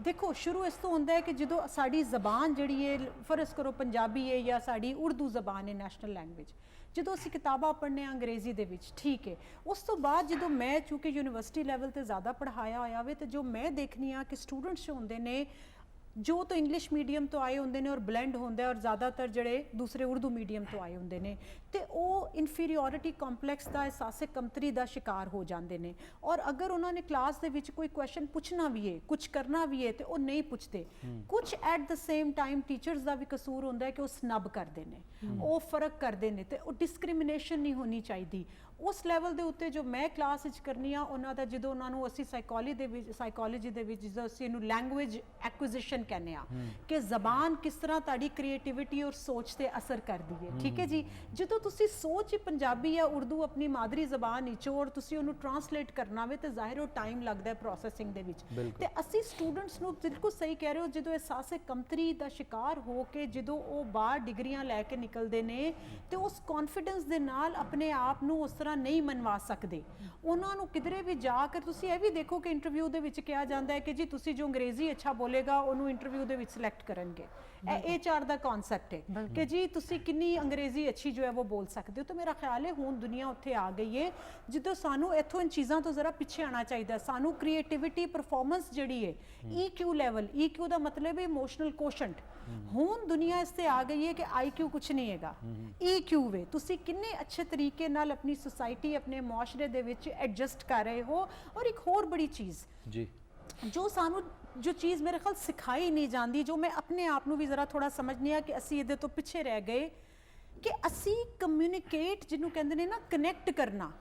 ਦੇਖੋ ਸ਼ੁਰੂ ਇਸ ਤੋਂ ਹੁੰਦਾ ਹੈ ਕਿ ਜਦੋਂ ਸਾਡੀ ਜ਼ਬਾਨ ਜਿਹੜੀ ਹੈ, ਫਰਜ਼ ਕਰੋ ਪੰਜਾਬੀ ਹੈ ਜਾਂ ਸਾਡੀ ਉਰਦੂ ਜ਼ਬਾਨ ਹੈ ਨੈਸ਼ਨਲ ਲੈਂਗੁਏਜ, ਜਦੋਂ ਅਸੀਂ ਕਿਤਾਬਾਂ ਪੜ੍ਹਨੇ ਆ ਅੰਗਰੇਜ਼ੀ ਦੇ ਵਿੱਚ, ਠੀਕ ਹੈ, ਉਸ ਤੋਂ ਬਾਅਦ ਜਦੋਂ ਮੈਂ ਚੂੰਕਿ ਯੂਨੀਵਰਸਿਟੀ ਲੈਵਲ ਤੇ ਜ਼ਿਆਦਾ ਪੜ੍ਹਾਇਆ ਹੋਇਆ ਵੇ, ਤੇ ਜੋ ਮੈਂ ਦੇਖਨੀ ਆ ਕਿ ਸਟੂਡੈਂਟਸ ਜੋ ਹੁੰਦੇ ਨੇ ਜੋ ਤਾਂ ਇੰਗਲਿਸ਼ ਮੀਡੀਅਮ ਤੋਂ ਆਏ ਹੁੰਦੇ ਨੇ ਔਰ ਬਲੈਂਡ ਹੁੰਦੇ ਔਰ ਜ਼ਿਆਦਾਤਰ ਜਿਹੜੇ ਦੂਸਰੇ ਉਰਦੂ ਮੀਡੀਅਮ ਤੋਂ ਆਏ ਹੁੰਦੇ ਨੇ, ਤੇ ਉਹ ਇਨਫੀਰੀਓਰਿਟੀ ਕੰਪਲੈਕਸ ਦਾ ਅਹਿਸਾਸ ਕਮਤਰੀ ਦਾ ਸ਼ਿਕਾਰ ਹੋ ਜਾਂਦੇ ਨੇ। ਔਰ ਅਗਰ ਉਹਨਾਂ ਨੇ ਕਲਾਸ ਦੇ ਵਿੱਚ ਕੋਈ ਕੁਐਸਚਨ ਪੁੱਛਣਾ ਵੀ ਹੈ, ਕੁਝ ਕਰਨਾ ਵੀ ਹੈ, ਤੇ ਉਹ ਨਹੀਂ ਪੁੱਛਦੇ। ਕੁਝ at the same time teachers ਦਾ ਵੀ ਕਸੂਰ ਹੁੰਦਾ ਹੈ ਕਿ ਉਹ ਸਨਬ ਕਰਦੇ ਨੇ, ਉਹ ਫਰਕ ਕਰਦੇ ਨੇ, ਤੇ ਉਹ ਡਿਸਕ੍ਰਿਮੀਨੇਸ਼ਨ ਨਹੀਂ ਹੋਣੀ ਚਾਹੀਦੀ। ਉਸ ਲੈਵਲ ਦੇ ਉੱਤੇ ਜੋ ਮੈਂ ਕਲਾਸ ਵਿੱਚ ਕਰਨੀ ਆ ਉਹਨਾਂ ਦਾ, ਜਦੋਂ ਉਹਨਾਂ ਨੂੰ ਅਸੀਂ ਸਾਈਕੋਲੋਜੀ ਦੇ ਵਿੱਚ ਜਦੋਂ ਅਸੀਂ ਇਹਨੂੰ ਲੈਂਗੁਏਜ ਐਕੁਇਜ਼ੀਸ਼ਨ ਕਹਿੰਦੇ ਆ ਕਿ ਜ਼ਬਾਨ ਕਿਸ ਤਰ੍ਹਾਂ ਤੁਹਾਡੀ ਕ੍ਰੀਏਟੀਵਿਟੀ ਔਰ ਸੋਚ ਤੇ ਅਸਰ ਕਰਦੀ ਹੈ, ਠੀਕ ਹੈ ਜੀ। ਜਦੋਂ ਤੁਸੀਂ ਸੋਚ ਹੀ ਪੰਜਾਬੀ ਜਾਂ ਉਰਦੂ ਆਪਣੀ ਮਾਦਰੀ ਜ਼ਬਾਨ ਵਿੱਚ ਔਰ ਤੁਸੀਂ ਉਹਨੂੰ ਟਰਾਂਸਲੇਟ ਕਰਨਾ ਵੇ, ਤੇ ਜ਼ਾਹਿਰ ਉਹ ਟਾਈਮ ਲੱਗਦਾ ਹੈ ਪ੍ਰੋਸੈਸਿੰਗ ਦੇ ਵਿੱਚ। ਤੇ ਅਸੀਂ ਸਟੂਡੈਂਟਸ ਨੂੰ ਬਿਲਕੁਲ ਸਹੀ ਕਹਿ ਰਹੇ ਹੋ, ਜਦੋਂ ਅਹਿਸਾਸ ਕਮਤਰੀ ਦਾ ਸ਼ਿਕਾਰ ਹੋ ਕੇ ਜਦੋਂ ਉਹ ਬਾਹਰ ਡਿਗਰੀਆਂ ਲੈ ਕੇ ਨਿਕਲਦੇ ਨੇ, ਤੇ ਉਸ ਕੌਨਫੀਡੈਂਸ ਦੇ ਨਾਲ ਆਪਣੇ ਆਪ ਨੂੰ ਉਸ ਤਰ੍ਹਾਂ ਨਹੀਂ ਮਨਵਾ ਸਕਦੇ। ਉਹਨਾਂ ਨੂੰ ਕਿਧਰੇ ਵੀ ਜਾ ਕੇ ਤੁਸੀਂ ਇਹ ਵੀ ਦੇਖੋ ਕਿ ਇੰਟਰਵਿਊ ਦੇ ਵਿੱਚ ਕਿਹਾ ਜਾਂਦਾ ਹੈ ਕਿ ਜੀ ਤੁਸੀਂ ਜੋ ਅੰਗਰੇਜ਼ੀ ਅੱਛਾ ਬੋਲੇਗਾ ਉਹਨੂੰ ਇੰਟਰਵਿਊ ਦੇ ਵਿੱਚ ਸਿਲੈਕਟ ਕਰਨਗੇ। ਇਹ HR ਦਾ ਕਨਸੈਪਟ ਹੈ ਕਿ ਜੀ ਤੁਸੀਂ ਕਿੰਨੀ ਅੰਗਰੇਜ਼ੀ ਅੱਛੀ ਜੋ ਹੈ ਉਹ ਬੋਲ ਸਕਦੇ ਹੋ। ਤਾਂ ਮੇਰਾ ਖਿਆਲ ਹੈ ਹੁਣ ਦੁਨੀਆ ਉੱਥੇ ਆ ਗਈ ਹੈ ਜਿੱਦੋਂ ਸਾਨੂੰ ਇੱਥੋਂ ਇਨ ਚੀਜ਼ਾਂ ਤੋਂ ਜ਼ਰਾ ਪਿੱਛੇ ਆਉਣਾ ਚਾਹੀਦਾ। ਸਾਨੂੰ ਕ੍ਰੀਏਟੀਵਿਟੀ ਪਰਫਾਰਮੈਂਸ ਜਿਹੜੀ ਹੈ EQ ਲੈਵਲ, EQ ਦਾ ਮਤਲਬ ਹੈ ਇਮੋਸ਼ਨਲ ਕੋਸ਼ੈਂਟ। ਹੁਣ ਦੁਨੀਆ ਇਸ ਤੇ ਆ ਗਈ ਹੈ ਕਿ IQ ਕੁਛ ਨਹੀਂ ਹੈਗਾ, EQ ਵੇ। ਤੁਸੀਂ ਕਿੰਨੇ ਅੱਛੇ ਤਰੀਕੇ ਨਾਲ ਆਪਣੀ ਸੁਸਾਇਟੀ, ਆਪਣੇ ਮੁਆਸ਼ਰੇ ਦੇ ਵਿੱਚ ਐਡਜਸਟ ਕਰ ਰਹੇ ਹੋ। ਔਰ ਇੱਕ ਹੋਰ ਬੜੀ ਚੀਜ਼ ਜੀ ਜੋ ਸਾਨੂੰ ਜੋ ਚੀਜ਼ ਮੇਰੇ ਖਿਆਲ ਸਿਖਾਈ ਨਹੀਂ ਜਾਂਦੀ, ਜੋ ਮੈਂ ਆਪਣੇ ਆਪ ਨੂੰ ਵੀ ਜ਼ਰਾ ਥੋੜਾ ਸਮਝਨੀ ਆ ਕਿ ਅਸੀਂ ਇਹਦੇ ਤੋਂ ਪਿੱਛੇ ਰਹਿ ਗਏ, ਕਿ ਅਸੀਂ ਕਮਿਊਨੀਕੇਟ ਜਿਹਨੂੰ ਕਹਿੰਦੇ ਨੇ ਨਾ ਕਨੈਕਟ ਕਰਨਾ,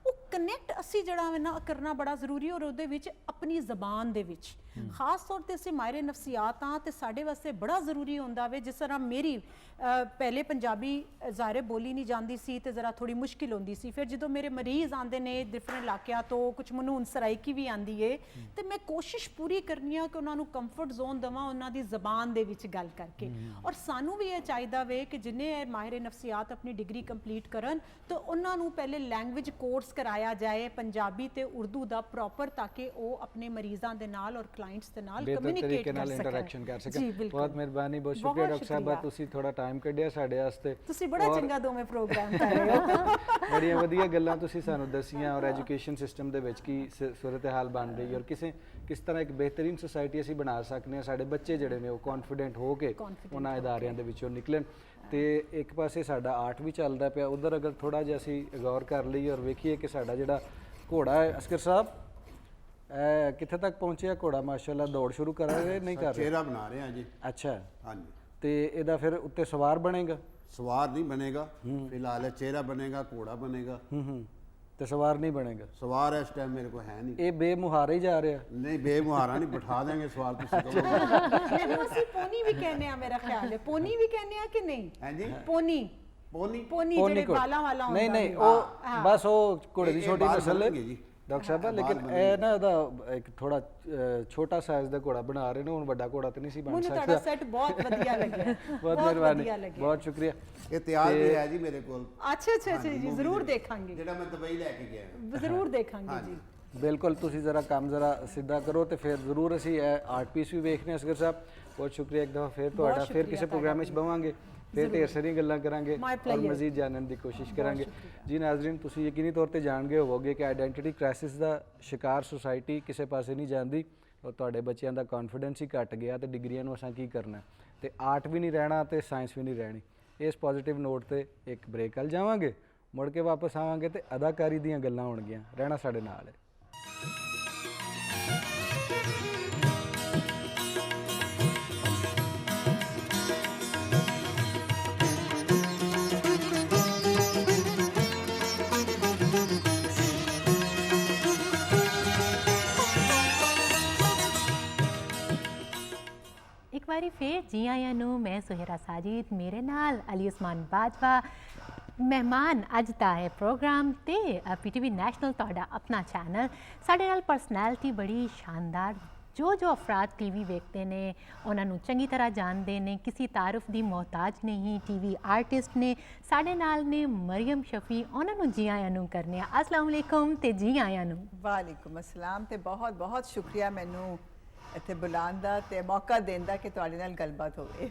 ਉਹ ਕਨੈਕਟ ਅਸੀਂ ਜਿਹੜਾ ਨਾ ਕਰਨਾ ਬੜਾ ਜ਼ਰੂਰੀ। ਔਰ ਉਹਦੇ ਵਿੱਚ ਆਪਣੀ ਜ਼ਬਾਨ ਦੇ ਵਿੱਚ ਖਾਸ ਤੌਰ ਤੇ ਅਸੀਂ ਮਾਹਿਰ ਨਫਸੀਆਤ ਹਾਂ ਤੇ ਸਾਡੇ ਵਾਸਤੇ ਬੜਾ ਜ਼ਰੂਰੀ ਹੁੰਦਾ ਵੇ। ਜਿਸ ਤਰ੍ਹਾਂ ਮੇਰੀ ਪਹਿਲੇ ਪੰਜਾਬੀ ਜ਼ਾਹਿਰ ਬੋਲੀ ਨਹੀਂ ਜਾਂਦੀ ਸੀ ਤੇ ਜ਼ਰਾ ਥੋੜੀ ਮੁਸ਼ਕਿਲ ਹੁੰਦੀ ਸੀ। ਫਿਰ ਜਦੋਂ ਮੇਰੇ ਮਰੀਜ਼ ਆਉਂਦੇ ਨੇ ਡਿਫਰੈਂਟ ਇਲਾਕਿਆਂ ਤੋਂ, ਕੁਝ ਮੈਨੂੰ ਸਰਾਇਕੀ ਵੀ ਆਂਦੀ ਏ, ਤੇ ਮੈਂ ਕੋਸ਼ਿਸ਼ ਪੂਰੀ ਕਰਨੀ ਆ ਕਿ ਉਹਨਾਂ ਨੂੰ ਕੰਫਰਟ ਜ਼ੋਨ ਦੇਵਾਂ ਉਹਨਾਂ ਦੀ ਜ਼ਬਾਨ ਦੇ ਵਿੱਚ ਗੱਲ ਕਰਕੇ। ਔਰ ਸਾਨੂੰ ਵੀ ਇਹ ਚਾਹੀਦਾ ਵੇ ਕਿ ਜਿੰਨੇ ਮਾਹਿਰ ਨਫਸੀਆਤ ਆਪਣੀ ਡਿਗਰੀ ਕੰਪਲੀਟ ਕਰਨ ਤਾਂ ਉਹਨਾਂ ਨੂੰ ਪਹਿਲੇ ਲੈਂਗੁਏਜ ਕੋਰਸ ਕਰਾਇਆ ਜਾਏ ਪੰਜਾਬੀ ਤੇ ਉਰਦੂ ਦਾ ਪ੍ਰੋਪਰ, ਤਾਂ ਕਿ ਉਹ ਆਪਣੇ ਮਰੀਜ਼ਾਂ ਦੇ ਨਾਲ ਔਰ ਕਲਾਇੰਟਸ ਦੇ ਨਾਲ ਕਮਿਊਨੀਕੇਟ ਕਰ ਸਕਣ, ਇੰਟਰੈਕਸ਼ਨ ਕਰ ਸਕਣ। ਬਹੁਤ ਮਿਹਰਬਾਨੀ, ਬਹੁਤ ਸ਼ੁਕਰੀਆ ਡਾਕਟਰ ਸਾਹਿਬਾ, ਤੁਸੀਂ ਥੋੜਾ ਟਾਈਮ ਕੱਢਿਆ ਸਾਡੇ ਵਾਸਤੇ। ਤੁਸੀਂ ਬੜਾ ਚੰਗਾ ਦੋਵੇਂ ਪ੍ਰੋਗਰਾਮ ਕਰ ਰਹੇ ਹੋ। ਬੜੀਆਂ ਵਧੀਆ ਗੱਲਾਂ ਤੁਸੀਂ ਸਾਨੂੰ ਦੱਸੀਆਂ। ਔਰ ਐਜੂਕੇਸ਼ਨ ਸਿਸਟਮ ਦੇ ਵਿੱਚ ਕੀ ਸੂਰਤ ਹਾਲ ਬਣ ਰਹੀ ਹੈ ਔਰ ਕਿਸ ਤਰ੍ਹਾਂ ਇੱਕ ਬਿਹਤਰੀਨ ਸੁਸਾਇਟੀ ਅਸੀਂ ਬਣਾ ਸਕਦੇ ਹਾਂ। ਸਾਡੇ ਬੱਚੇ ਜਿਹੜੇ ਨੇ ਉਹ ਕੌਨਫੀਡੈਂਟ ਹੋ ਕੇ ਉਹਨਾਂ ਇਦਾਰਿਆਂ ਦੇ ਵਿੱਚੋਂ ਨਿਕਲਣ। ਤੇ ਇੱਕ ਪਾਸੇ ਸਾਡਾ ਆਰਟ ਵੀ ਚੱਲਦਾ ਪਿਆ, ਉਧਰ ਅਗਰ ਥੋੜਾ ਜਿਹਾ ਅਸੀਂ ਗੌਰ ਕਰ ਲਈਏ ਔਰ ਵੇਖੀਏ ਕਿ ਸਾਡਾ ਜਿਹੜਾ ਘੋੜਾ ਹੈ, ਅਸਕਰ ਸਾਹਿਬ ਕਿੱਥੇ ਤੱਕ ਪਹੁੰਚਿਆ ਘੋੜਾ? ਮਾਸ਼ਾਅੱਲਾ ਦੌੜ ਸ਼ੁਰੂ ਕਰ ਰਹੇ ਨਹੀਂ ਕਰ ਰਹੇ? ਚਿਹਰਾ ਬਣਾ ਰਹੇ ਹਾਂ ਜੀ। ਅੱਛਾ, ਹਾਂਜੀ। ਤੇ ਇਹਦਾ ਫਿਰ ਉੱਤੇ ਸਵਾਰ ਬਣੇਗਾ? ਸਵਾਰ ਨਹੀਂ ਬਣੇਗਾ ਫਿਲਹਾਲ, ਚਿਹਰਾ ਬਣੇਗਾ, ਘੋੜਾ ਬਣੇਗਾ। ਤੇ ਸਵਾਰ ਨਹੀਂ ਬਣੇਗਾ? ਸਵਾਰ ਇਸ ਟਾਈਮ ਮੇਰੇ ਕੋਲ ਹੈ ਨਹੀਂ। ਇਹ ਬੇਮੁਹਾਰਾ ਹੀ ਜਾ ਰਿਹਾ? ਨਹੀਂ, ਬੇਮੁਹਾਰਾ ਨਹੀਂ, ਬਿਠਾ ਦੇਂਗੇ ਸਵਾਰ। ਤੁਸੀਂ ਕਹੋਗੇ ਇਹਨੂੰ ਅਸੀਂ ਪੋਨੀ ਵੀ ਕਹਿੰਦੇ ਆ, ਮੇਰਾ ਖਿਆਲ ਹੈ ਪੋਨੀ ਵੀ ਕਹਿੰਦੇ ਆ ਕਿ ਨਹੀਂ? ਹਾਂਜੀ, ਪੋਨੀ ਪੋਨੀ ਜਿਹੜੇ ਬਾਲਾਂ ਵਾਲਾ ਹੁੰਦਾ। ਨਹੀਂ, ਉਹ ਬਸ ਉਹ ਘੋੜੇ ਦੀ ਛੋਟੀ ਨਸਲ ਹੈ ਡਾਕਟਰ ਸਾਹਿਬ। ਲੇਕਿਨ ਇਹ ਨਾ ਇਹਦਾ ਇੱਕ ਥੋੜਾ ਛੋਟਾ ਸਾਈਜ਼ ਦਾ ਘੋੜਾ ਬਣਾ ਰਹੇ ਨੇ, ਹੁਣ ਵੱਡਾ ਘੋੜਾ ਤੇ ਨਹੀਂ ਸੀ ਬਣ ਸਕਦਾ। ਮੈਨੂੰ ਤੁਹਾਡਾ ਸੈੱਟ ਬਹੁਤ ਵਧੀਆ ਲੱਗਿਆ। ਬਹੁਤ ਮਿਹਰਬਾਨੀ, ਬਹੁਤ ਸ਼ੁਕਰੀਆ। ਇਹ ਤਿਆਰ ਵੀ ਹੈ ਜੀ ਮੇਰੇ ਕੋਲ। ਅੱਛਾ ਜੀ, ਜ਼ਰੂਰ ਦੇਖਾਂਗੇ, ਜਿਹੜਾ ਮੈਂ ਦੁਬਈ ਲੈ ਕੇ ਗਿਆ ਜ਼ਰੂਰ ਦੇਖਾਂਗੇ ਜੀ। ਬਿਲਕੁਲ, ਤੁਸੀਂ ਜ਼ਰਾ ਕੰਮ ਜ਼ਰਾ ਸਿੱਧਾ ਕਰੋ ਤੇ ਫਿਰ ਜ਼ਰੂਰ ਅਸੀਂ ਆਰਟ ਪੀਸ ਵੀ ਵੇਖਨੇ। ਅਸਗਰ ਸਾਹਿਬ ਬਹੁਤ ਸ਼ੁਕਰੀਆ ਇੱਕ ਦਫਾ ਫਿਰ ਤੁਹਾਡਾ। ਫਿਰ ਕਿਸੇ ਪ੍ਰੋਗਰਾਮ ਵਿੱਚ ਬਵਾਂਗੇ, ਫਿਰ ਢੇਰ ਸਾਰੀਆਂ ਗੱਲਾਂ ਕਰਾਂਗੇ ਔਰ ਮਜ਼ੀਦ ਜਾਣਨ ਦੀ ਕੋਸ਼ਿਸ਼ ਕਰਾਂਗੇ। ਜੀ ਨਾਜ਼ਰੀਨ, ਤੁਸੀਂ ਯਕੀਨੀ ਤੌਰ ਤੇ ਜਾਣ ਗਏ ਹੋਵੋਗੇ ਕਿ ਆਇਡੈਂਟੀਟੀ ਕ੍ਰਾਈਸਿਸ ਦਾ ਸ਼ਿਕਾਰ ਸੁਸਾਇਟੀ ਕਿਸੇ ਪਾਸੇ ਨਹੀਂ ਜਾਂਦੀ ਔਰ ਤੁਹਾਡੇ ਬੱਚਿਆਂ ਦਾ ਕੌਨਫੀਡੈਂਸ ਹੀ ਘਟ ਗਿਆ ਤੇ ਡਿਗਰੀਆਂ ਨੂੰ ਅਸਾਂ ਕੀ ਕਰਨਾ, ਤੇ ਆਰਟ ਵੀ ਨਹੀਂ ਰਹਿਣਾ ਤੇ ਸਾਇੰਸ ਵੀ ਨਹੀਂ ਰਹਿਣੀ। ਇਸ ਪੋਜ਼ਿਟਿਵ ਨੋਟ ਤੇ ਇੱਕ ਬ੍ਰੇਕ ਵੱਲ ਜਾਵਾਂਗੇ, ਮੁੜ ਕੇ ਵਾਪਸ ਆਵਾਂਗੇ ਤੇ ਅਦਾਕਾਰੀ ਦੀਆਂ ਗੱਲਾਂ ਹੋਣਗੀਆਂ। ਰਹਿਣਾ ਸਾਡੇ ਨਾਲ ਹੈ। ਵਾਰੀ ਫੇਰ ਜੀ ਆਇਆਂ ਨੂੰ। ਮੈਂ ਸੁਹੇਰਾ ਸਾਜਿਦ, ਮੇਰੇ ਨਾਲ ਅਲੀ ਉਸਮਾਨ ਬਾਜਵਾ। ਮਹਿਮਾਨ ਅੱਜ ਦਾ ਹੈ ਪ੍ਰੋਗਰਾਮ ਤੇ ਪੀਟੀਵੀ ਨੈਸ਼ਨਲ ਤੁਹਾਡਾ ਆਪਣਾ ਚੈਨਲ। ਸਾਡੇ ਨਾਲ ਪਰਸਨੈਲਿਟੀ ਬੜੀ ਸ਼ਾਨਦਾਰ, ਜੋ ਅਫਰਾਦ ਟੀਵੀ ਵੇਖਦੇ ਨੇ ਉਹਨਾਂ ਨੂੰ ਚੰਗੀ ਤਰ੍ਹਾਂ ਜਾਣਦੇ ਨੇ, ਕਿਸੇ ਤਾਰਫ ਦੀ ਮੁਹਤਾਜ ਨਹੀਂ, ਟੀਵੀ ਆਰਟਿਸਟ ਨੇ। ਸਾਡੇ ਨਾਲ ਨੇ ਮਰੀਮ ਸ਼ਫੀ, ਉਹਨਾਂ ਨੂੰ ਜੀ ਆਇਆਂ ਨੂੰ ਕਰਨੇ ਆ। अस्सलाम वालेकुम ਤੇ ਜੀ ਆਇਆਂ ਨੂੰ। ਵਾਲੇਕੁਮ ਅਸਲਾਮ ਤੇ ਬਹੁਤ ਬਹੁਤ ਸ਼ੁਕਰੀਆ ਮੈਨੂੰ ਇੱਥੇ ਬੁਲਾਉਣ ਦਾ ਤੇ ਮੌਕਾ ਦੇਣ ਦਾ ਕਿ ਤੁਹਾਡੇ ਨਾਲ ਗੱਲਬਾਤ ਹੋਵੇ।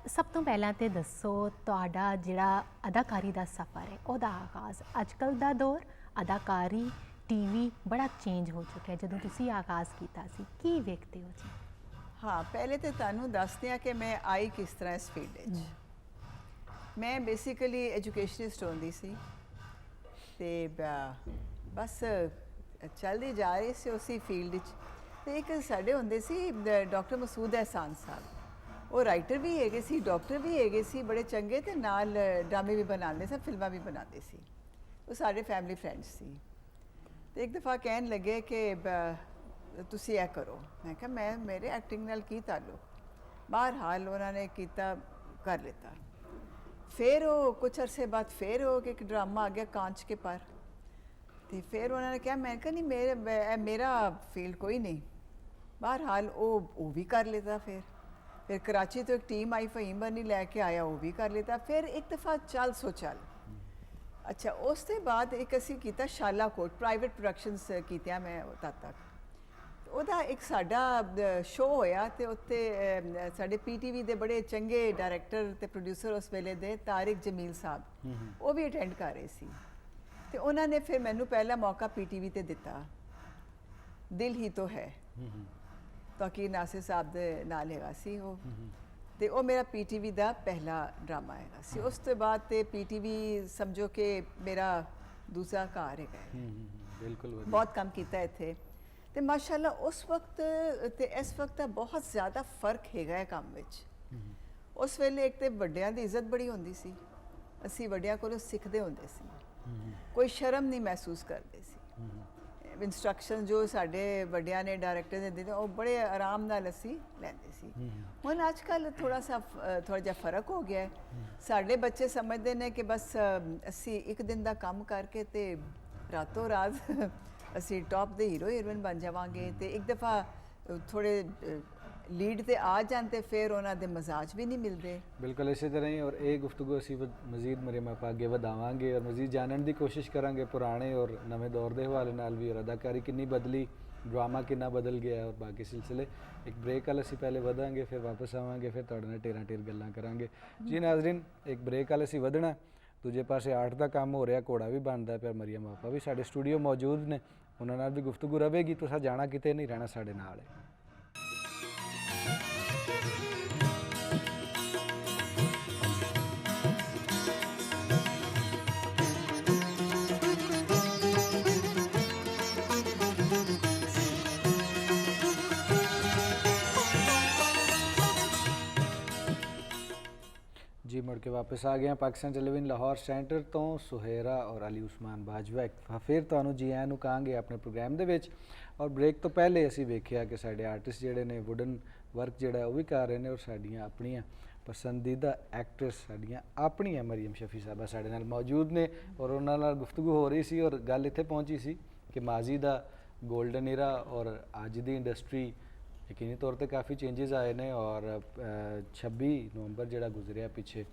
ਸਭ ਤੋਂ ਪਹਿਲਾਂ ਤੇ ਦੱਸੋ ਤੁਹਾਡਾ ਜਿਹੜਾ ਅਦਾਕਾਰੀ ਦਾ ਸਫ਼ਰ ਹੈ ਉਹਦਾ ਆਗਾਜ਼, ਅੱਜ ਕੱਲ੍ਹ ਦਾ ਦੌਰ ਅਦਾਕਾਰੀ ਟੀਵੀ ਬੜਾ ਚੇਂਜ ਹੋ ਚੁੱਕਿਆ, ਜਦੋਂ ਤੁਸੀਂ ਆਗਾਜ਼ ਕੀਤਾ ਸੀ ਕੀ ਵੇਖਦੇ ਹੋ ਜੀ? ਹਾਂ, ਪਹਿਲੇ ਤੇ ਤੁਹਾਨੂੰ ਦੱਸਦੇ ਹਾਂ ਕਿ ਮੈਂ ਆਈ ਕਿਸ ਤਰ੍ਹਾਂ ਇਸ ਫੀਲਡ ਵਿੱਚ। ਮੈਂ ਬੇਸਿਕਲੀ ਐਜੂਕੇਸ਼ਨਿਸਟ ਹੁੰਦੀ ਸੀ ਤੇ ਬਸ ਚੱਲਦੀ ਜਾ ਰਹੀ ਸੀ ਉਸੇ ਫੀਲਡ ਵਿੱਚ। ਤੇ ਇੱਕ ਸਾਡੇ ਹੁੰਦੇ ਸੀ ਡਾਕਟਰ ਮਸੂਦ ਅਹਿਸਾਨ ਸਾਹਿਬ, ਉਹ ਰਾਈਟਰ ਵੀ ਹੈਗੇ ਸੀ, ਡਾਕਟਰ ਵੀ ਹੈਗੇ ਸੀ, ਬੜੇ ਚੰਗੇ, ਤੇ ਨਾਲ ਡਰਾਮੇ ਵੀ ਬਣਾਉਂਦੇ ਸੀ, ਫਿਲਮਾਂ ਵੀ ਬਣਾਉਂਦੇ ਸੀ। ਉਹ ਸਾਡੇ ਫੈਮਿਲੀ ਫਰੈਂਡਸ ਸੀ। ਤੇ ਇੱਕ ਦਫਾ ਕਹਿਣ ਲੱਗੇ ਕਿ ਤੁਸੀਂ ਇਹ ਕਰੋ। ਮੈਂ ਕਿਹਾ ਮੇਰੇ ਐਕਟਿੰਗ ਨਾਲ ਕੀ ਤਾਲੁਕ। ਬਹਰਹਾਲ ਉਹਨਾਂ ਨੇ ਕੀਤਾ, ਕਰ ਲਿੱਤਾ। ਫਿਰ ਉਹ ਕੁਝ ਅਰਸੇ ਬਾਅਦ ਫਿਰ ਉਹ ਇੱਕ ਡਰਾਮਾ ਆ ਗਿਆ ਕਾਂਚ ਕੇ ਪਰ, ਤੇ ਫਿਰ ਉਹਨਾਂ ਨੇ ਕਿਹਾ, ਮੈਂ ਕਿਹਾ ਨਹੀਂ ਮੇਰਾ ਫੀਲਡ ਕੋਈ ਨਹੀਂ। ਬਹਰਹਾਲ ਉਹ ਵੀ ਕਰ ਲਿੱਤਾ। ਫਿਰ ਕਰਾਚੀ ਤੋਂ ਇੱਕ ਟੀਮ ਆਈ, ਫਹੀਮ ਬਨੀ ਲੈ ਕੇ ਆਇਆ, ਉਹ ਵੀ ਕਰ ਲਿੱਤਾ। ਫਿਰ ਇੱਕ ਦਫਾ ਚੱਲ ਸੋ ਚੱਲ। ਅੱਛਾ, ਉਸ ਤੋਂ ਬਾਅਦ ਇੱਕ ਅਸੀਂ ਕੀਤਾ ਸ਼ਾਲਾਕੋਟ, ਪ੍ਰਾਈਵੇਟ ਪ੍ਰੋਡਕਸ਼ਨਸ ਕੀਤੀਆਂ ਮੈਂ ਤਦ ਤੱਕ। ਉਹਦਾ ਇੱਕ ਸਾਡਾ ਸ਼ੋਅ ਹੋਇਆ ਤੇ ਉੱਤੇ ਸਾਡੇ ਪੀਟੀਵੀ ਦੇ ਬੜੇ ਚੰਗੇ ਡਾਇਰੈਕਟਰ ਤੇ ਪ੍ਰੋਡਿਊਸਰ ਉਸ ਵੇਲੇ ਦੇ ਤਾਰਿਕ ਜਮੀਲ ਸਾਹਿਬ, ਉਹ ਵੀ ਅਟੈਂਡ ਕਰ ਰਹੇ ਸੀ। ਤੇ ਉਹਨਾਂ ਨੇ ਫਿਰ ਮੈਨੂੰ ਪਹਿਲਾ ਮੌਕਾ ਪੀਟੀਵੀ ਤੇ ਦਿੱਤਾ, ਦਿਲ ਹੀ ਤੋ ਹੈ, ਤਾਕੀਰ ਨਾਸਿਰ ਸਾਹਿਬ ਦੇ ਨਾਲ ਹੈਗਾ ਸੀ ਉਹ। ਤੇ ਉਹ ਮੇਰਾ ਪੀਟੀਵੀ ਦਾ ਪਹਿਲਾ ਡਰਾਮਾ ਹੈਗਾ ਸੀ। ਉਸ ਤੋਂ ਬਾਅਦ ਤੇ ਪੀਟੀਵੀ ਸਮਝੋ ਕਿ ਮੇਰਾ ਦੂਸਰਾ ਘਰ ਹੈਗਾ। ਬਿਲਕੁਲ ਬਹੁਤ ਕੰਮ ਕੀਤਾ ਇੱਥੇ ਤੇ ਮਾਸ਼ਾਅੱਲਾ ਉਸ ਵਕਤ ਤੇ ਇਸ ਵਕਤ ਦਾ ਬਹੁਤ ਜ਼ਿਆਦਾ ਫਰਕ ਹੈਗਾ ਹੈ ਕੰਮ ਵਿੱਚ। ਉਸ ਵੇਲੇ ਇੱਕ ਤੇ ਵੱਡਿਆਂ ਦੀ ਇੱਜ਼ਤ ਬੜੀ ਹੁੰਦੀ ਸੀ, ਅਸੀਂ ਵੱਡਿਆਂ ਕੋਲੋਂ ਸਿੱਖਦੇ ਹੁੰਦੇ ਸੀ, ਕੋਈ ਸ਼ਰਮ ਨਹੀਂ ਮਹਿਸੂਸ ਕਰਦੇ ਸੀ। ਇੰਸਟਰਕਸ਼ਨ ਜੋ ਸਾਡੇ ਵੱਡਿਆਂ ਨੇ ਡਾਇਰੈਕਟਰ ਨੇ ਦਿੱਤੇ ਉਹ ਬੜੇ ਆਰਾਮ ਨਾਲ ਅਸੀਂ ਲੈਂਦੇ ਸੀ। ਹੁਣ ਅੱਜ ਕੱਲ੍ਹ ਥੋੜਾ ਜਿਹਾ ਫਰਕ ਹੋ ਗਿਆ ਹੈ। ਸਾਡੇ ਬੱਚੇ ਸਮਝਦੇ ਨੇ ਕਿ ਬਸ ਅਸੀਂ ਇੱਕ ਦਿਨ ਦਾ ਕੰਮ ਕਰਕੇ ਤੇ ਰਾਤੋਂ ਰਾਤ ਅਸੀਂ ਟੌਪ ਦੇ ਹੀਰੋ ਹੀਰੋਇਨ ਬਣ ਜਾਵਾਂਗੇ। ਤੇ ਇੱਕ ਦਫਾ ਥੋੜੇ ਲੀਡ ਤੇ ਆ ਜਾਣ ਤੇ ਫਿਰ ਉਹਨਾਂ ਦੇ ਮਜ਼ਾਜ ਵੀ ਨਹੀਂ ਮਿਲਦੇ। ਬਿਲਕੁਲ ਇਸੇ ਤਰ੍ਹਾਂ ਹੀ। ਔਰ ਇਹ ਗੁਫ਼ਤਗੂ ਅਸੀਂ ਮਜ਼ੀਦ ਮਰੀਮ ਆਪਾਂ ਅੱਗੇ ਵਧਾਵਾਂਗੇ ਔਰ ਮਜ਼ੀਦ ਜਾਣਨ ਦੀ ਕੋਸ਼ਿਸ਼ ਕਰਾਂਗੇ ਪੁਰਾਣੇ ਔਰ ਨਵੇਂ ਦੌਰ ਦੇ ਹਵਾਲੇ ਨਾਲ ਵੀ, ਔਰ ਅਦਾਕਾਰੀ ਕਿੰਨੀ ਬਦਲੀ, ਡਰਾਮਾ ਕਿੰਨਾ ਬਦਲ ਗਿਆ ਔਰ ਬਾਕੀ ਸਿਲਸਿਲੇ। ਇੱਕ ਬ੍ਰੇਕ ਵਾਲ ਅਸੀਂ ਪਹਿਲੇ ਵਧਾਂਗੇ, ਫਿਰ ਵਾਪਸ ਆਵਾਂਗੇ, ਫਿਰ ਤੁਹਾਡੇ ਨਾਲ ਢੇਰਾਂ ਢੇਰ ਗੱਲਾਂ ਕਰਾਂਗੇ। ਜੀ ਨਾਜ਼ਰੀਨ, ਇੱਕ ਬ੍ਰੇਕ ਵਾਲ ਅਸੀਂ ਵਧਣਾ। ਦੂਜੇ ਪਾਸੇ ਆਰਟ ਦਾ ਕੰਮ ਹੋ ਰਿਹਾ, ਘੋੜਾ ਵੀ ਬਣਦਾ ਪਿਆ। ਮਰੀਮ ਆਪਾ ਵੀ ਸਾਡੇ ਸਟੂਡੀਓ ਮੌਜੂਦ ਨੇ, ਉਹਨਾਂ ਨਾਲ ਵੀ ਗੁਫ਼ਤਗੂ ਰਹੇਗੀ। ਤੁਸੀਂ ਜਾਣਾ ਕਿਤੇ ਨਹੀਂ, ਰਹਿਣਾ ਸਾਡੇ ਨਾਲ ਹੈ। जी मुड़ के वापस आ गए पाकिस्तान टेलीविजन लाहौर सेंटर तो सुहेरा और अली उस्मान बाजवा एक फिर तो जी आया नूं कहांगे अपने प्रोग्राम दे विच। और ब्रेक तो पहले असी वेखिया कि साडे आर्टिस्ट जिहड़े ने वुडन वर्क जिहड़ा वो भी कर रहे हैं और साडियां अपनियां पसंदीदा एक्ट्रेस साडियां अपनियां मरीम शफी साहबा साडे नाल मौजूद ने और उन्हां नाल गुफ्तगू हो रही सी और गल इत्थे पहुंची सी कि माजी दा गोल्डन ईरा और अज दी इंडस्ट्री यकीनी तौर पर काफ़ी चेंजेस आए ने। और 26 नवंबर जिहड़ा गुजरिया पिछे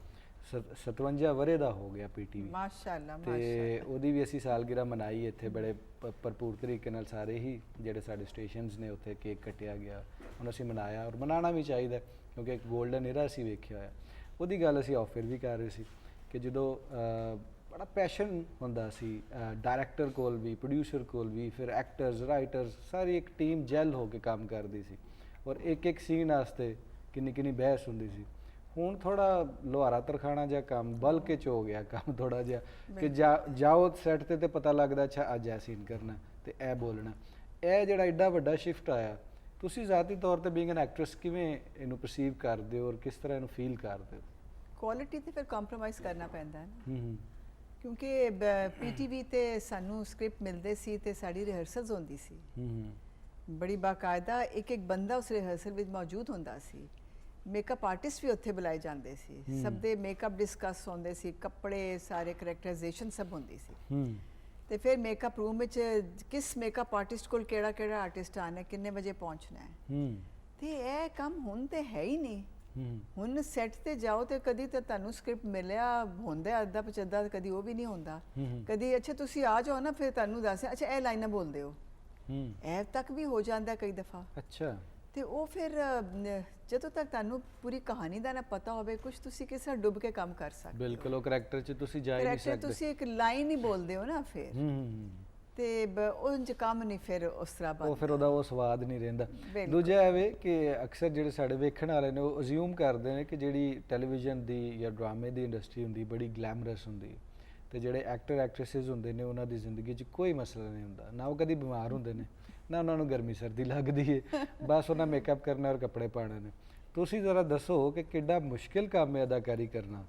57 वरे दा हो गया पीटीवी माशाअल्लाह ते ओदी भी असी सालगिरह मनाई इत्थे बड़े भरपूर तरीके नाल। सारे ही जिहड़े साडे स्टेशनस ने उत्थे केक कटिया गया, हुण असी मनाया और मनाना भी चाहिए क्योंकि एक गोल्डन ईरा असी वेखिया होया। ओदी गल असी ऑफ एयर भी कर रहे सी कि जदों बड़ा पैशन हुंदा सी डायरैक्टर कोल भी, प्रोड्यूसर कोल भी, फिर एक्टर्स राइटर्स सारी एक टीम जैल हो के काम करदी सी और एक एक सीन वास्ते किन्नी किन्नी बहस हुंदी सी। हुण थोड़ा लोहारा तरखाना जिहा काम बल्कि च हो गया काम थोड़ा जिहा कि जाओ सैट ते पता लगदा अच्छा अज ऐ सीन करना ते ऐ बोलना। ਇਹ ਜਿਹੜਾ ਐਡਾ ਵੱਡਾ ਸ਼ਿਫਟ ਆਇਆ, ਤੁਸੀਂ ਜ਼ਾਤੀ ਤੌਰ ਤੇ ਬੀਇੰਗ ਐਨ ਐਕਟਰੈਸ ਕਿਵੇਂ ਇਹਨੂੰ ਪਰਸੀਵ ਕਰਦੇ ਹੋ ਔਰ ਕਿਸ ਤਰ੍ਹਾਂ ਇਹਨੂੰ ਫੀਲ ਕਰਦੇ ਹੋ? ਕੁਆਲਿਟੀ ਤੇ ਫਿਰ ਕੰਪਰੋਮਾਈਜ਼ ਕਰਨਾ ਪੈਂਦਾ ਹੈ ਨਾ, ਕਿਉਂਕਿ ਪੀਟੀਵੀ ਤੇ ਸਾਨੂੰ ਸਕ੍ਰਿਪਟ ਮਿਲਦੇ ਸੀ ਤੇ ਸਾਡੀ ਰਿਹਰਸਲਸ ਹੁੰਦੀ ਸੀ ਬੜੀ ਬਾਕਾਇਦਾ, ਇੱਕ ਇੱਕ ਬੰਦਾ ਉਸ ਰਿਹਰਸਲ ਵਿੱਚ ਮੌਜੂਦ ਹੁੰਦਾ ਸੀ। ਮੇਕਅਪ ਆਰਟਿਸਟ ਵੀ ਉੱਥੇ ਬੁਲਾਏ ਜਾਂਦੇ ਸੀ, ਸਭ ਦੇ ਮੇਕਅਪ ਡਿਸਕਸ ਹੁੰਦੇ ਸੀ, ਕੱਪੜੇ ਸਾਰੇ ਕਰੈਕਟਰਾਈਜੇਸ਼ਨ ਸਭ ਹੁੰਦੀ ਸੀ। ਤੇ ਫਿਰ ਮੇਕਅਪ ਰੂਮ ਵਿੱਚ ਕਿਸ ਮੇਕਅਪ ਆਰਟਿਸਟ ਕੋਲ ਕਿਹੜਾ ਕਿਹੜਾ ਆਰਟਿਸਟ ਆਣਾ, ਕਿੰਨੇ ਵਜੇ ਪਹੁੰਚਣਾ ਹੈ। ਤੇ ਇਹ ਕੰਮ ਹੁਣ ਤੇ ਹੈ ਹੀ ਨਹੀਂ। ਹੁਣ ਸੈੱਟ ਤੇ ਜਾਓ ਤੇ ਕਦੀ ਤਾਂ ਤੁਹਾਨੂੰ ਸਕ੍ਰਿਪਟ ਮਿਲਿਆ ਹੁੰਦਾ ਅੱਧਾ ਪਚੱਧਾ, ਕਦੀ ਉਹ ਵੀ ਨਹੀਂ ਹੁੰਦਾ। ਕਦੀ ਅੱਛਾ ਤੁਸੀਂ ਆ ਜਾਓ ਨਾ, ਫਿਰ ਤੁਹਾਨੂੰ ਦੱਸਿਆ ਅੱਛਾ ਇਹ ਲਾਈਨਾਂ ਬੋਲਦੇ ਹੋ, ਇਹ ਤੱਕ ਵੀ ਹੋ ਜਾਂਦਾ ਕਈ ਦਫਾ। ਅੱਛਾ। ਤੇ ਉਹ ਫਿਰ ਜਦੋਂ ਤੱਕ ਤੁਹਾਨੂੰ ਪੂਰੀ ਕਹਾਣੀ ਦਾ ਨਾ ਪਤਾ ਹੋਵੇ, ਕੁਝ ਤੁਸੀਂ ਕਿਸ ਤਰ੍ਹਾਂ ਡੁੱਬ ਕੇ ਕੰਮ ਕਰ ਸਕਦੇ। ਬਿਲਕੁਲ, ਉਹ ਕਰੈਕਟਰ 'ਚ ਤੁਸੀਂ ਜਾ ਹੀ ਨਹੀਂ ਸਕਦੇ। ਤੁਸੀਂ ਇੱਕ ਲਾਈਨ ਹੀ ਬੋਲਦੇ ਹੋ ਨਾ ਫਿਰ, ਤੇ ਉਂਝ ਕੰਮ ਨਹੀਂ ਫਿਰ ਉਸ ਤਰ੍ਹਾਂ ਬਣਦਾ, ਉਹ ਫਿਰ ਉਹਦਾ ਸਵਾਦ ਨਹੀਂ ਰਹਿੰਦਾ। ਦੂਜਾ ਇਹ ਵੇ ਕਿ ਅਕਸਰ ਜਿਹੜੇ ਸਾਡੇ ਵੇਖਣ ਵਾਲੇ ਨੇ ਉਹ ਅਸਿਊਮ ਕਰਦੇ ਨੇ ਕਿ ਜਿਹੜੀ ਟੈਲੀਵਿਜ਼ਨ ਦੀ ਜਾਂ ਡਰਾਮੇ ਦੀ ਇੰਡਸਟਰੀ ਹੁੰਦੀ ਬੜੀ ਗਲੈਮਰਸ ਹੁੰਦੀ, ਤੇ ਜਿਹੜੇ ਐਕਟਰ ਐਕਟ੍ਰੈਸਿਸ ਹੁੰਦੇ ਨੇ ਉਹਨਾਂ ਦੀ ਜ਼ਿੰਦਗੀ 'ਚ ਕੋਈ ਮਸਲਾ ਨਹੀਂ ਹੁੰਦਾ, ਨਾ ਉਹ ਕਦੀ ਬਿਮਾਰ ਹੁੰਦੇ ਨੇ, ਨਾ ਉਹਨਾਂ ਨੂੰ ਗਰਮੀ ਸਰਦੀ ਲੱਗਦੀ ਹੈ, ਬਸ ਉਹਨਾਂ ਮੇਕਅਪ ਕਰਨਾ ਔਰ ਕੱਪੜੇ ਪਾਉਣੇ ਨੇ। ਤੁਸੀਂ ਜ਼ਰਾ ਦੱਸੋ ਕਿ ਕਿੱਡਾ ਮੁਸ਼ਕਿਲ ਕੰਮ ਹੈ ਅਦਾਕਾਰੀ ਕਰਨਾ,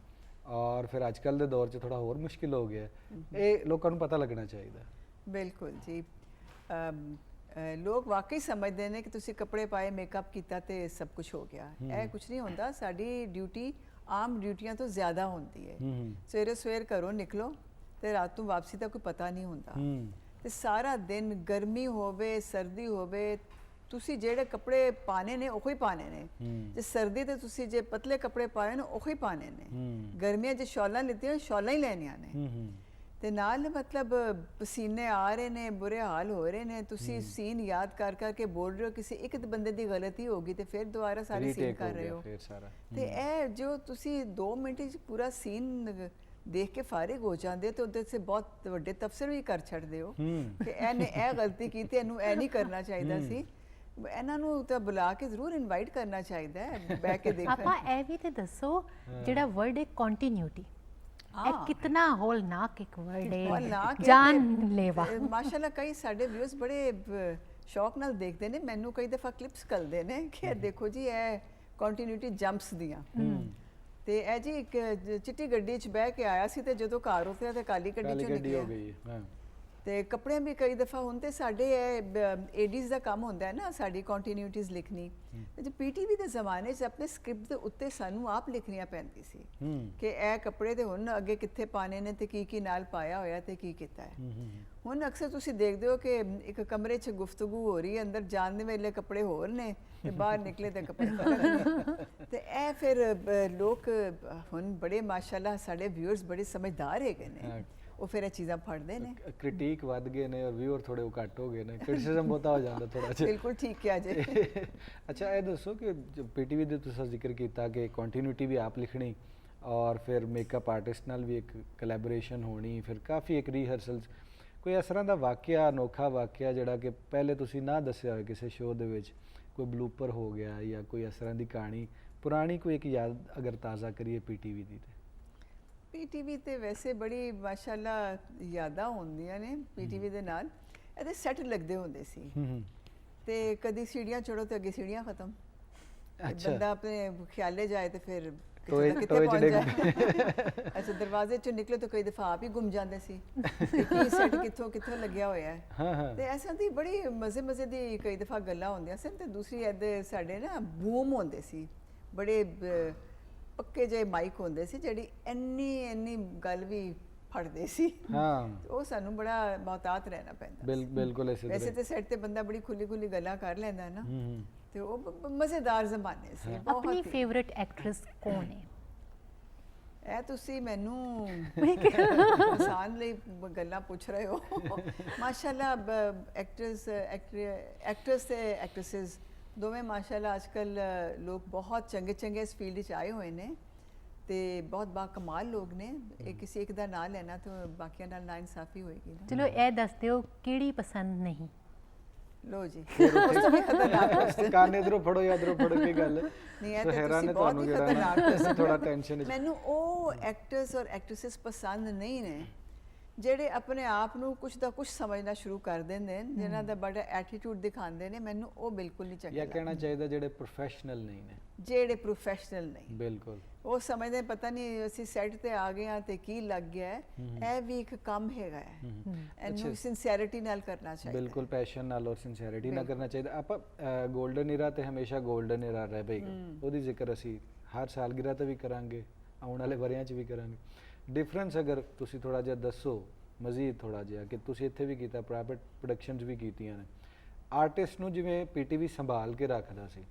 ਔਰ ਫਿਰ ਅੱਜ ਕੱਲ੍ਹ ਦੇ ਦੌਰ 'ਚ ਥੋੜਾ ਹੋਰ ਮੁਸ਼ਕਿਲ ਹੋ ਗਿਆ, ਇਹ ਲੋਕਾਂ ਨੂੰ ਪਤਾ ਲੱਗਣਾ ਚਾਹੀਦਾ। ਬਿਲਕੁਲ ਜੀ, ਲੋਕ ਵਾਕਈ ਸਮਝਦੇ ਨੇ ਕਿ ਤੁਸੀਂ ਕੱਪੜੇ ਪਾਏ, ਮੇਕਅਪ ਕੀਤਾ ਤੇ ਸਭ ਕੁਝ ਹੋ ਗਿਆ। ਇਹ ਕੁਝ ਨਹੀਂ ਹੁੰਦਾ। ਸਾਡੀ ਡਿਊਟੀ ਆਮ ਡਿਊਟੀਆਂ ਤੋਂ ਜ਼ਿਆਦਾ ਹੁੰਦੀ ਹੈ। ਸਵੇਰੇ ਸਵੇਰ ਘਰੋਂ ਨਿਕਲੋ ਤੇ ਰਾਤ ਨੂੰ ਵਾਪਸੀ ਦਾ ਕੋਈ ਪਤਾ ਨਹੀਂ ਹੁੰਦਾ, ਤੇ ਸਾਰਾ ਦਿਨ ਗਰਮੀ ਹੋਵੇ ਸਰਦੀ ਹੋਵੇ, ਤੁਸੀਂ ਜਿਹੜੇ ਕੱਪੜੇ ਪਾਣੇ ਨੇ ਉਹੀ ਪਾਣੇ ਨੇ। ਜੇ ਸਰਦੀ ਤੇ ਤੁਸੀਂ ਜੇ ਪਤਲੇ ਕੱਪੜੇ ਪਾਏ ਨੇ ਉਹੀ ਪਾਣੇ ਨੇ, ਗਰਮੀਆਂ ਜੇ ਸ਼ਾਲਾਂ ਲਿੱਤੀਆਂ ਸ਼ਾਲਾਂ ਹੀ ਲੈਣੀਆਂ ਨੇ। ਤੇ ਨਾਲ ਮਤਲਬ ਪਸੀਨੇ ਆ ਰਹੇ ਨੇ, ਬੁਰੇ ਹਾਲ ਹੋ ਰਹੇ ਨੇ, ਤੁਸੀਂ ਸੀਨ ਯਾਦ ਕਰ ਕਰਕੇ ਬੋਲ ਰਹੇ ਹੋ, ਕਿਸੇ ਇੱਕ ਬੰਦੇ ਦੀ ਗਲਤੀ ਹੋਗੀ ਤੇ ਫਿਰ ਦੁਬਾਰਾ ਸਾਰੇ ਸੀਨ ਕਰ ਰਹੇ ਹੋ। ਤੇ ਇਹ ਜੋ ਤੁਸੀਂ 2 ਮਿੰਟ ਵਿੱਚ ਪੂਰਾ ਸੀਨ ਦੇਖ ਕੇ ਫਾਰਿਗ ਹੋ ਜਾਂਦੇ ਹੋ ਤੇ ਉਹਦੇ ਸੇ ਬਹੁਤ ਵੱਡੇ ਤਫਸਰ ਵੀ ਕਰ ਛੱਡਦੇ ਹੋ ਕਿ ਇਹਨੇ ਇਹ ਗਲਤੀ ਕੀਤੀ, ਇਹਨੂੰ ਇਹ ਨਹੀਂ ਕਰਨਾ ਚਾਹੀਦਾ ਸੀ। ਇਹਨਾਂ ਨੂੰ ਤਾਂ ਬੁਲਾ ਕੇ ਜ਼ਰੂਰ ਇਨਵਾਈਟ ਕਰਨਾ ਚਾਹੀਦਾ ਹੈ, ਬਹਿ ਕੇ ਦੇਖਣ। ਆਪਾਂ ਇਹ ਵੀ ਤੇ ਦੱਸੋ ਜਿਹੜਾ ਵਰਡ ਹੈ ਕੰਟੀਨਿਊਟੀ, ਇਹ ਕਿਤਨਾ ਹੋਲਨਾਕ ਇੱਕ ਵਰਡ ਹੈ, ਜਾਨਲੇਵਾ। ਮਾਸ਼ਾਅੱਲਾ ਕਈ ਸਾਡੇ ਵਿਊਅਰਸ ਬੜੇ ਸ਼ੌਕ ਨਾਲ ਦੇਖਦੇ ਨੇ, ਮੈਨੂੰ ਕਈ ਦਫਾ ਕਲਿੱਪਸ ਕਰਦੇ ਨੇ ਕਿ ਇਹ ਦੇਖੋ ਜੀ ਇਹ ਕੰਟੀਨਿਊਟੀ ਜੰਪਸ ਦੀਆਂ। ਤੇ ਇਹ ਜੀ ਇੱਕ ਚਿੱਟੀ ਗੱਡੀ 'ਚ ਬਹਿ ਕੇ ਆਇਆ ਸੀ ਤੇ ਜਦੋਂ ਘਰ ਉਤਰਿਆ ਤੇ ਕਾਲੀ ਗੱਡੀ 'ਚੋਂ ਨਿਕਲਿਆ। ਤੇ ਕੱਪੜਿਆਂ ਵੀ ਕਈ ਦਫਾ ਹੁਣ ਤੇ ਸਾਡੇ ਏਡੀਜ਼ ਦਾ ਕੰਮ ਹੁੰਦਾ ਹੈ ਨਾ ਸਾਡੀ ਕੰਟੀਨਿਊਟੀਜ਼ ਲਿਖਣੀ। ਤੇ ਪੀਟੀਵੀ ਦੇ ਜ਼ਮਾਨੇ 'ਚ ਆਪਣੇ ਸਕ੍ਰਿਪਟ ਦੇ ਉੱਤੇ ਸਾਨੂੰ ਆਪ ਲਿਖਣੀਆਂ ਪੈਂਦੀ ਸੀ ਕਿ ਇਹ ਕੱਪੜੇ ਤੇ ਹੁਣ ਅੱਗੇ ਕਿੱਥੇ ਪਾਣੇ ਨੇ ਤੇ ਕੀ ਨਾਲ ਪਾਇਆ ਹੋਇਆ ਤੇ ਕੀ ਕੀਤਾ ਹੈ। ਹੁਣ ਅਕਸਰ ਤੁਸੀਂ ਦੇਖਦੇ ਹੋ ਕਿ ਇੱਕ ਕਮਰੇ 'ਚ ਗੁਫ਼ਤਗੂ ਹੋ ਰਹੀ ਹੈ, ਅੰਦਰ ਜਾਣ ਦੇ ਵੇਲੇ ਕੱਪੜੇ ਹੋਰ ਨੇ ਤੇ ਬਾਹਰ ਨਿਕਲੇ ਤੇ ਕੱਪੜੇ ਫਰਕ ਨੇ। ਤੇ ਇਹ ਫਿਰ ਲੋਕ ਹੁਣ ਬੜੇ ਮਾਸ਼ਾਅੱਲਾ ਸਾਡੇ ਵਿਊਅਰਸ ਬੜੇ ਸਮਝਦਾਰ ਹੈਗੇ ਨੇ, ਉਹ ਫਿਰ ਇਹ ਚੀਜ਼ਾਂ ਪੜ੍ਹਦੇ ਨੇ। ਕ੍ਰਿਟਿਕ ਵੱਧ ਗਏ ਨੇ ਔਰ ਵਿਊਅਰ ਥੋੜੇ ਘੱਟ ਹੋ ਗਏ ਨੇ, ਕ੍ਰਿਟਿਸਿਜ਼ਮ ਬਹੁਤਾ ਹੋ ਜਾਂਦਾ ਥੋੜਾ ਜਿਹਾ। ਬਿਲਕੁਲ ਠੀਕ ਕਿਹਾ ਜੀ। ਅੱਛਾ, ਇਹ ਦੱਸੋ ਕਿ ਪੀਟੀਵੀ ਦੇ ਤੁਸੀਂ ਜ਼ਿਕਰ ਕੀਤਾ ਕਿ ਕੰਟੀਨਿਊਟੀ ਵੀ ਆਪ ਲਿਖਣੀ ਔਰ ਫਿਰ ਮੇਕਅਪ ਆਰਟਿਸਟ ਨਾਲ ਵੀ ਇੱਕ ਕੋਲੈਬੋਰੇਸ਼ਨ ਹੋਣੀ, ਫਿਰ ਕਾਫੀ ਇੱਕ ਰੀਹਰਸਲਸ, ਕੋਈ ਇਸ ਤਰ੍ਹਾਂ ਦਾ ਵਾਕਿਆ, ਅਨੋਖਾ ਵਾਕਿਆ ਜਿਹੜਾ ਕਿ ਪਹਿਲੇ ਤੁਸੀਂ ਨਾ ਦੱਸਿਆ ਹੋਵੇ ਕਿਸੇ ਸ਼ੋਅ ਦੇ ਵਿੱਚ, ਕੋਈ ਬਲੂਪਰ ਹੋ ਗਿਆ ਜਾਂ ਕੋਈ ਇਸ ਤਰ੍ਹਾਂ ਦੀ ਕਹਾਣੀ ਪੁਰਾਣੀ, ਕੋਈ ਇੱਕ ਯਾਦ ਅਗਰ ਤਾਜ਼ਾ ਕਰੀਏ ਪੀਟੀਵੀ ਦੀ? ਪੀਟੀਵੀ ਤੇ ਵੈਸੇ ਬੜੀ ਮਾਸ਼ਾਅੱਲਾ ਯਾਦਾਂ ਹੁੰਦੀਆਂ ਨੇ ਪੀਟੀਵੀ ਦੇ ਨਾਲ। ਇਹਦੇ ਸੈੱਟ ਲੱਗਦੇ ਹੁੰਦੇ ਸੀ ਤੇ ਕਦੀ ਸੀੜੀਆਂ ਚੜੋ ਤੇ ਅੱਗੇ ਸੀੜੀਆਂ ਖਤਮ, ਬੰਦਾ ਆਪਣੇ ਖਿਆਲੇ ਜਾਏ ਤੇ ਫਿਰ ਕਿਤੇ ਪਹੁੰਚ ਜਾਏ। ਅੱਛਾ, ਦਰਵਾਜ਼ੇ ਚੋਂ ਨਿਕਲੇ ਤਾਂ ਕਈ ਦਫਾ ਆਪ ਹੀ ਗੁੰਮ ਜਾਂਦੇ ਸੀ ਕਿ ਸੈੱਟ ਕਿੱਥੋਂ ਲੱਗਿਆ ਹੋਇਆ ਹੈ। ਤੇ ਐਸਾ ਦੀ ਬੜੀ ਮਜ਼ੇ ਦੀ ਕਈ ਦਫਾ ਗੱਲਾਂ ਹੁੰਦੀਆਂ ਸਨ। ਤੇ ਦੂਸਰੀ ਇਹਦੇ ਸਾਡੇ ਨਾ ਬੂਮ ਹੁੰਦੇ ਸੀ, ਬੜੇ ਪੱਕੇ ਜਿਹੇ ਮਾਈਕ ਹੁੰਦੇ ਸੀ ਜਿਹੜੀ ਇੰਨੀ ਗੱਲ ਵੀ ਫੜਦੇ ਸੀ। ਉਹ ਸਾਨੂੰ ਬੜਾ ਮੁਹਤਾਤ ਰਹਿਣਾ ਪੈਂਦਾ। ਬਿਲਕੁਲ ਐਸੇ ਤਰ੍ਹਾਂ। ਵੈਸੇ ਤੇ ਸੈੱਟ ਤੇ ਬੰਦਾ ਬੜੀ ਖੁੱਲੀ ਗੱਲਾਂ ਕਰ ਲੈਂਦਾ ਨਾ, ਤੇ ਉਹ ਮਜ਼ੇਦਾਰ ਜ਼ਮਾਨੇ ਸੀ। ਆਪਣੀ ਫੇਵਰਿਟ ਐਕਟ੍ਰੈਸ ਕੌਣ ਹੈ? ਇਹ ਤੁਸੀਂ ਮੈਨੂੰ ਆਸਾਨ ਲਈ ਗੱਲਾਂ ਪੁੱਛ ਰਹੇ ਹੋ। ਮਾਸ਼ਾਅੱਲਾ ਐਕਟਰਸ ਤੇ ਐਕਟ੍ਰੈਸਿਸ ਦੋਵੇਂ ਮਾਸ਼ਾਅੱਲਾ ਅੱਜ ਕੱਲ ਲੋਕ ਬਹੁਤ ਚੰਗੇ ਇਸ ਫੀਲਡ 'ਚ ਆਏ ਹੋਏ ਨੇ ਤੇ ਬਹੁਤ ਬਾ ਕਮਾਲ ਲੋਕ ਨੇ। ਇਹ ਕਿਸੇ ਇੱਕ ਦਾ ਨਾਂ ਲੈਣਾ ਤਾਂ ਬਾਕੀਆਂ ਨਾਲ ਨਾ ਇਨਸਾਫੀ ਹੋਏਗੀ ਨਾ। ਚਲੋ ਇਹ ਦੱਸ ਦਿਓ ਕਿਹੜੀ ਪਸੰਦ ਨਹੀਂ? ਲੋ ਜੀ, ਉਸ ਤੋਂ ਵੀ ਖਤਰਨਾਕ ਕਾਨ ਇਧਰੋਂ ਫੜੋ ਜਾਂ ਇਧਰੋਂ ਫੜੋ, ਕੀ ਗੱਲ ਨਹੀਂ ਹੈ? ਤੇ ਤੁਸੀਂ ਬਹੁਤ ਹੀ ਖਤਰਨਾਕ ਥੋੜਾ ਟੈਨਸ਼ਨ। ਮੈਨੂੰ ਉਹ ਐਕਟਰਸ ਔਰ ਐਕਟ੍ਰੈਸਸ ਪਸੰਦ ਨਹੀਂ ਨੇ ਜਿਹੜੇ ਆਪਣੇ ਆਪ ਨੂੰ ਕੁਝ ਦਾ ਕੁਝ ਸਮਝਣਾ ਸ਼ੁਰੂ ਕਰ ਦਿੰਦੇ ਨੇ, ਜਿਨ੍ਹਾਂ ਦਾ ਬੜਾ ਐਟੀਟਿਊਡ ਦਿਖਾਉਂਦੇ ਨੇ, ਮੈਨੂੰ ਉਹ ਬਿਲਕੁਲ ਨਹੀਂ ਚੰਗੇ ਜਾਂ ਲੱਗਦੇ। ਕਹਿਣਾ ਚਾਹੀਦਾ ਜਿਹੜੇ ਪ੍ਰੋਫੈਸ਼ਨਲ ਨਹੀਂ ਨੇ। ਜਿਹੜੇ ਪ੍ਰੋਫੈਸ਼ਨਲ ਨਹੀਂ, ਬਿਲਕੁਲ ਉਹ ਸਮਝਦੇ ਪਤਾ ਨਹੀਂ ਅਸੀਂ ਸੈੱਟ ਤੇ ਆ ਗਏ ਆ ਤੇ ਕੀ ਲੱਗ ਗਿਆ ਹੈ, ਇਹ ਵੀ ਇੱਕ ਕੰਮ ਹੈਗਾ ਹੈ, ਇਹਨੂੰ ਸਿੰਸੀਅਰਿਟੀ ਨਾਲ ਕਰਨਾ ਚਾਹੀਦਾ। ਬਿਲਕੁਲ ਪੈਸ਼ਨ ਨਾਲ ਔਰ ਸਿੰਸੀਅਰਿਟੀ ਨਾਲ ਕਰਨਾ ਚਾਹੀਦਾ। ਆਪਾਂ 골ਡਨ ਈਰਾ ਤੇ ਹਮੇਸ਼ਾ 골ਡਨ ਈਰਾ ਰਹਿ ਪਏਗਾ, ਉਹਦੀ ਜ਼ਿਕਰ ਅਸੀਂ ਹਰ ਸਾਲਗਿਰਾ ਤੇ ਵੀ ਕਰਾਂਗੇ, ਆਉਣ ਵਾਲੇ ਵਰਿਆਂ 'ਚ ਵੀ ਕਰਾਂਗੇ। ਡਿਫਰੈਂਸ ਅਗਰ ਤੁਸੀਂ ਥੋੜਾ ਜਿਹਾ ਦੱਸੋ ਮਜ਼ੀਦ ਥੋੜਾ ਜਿਹਾ, ਕਿ ਤੁਸੀਂ ਇੱਥੇ ਵੀ ਕੀਤਾ, ਪ੍ਰਾਈਵੇਟ ਪ੍ਰੋਡਕਸ਼ਨਸ ਵੀ ਕੀਤੀਆਂ ਨੇ, ਆਰਟਿਸਟ ਨੂੰ ਜਿਵੇਂ ਪੀਟੀਵੀ ਸੰਭਾਲ ਕੇ ਰੱਖਦਾ ਸੀ,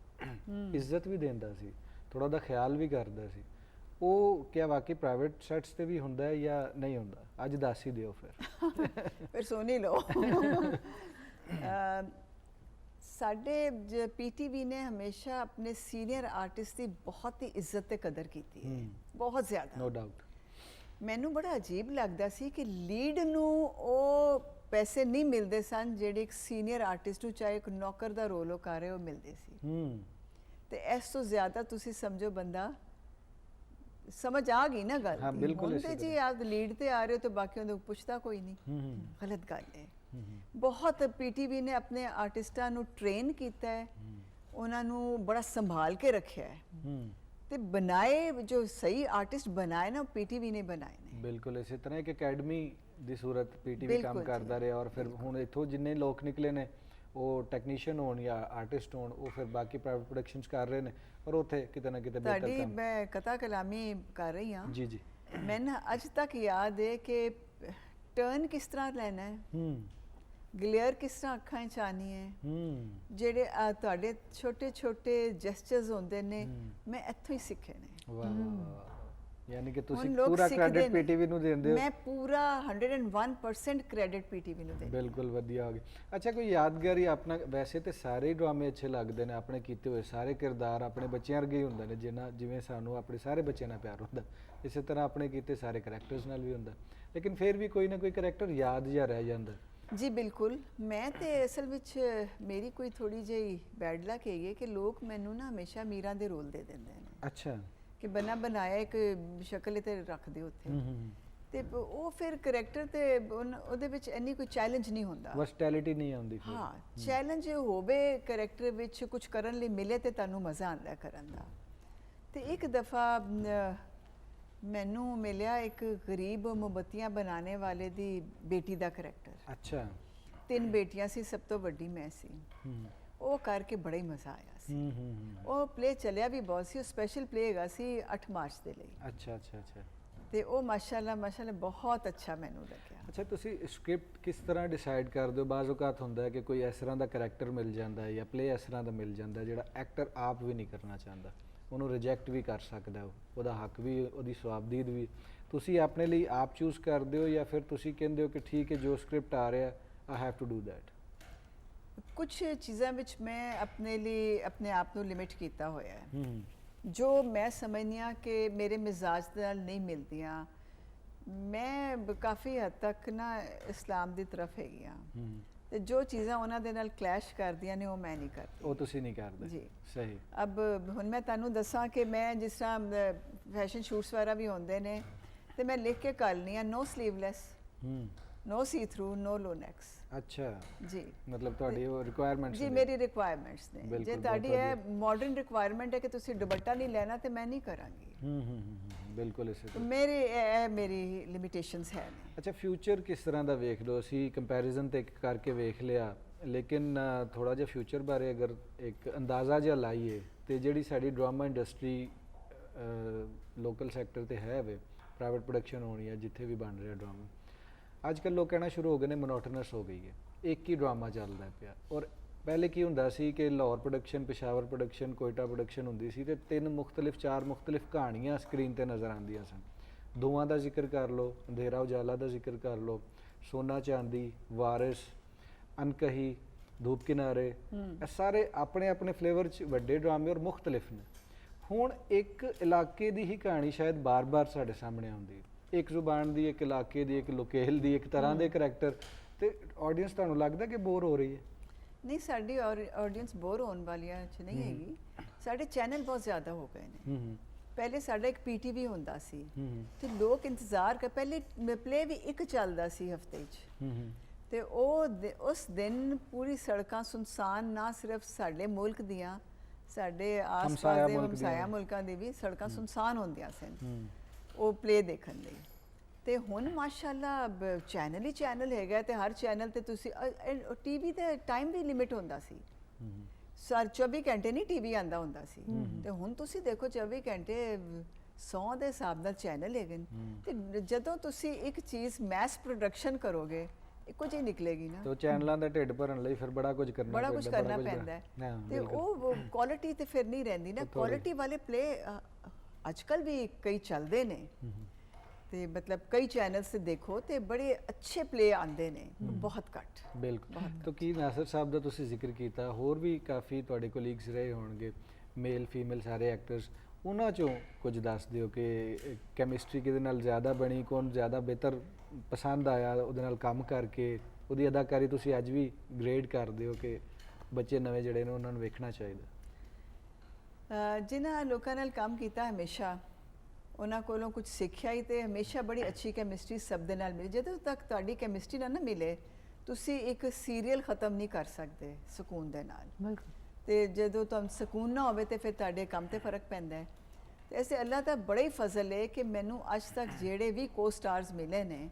ਇੱਜ਼ਤ ਵੀ ਦਿੰਦਾ ਸੀ, ਥੋੜਾ ਦਾ ਖਿਆਲ ਵੀ ਕਰਦਾ ਸੀ, ਉਹ ਕਿਆ ਵਾਕਈ ਪ੍ਰਾਈਵੇਟ ਸੈਟਸ ਤੇ ਵੀ ਹੁੰਦਾ ਹੈ ਜਾਂ ਨਹੀਂ ਹੁੰਦਾ? ਅੱਜ ਦੱਸ ਹੀ ਦਿਓ ਫਿਰ। ਫਿਰ ਸੁਣ ਹੀ ਲਓ। ਸਾਡੇ ਪੀਟੀਵੀ ਨੇ ਹਮੇਸ਼ਾ ਆਪਣੇ ਸੀਨੀਅਰ ਆਰਟਿਸਟ ਦੀ ਬਹੁਤ ਹੀ ਇੱਜ਼ਤ ਤੇ ਕਦਰ ਕੀਤੀ ਹੈ, ਬਹੁਤ ਜ਼ਿਆਦਾ। No doubt. ਮੈਨੂੰ ਬੜਾ ਅਜੀਬ ਲੱਗਦਾ ਸੀ ਕਿ ਲੀਡ ਨੂੰ ਉਹ ਪੈਸੇ ਨਹੀਂ ਮਿਲਦੇ ਸਨ ਜਿਹੜੇ ਇੱਕ ਸੀਨੀਅਰ ਆਰਟਿਸਟ ਨੂੰ, ਚਾਹੇ ਇੱਕ ਨੌਕਰ ਦਾ ਰੋਲ ਉਹ ਕਰ ਰਹੇ, ਉਹ ਮਿਲਦੇ ਸੀ। ਤੇ ਇਸ ਤੋਂ ਜ਼ਿਆਦਾ ਤੁਸੀਂ ਸਮਝੋ ਬੰਦਾ, ਸਮਝ ਆ ਗਈ ਨਾ ਗੱਲ? ਹਾਂ, ਬਿਲਕੁਲ ਤੇ ਜੀ ਆਪ ਲੀਡ ਤੇ ਆ ਰਹੇ ਹੋ ਤੇ ਬਾਕੀਆਂ ਨੂੰ ਪੁੱਛਦਾ ਕੋਈ ਨਹੀਂ, ਗਲਤ ਗੱਲ ਹੈ। ਬਹੁਤ ਪੀਟੀਵੀ ਨੇ ਆਪਣੇ ਆਰਟਿਸਟਾਂ ਨੂੰ ਟ੍ਰੇਨ ਕੀਤਾ ਹੈ, ਉਹਨਾਂ ਨੂੰ ਬੜਾ ਸੰਭਾਲ ਕੇ ਰੱਖਿਆ ਹੈ, ਤੇ ਬਣਾਏ ਜੋ ਸਹੀ ਆਰਟਿਸਟ ਬਣਾਏ ਨਾ, ਪੀਟੀਵੀ ਨੇ ਬਣਾਏ ਨੇ। ਬਿਲਕੁਲ ਇਸੇ ਤਰ੍ਹਾਂ ਇੱਕ ਅਕੈਡਮੀ ਦੀ ਸੂਰਤ ਪੀਟੀਵੀ ਕੰਮ ਕਰਦਾ ਰਿਹਾ, ਔਰ ਫਿਰ ਹੁਣ ਇੱਥੋਂ ਜਿੰਨੇ ਲੋਕ ਨਿਕਲੇ ਨੇ ਉਹ ਟੈਕਨੀਸ਼ੀਅਨ ਹੋਣ ਜਾਂ ਆਰਟਿਸਟ ਹੋਣ, ਉਹ ਫਿਰ ਬਾਕੀ ਪ੍ਰਾਈਵੇਟ ਪ੍ਰੋਡਕਸ਼ਨਸ ਕਰ ਰਹੇ ਨੇ, ਔਰ ਉੱਥੇ ਕਿਤੇ ਨਾ ਕਿਤੇ ਬਿਹਤਰ ਤੁਹਾਡੀ ਕੰਮ। ਮੈਂ ਕਥਾ ਕਲਾਮੀ ਕਰ ਰਹੀ ਹਾਂ ਜੀ ਜੀ। ਮੈਨੂੰ ਅੱਜ ਤੱਕ ਯਾਦ ਹੈ ਕਿ ਟਰਨ ਕਿਸ ਤਰ੍ਹਾਂ ਲੈਣਾ ਹੈ, ਗਲੇਅਰ ਕਿਸ ਤਰ੍ਹਾਂ ਅੱਖਾਂ 'ਚ ਆਉਣੀ ਹੈ, ਜਿਹੜੇ ਤੁਹਾਡੇ ਛੋਟੇ ਛੋਟੇ ਜੈਸਚਰਸ ਹੁੰਦੇ ਨੇ, ਮੈਂ ਇੱਥੋਂ ਹੀ ਸਿੱਖੇ ਨੇ। ਵਾਹ, ਯਾਨੀ ਕਿ ਤੁਸੀਂ ਹੁਣ ਲੋਕ ਪੂਰਾ ਸਿੱਖਦੇ ਕ੍ਰੈਡਿਟ ਨੇ। ਪੀਟੀਵੀ ਨੂੰ ਦਿੰਦੇ ਹੋ? ਮੈਂ ਪੂਰਾ 101% ਕ੍ਰੈਡਿਟ ਪੀਟੀਵੀ ਨੂੰ ਦਿੰਦੀ। ਬਿਲਕੁਲ ਵਧੀਆ ਹੋ ਗਿਆ। ਅੱਛਾ, ਕੋਈ ਯਾਦਗਾਰੀ ਆਪਣਾ? ਵੈਸੇ ਤੇ ਸਾਰੇ ਹੀ ਡਰਾਮੇ ਅੱਛੇ ਲੱਗਦੇ ਨੇ, ਆਪਣੇ ਕੀਤੇ ਹੋਏ ਸਾਰੇ ਕਿਰਦਾਰ ਆਪਣੇ ਬੱਚਿਆਂ ਵਰਗੇ ਹੀ ਹੁੰਦੇ ਨੇ, ਜਿਵੇਂ ਸਾਨੂੰ ਆਪਣੇ ਸਾਰੇ ਬੱਚਿਆਂ ਨਾਲ ਪਿਆਰ ਹੁੰਦਾ, ਇਸੇ ਤਰ੍ਹਾਂ ਆਪਣੇ ਕੀਤੇ ਸਾਰੇ ਕਰੈਕਟਰਸ ਨਾਲ ਵੀ ਹੁੰਦਾ, ਲੇਕਿਨ ਫਿਰ ਵੀ ਕੋਈ ਨਾ ਕੋਈ ਕਰੈਕਟਰ ਯਾਦ ਜਿਹਾ ਰਹਿ ਜਾਂਦਾ। ਜੀ ਬਿਲਕੁਲ। ਮੈਂ ਤੇ ਅਸਲ ਵਿੱਚ ਮੇਰੀ ਕੋਈ ਥੋੜੀ ਜਿਹੀ ਬੈਡ ਲੱਕ ਹੈਗੀ ਹੈ ਕਿ ਲੋਕ ਮੈਨੂੰ ਨਾ ਹਮੇਸ਼ਾ ਮੀਰਾਂ ਦੇ ਰੋਲ ਦੇ ਦਿੰਦੇ ਨੇ। ਅੱਛਾ। ਕਿ ਬਣਾ ਬਣਾਇਆ ਇੱਕ ਸ਼ਕਲ ਤੇ ਰੱਖਦੇ ਉੱਥੇ, ਤੇ ਉਹ ਫਿਰ ਕਰੈਕਟਰ ਤੇ ਉਹਦੇ ਵਿੱਚ ਇੰਨੀ ਕੋਈ ਚੈਲੰਜ ਨਹੀਂ ਹੁੰਦਾ, ਵਰਸਟੈਲਿਟੀ ਨਹੀਂ ਆਉਂਦੀ ਫਿਰ। ਹਾਂ, ਚੈਲੰਜ ਹੋਵੇ ਕਰੈਕਟਰ ਵਿੱਚ ਕੁਝ ਕਰਨ ਲਈ ਮਿਲੇ ਤੇ ਤੁਹਾਨੂੰ ਮਜ਼ਾ ਆਉਂਦਾ ਕਰਨ ਦਾ। ਤੇ ਇੱਕ ਦਫਾ ਮੈਨੂੰ ਮਿਲਿਆ ਇੱਕ ਗਰੀਬ ਮੋਮਬੱਤੀਆਂ ਬਣਾਉਣੇ ਵਾਲੇ ਦੀ ਬੇਟੀ ਦਾ ਕਰੈਕਟਰ। ਅੱਛਾ। 3 ਬੇਟੀਆਂ ਸੀ, ਸਭ ਤੋਂ ਵੱਡੀ ਮੈਂ ਸੀ। ਉਹ ਕਰਕੇ ਬੜਾ ਹੀ ਮਜ਼ਾ ਆਇਆ ਸੀ। ਉਹ ਪਲੇ ਚੱਲਿਆ ਵੀ ਬਹੁਤ ਸੀ, ਉਹ ਸਪੈਸ਼ਲ ਪਲੇ ਹੈਗਾ ਸੀ 8 ਮਾਰਚ ਦੇ ਲਈ। ਅੱਛਾ ਅੱਛਾ ਅੱਛਾ। ਤੇ ਉਹ ਮਾਸ਼ਾਅੱਲਾ ਬਹੁਤ ਅੱਛਾ ਮੈਨੂੰ ਲੱਗਿਆ। ਅੱਛਾ, ਤੁਸੀਂ ਸਕ੍ਰਿਪਟ ਕਿਸ ਤਰ੍ਹਾਂ ਡਿਸਾਈਡ ਕਰਦੇ ਹੋ? ਬਾਜ਼ ਔਕਾਤ ਹੁੰਦਾ ਹੈ ਕਿ ਕੋਈ ਇਸ ਤਰ੍ਹਾਂ ਦਾ ਕਰੈਕਟਰ ਮਿਲ ਜਾਂਦਾ ਹੈ ਜਾਂ ਪਲੇ ਇਸ ਤਰ੍ਹਾਂ ਦਾ ਮਿਲ ਜਾਂਦਾ ਜਿਹੜਾ ਐਕਟਰ ਆਪ ਵੀ ਨਹੀਂ ਕਰਨਾ ਚਾਹੁੰਦਾ, ਉਹਨੂੰ ਰਿਜੈਕਟ ਵੀ ਕਰ ਸਕਦਾ, ਉਹਦਾ ਹੱਕ ਵੀ, ਉਹਦੀ ਸਵਾਬਦੀਦ ਵੀ। ਤੁਸੀਂ ਆਪਣੇ ਲਈ ਆਪ ਚੂਜ਼ ਕਰਦੇ ਹੋ ਜਾਂ ਫਿਰ ਤੁਸੀਂ ਕਹਿੰਦੇ ਹੋ ਕਿ ਠੀਕ ਹੈ ਜੋ ਸਕ੍ਰਿਪਟ ਆ ਰਿਹਾ I have to do that? ਕੁਝ ਚੀਜ਼ਾਂ ਵਿੱਚ ਮੈਂ ਆਪਣੇ ਲਈ ਆਪਣੇ ਆਪ ਨੂੰ ਲਿਮਿਟ ਕੀਤਾ ਹੋਇਆ ਹੈ, ਜੋ ਮੈਂ ਸਮਝਦੀ ਹਾਂ ਕਿ ਮੇਰੇ ਮਿਜ਼ਾਜ ਦੇ ਨਾਲ ਨਹੀਂ ਮਿਲਦੀਆਂ। ਮੈਂ ਕਾਫੀ ਹੱਦ ਤੱਕ ਨਾ ਇਸਲਾਮ ਦੀ ਤਰਫ ਹੈਗੀ ਹਾਂ, ਤੇ ਜੋ ਚੀਜ਼ਾਂ ਉਹਨਾਂ ਦੇ ਨਾਲ ਕਲੈਸ਼ ਕਰਦੀਆਂ ਨੇ ਉਹ ਮੈਂ ਨਹੀਂ ਕਰਦੀ। ਉਹ ਤੁਸੀਂ ਨਹੀਂ ਕਰਦੇ? ਜੀ ਸਹੀ। ਅਬ ਹੁਣ ਮੈਂ ਤੁਹਾਨੂੰ ਦੱਸਾਂ ਕਿ ਮੈਂ ਜਿਸ ਤਰ੍ਹਾਂ ਫੈਸ਼ਨ ਸ਼ੂਟਸ ਵਗੈਰਾ ਵੀ ਹੁੰਦੇ ਨੇ, ਤੇ ਮੈਂ ਲਿਖ ਕੇ ਕਰਨੀ ਆ ਨੋ ਸਲੀਵਲੈਸ, ਨੋ ਸੀ ਥਰੂ, ਨੋ ਲੋ ਨੈਕਸ। ਅੱਛਾ ਜੀ, ਮਤਲਬ ਤੁਹਾਡੀ ਉਹ ਰਿਕੁਆਇਰਮੈਂਟਸ ਜੀ ਮੇਰੀ ਰਿਕੁਆਇਰਮੈਂਟਸ ਨੇ। ਬਿਲਕੁਲ, ਜੇ ਬਹੁਤ ਤੁਹਾਡੀ ਵਧੀਆ। ਇਹ ਮਾਡਰਨ ਰਿਕੁਆਇਰਮੈਂਟ ਹੈ ਕਿ ਤੁਸੀਂ ਦੁਪੱਟਾ ਨਹੀਂ ਲੈਣਾ, ਤੇ ਮੈਂ ਨਹੀਂ ਕਰਾਂਗੀ। ਬਿਲਕੁਲ ਇਸੇ ਤਰ੍ਹਾਂ। ਮੇਰੀ ਲਿਮਿਟੇਸ਼ਨਸ ਹੈ ਨੇ। ਅੱਛਾ, ਫਿਊਚਰ ਕਿਸ ਤਰ੍ਹਾਂ ਦਾ ਵੇਖ ਲਓ? ਅਸੀਂ ਕੰਪੈਰੀਜ਼ਨ ਤੇ ਕਰਕੇ ਵੇਖ ਲਿਆ, ਲੇਕਿਨ ਥੋੜਾ ਜਿਹਾ ਫਿਊਚਰ ਬਾਰੇ ਅਗਰ ਇੱਕ ਅੰਦਾਜ਼ਾ ਜਿਹਾ ਲਾਈਏ, ਤੇ ਜਿਹੜੀ ਸਾਡੀ ਡਰਾਮਾ ਇੰਡਸਟਰੀ ਲੋਕਲ ਸੈਕਟਰ ਤੇ ਹੈ ਵੇ, ਪ੍ਰਾਈਵੇਟ ਪ੍ਰੋਡਕਸ਼ਨ ਹੋਣੀ ਹੈ ਜਿੱਥੇ ਵੀ ਬਣ ਰਿਹਾ ਡਰਾਮਾ, ਅੱਜ ਕੱਲ੍ਹ ਲੋਕ ਕਹਿਣਾ ਸ਼ੁਰੂ ਹੋ ਗਏ ਨੇ ਮੋਨੋਟਨਸ ਹੋ ਗਈ ਹੈ, ਇੱਕ ਹੀ ਡਰਾਮਾ ਚੱਲਦਾ ਪਿਆ। ਔਰ ਪਹਿਲੇ ਕੀ ਹੁੰਦਾ ਸੀ ਕਿ Lahore production, Peshawar production, Quetta production ਹੁੰਦੀ ਸੀ, ਤੇ 4 ਮੁਖਤਲਿਫ ਕਹਾਣੀਆਂ ਸਕਰੀਨ ਤੇ ਨਜ਼ਰ ਆਉਂਦੀਆਂ ਸਨ। ਦੋਵਾਂ ਦਾ ਜ਼ਿਕਰ ਕਰ ਲਓ, ਅੰਧੇਰਾ ਉਜਾਲਾ ਦਾ ਜ਼ਿਕਰ ਕਰ ਲਓ, ਸੋਨਾ ਚਾਂਦੀ, ਵਾਰਿਸ, ਅਨਕਹੀ, ਧੂਪ ਕਿਨਾਰੇ, ਇਹ ਸਾਰੇ ਆਪਣੇ ਆਪਣੇ ਫਲੇਵਰ 'ਚ ਵੱਡੇ ਡਰਾਮੇ ਔਰ ਮੁਖਤਲਿਫ ਨੇ। ਹੁਣ ਇੱਕ ਇਲਾਕੇ ਦੀ ਹੀ ਕਹਾਣੀ ਸ਼ਾਇਦ ਬਾਰ-ਬਾਰ ਸਾਡੇ ਸਾਹਮਣੇ ਆਉਂਦੀ ਹੈ, ਇੱਕ ਜ਼ੁਬਾਨ ਦੀ, ਇੱਕ ਇਲਾਕੇ ਦੀ, ਇੱਕ ਲੋਕੇਲ ਦੀ, ਇੱਕ ਤਰ੍ਹਾਂ ਦੇ ਕਰੈਕਟਰ, ਤੇ ਆਡੀਅנס ਤੁਹਾਨੂੰ ਲੱਗਦਾ ਕਿ ਬੋਰ ਹੋ ਰਹੀ ਹੈ? ਨਹੀਂ, ਸਾਡੀ ਆਡੀਅנס ਬੋਰ ਹੋਣ ਵਾਲੀਆਂ ਚ ਨਹੀਂ ਹੈਗੀ। ਸਾਡੇ ਚੈਨਲ ਬਹੁਤ ਜ਼ਿਆਦਾ ਹੋ ਗਏ ਨੇ, ਪਹਿਲੇ ਸਾਡਾ ਇੱਕ ਪੀਟੀਵੀ ਹੁੰਦਾ ਸੀ ਤੇ ਲੋਕ ਇੰਤਜ਼ਾਰ ਕਰ, ਪਹਿਲੇ ਪਲੇ ਵੀ ਇੱਕ ਚੱਲਦਾ ਸੀ ਹਫਤੇ 'ਚ ਤੇ ਉਸ ਦਿਨ ਪੂਰੀ ਸੜਕਾਂ ਸੁਨਸਾਨ, ਨਾ ਸਿਰਫ ਸਾਡੇ ਮੁਲਕ ਦੀਆਂ, ਸਾਡੇ ਆਸ-ਪਾਸ ਦੇ ਹਮਸਾਇਆ ਮੁਲਕਾਂ ਦੀ ਵੀ ਸੜਕਾਂ ਸੁਨਸਾਨ ਹੁੰਦੀਆਂ ਸਨ ਉਹ ਪਲੇ ਦੇਖਣ ਲਈ। ਤੇ ਹੁਣ ਮਾਸ਼ਾਅੱਲਾ ਚੈਨਲ ਹੀ ਚੈਨਲ ਹੈਗਾ ਤੇ ਹਰ ਚੈਨਲ ਤੇ ਤੁਸੀਂ ਟੀਵੀ ਤੇ ਟਾਈਮ ਵੀ ਲਿਮਿਟ ਹੁੰਦਾ ਸੀ, 24 ਘੰਟੇ ਨਹੀਂ ਟੀਵੀ ਆਂਦਾ ਹੁੰਦਾ ਸੀ ਤੇ ਹੁਣ ਤੁਸੀਂ ਦੇਖੋ 24 ਘੰਟੇ 100 ਦੇ ਹਿਸਾਬ ਨਾਲ ਚੈਨਲ ਹੈਗੇ ਤੇ ਜਦੋਂ ਤੁਸੀਂ ਇੱਕ ਚੀਜ਼ ਮੈਸ ਪ੍ਰੋਡਕਸ਼ਨ ਕਰੋਗੇ ਇੱਕੋ ਜਿਹੀ ਨਿਕਲੇਗੀ ਨਾ। ਤੇ ਚੈਨਲਾਂ ਦਾ ਢਿੱਡ ਭਰਨ ਲਈ ਫਿਰ ਬੜਾ ਕੁਝ ਕਰਨਾ ਪੈਂਦਾ ਹੈ ਤੇ ਉਹ ਕੁਆਲਿਟੀ ਤੇ ਫਿਰ ਨਹੀਂ ਰਹਿੰਦੀ ਨਾ। ਕੁਆਲਿਟੀ ਵਾਲੇ ਪਲੇ ਅੱਜਕੱਲ ਵੀ ਕਈ ਚੱਲਦੇ ਨੇ ਤੇ ਮਤਲਬ ਕਈ ਚੈਨਲਸ ਤੇ ਦੇਖੋ ਤੇ ਬੜੇ ਅੱਛੇ ਪਲੇ ਆਉਂਦੇ ਨੇ, ਬਹੁਤ ਘੱਟ। ਬਿਲਕੁਲ। ਤਾਂ ਕੀ ਨਾਸਰ ਸਾਹਿਬ ਦਾ ਤੁਸੀਂ ਜ਼ਿਕਰ ਕੀਤਾ, ਹੋਰ ਵੀ ਕਾਫੀ ਤੁਹਾਡੇ ਕੋਲੀਗਸ ਰਹੇ ਹੋਣਗੇ, ਮੇਲ ਫੀਮੇਲ ਸਾਰੇ ਐਕਟਰਸ, ਉਹਨਾਂ ਚੋਂ ਕੁਝ ਦੱਸ ਦਿਓ ਕਿ ਕੈਮਿਸਟਰੀ ਕਿਹਦੇ ਨਾਲ ਜ਼ਿਆਦਾ ਬਣੀ, ਕੌਣ ਜ਼ਿਆਦਾ ਬਿਹਤਰ ਪਸੰਦ ਆਇਆ ਉਹਦੇ ਨਾਲ ਕੰਮ ਕਰਕੇ, ਉਹਦੀ ਅਦਾਕਾਰੀ ਤੁਸੀਂ ਅੱਜ ਵੀ ਗ੍ਰੇਡ ਕਰਦੇ ਹੋ ਕਿ ਬੱਚੇ ਨਵੇਂ ਜਿਹੜੇ ਨੇ ਉਹਨਾਂ ਨੂੰ ਵੇਖਣਾ ਚਾਹੀਦਾ? ਜਿਨ੍ਹਾਂ ਲੋਕਾਂ ਨਾਲ ਕੰਮ ਕੀਤਾ ਹਮੇਸ਼ਾ ਉਹਨਾਂ ਕੋਲੋਂ ਕੁਝ ਸਿੱਖਿਆ ਹੀ ਤੇ ਹਮੇਸ਼ਾ ਬੜੀ ਅੱਛੀ ਕੈਮਿਸਟਰੀ ਸਭ ਦੇ ਨਾਲ ਮਿਲੀ। ਜਦੋਂ ਤੱਕ ਤੁਹਾਡੀ ਕੈਮਿਸਟਰੀ ਨਾ ਮਿਲੇ ਤੁਸੀਂ ਇੱਕ ਸੀਰੀਅਲ ਖਤਮ ਨਹੀਂ ਕਰ ਸਕਦੇ ਸਕੂਨ ਦੇ ਨਾਲ। ਬਿਲਕੁਲ। ਤੇ ਜਦੋਂ ਤੁਹਾਨੂੰ ਸਕੂਨ ਨਾ ਹੋਵੇ ਤੇ ਫਿਰ ਤੁਹਾਡੇ ਕੰਮ ਤੇ ਫਰਕ ਪੈਂਦਾ ਹੈ। ਤੇ ਐਸੇ ਅੱਲਾਹ ਦਾ ਬੜਾ ਹੀ ਫਜ਼ਲ ਹੈ ਕਿ ਮੈਨੂੰ ਅੱਜ ਤੱਕ ਜਿਹੜੇ ਵੀ ਕੋ ਸਟਾਰਸ ਮਿਲੇ ਨੇ,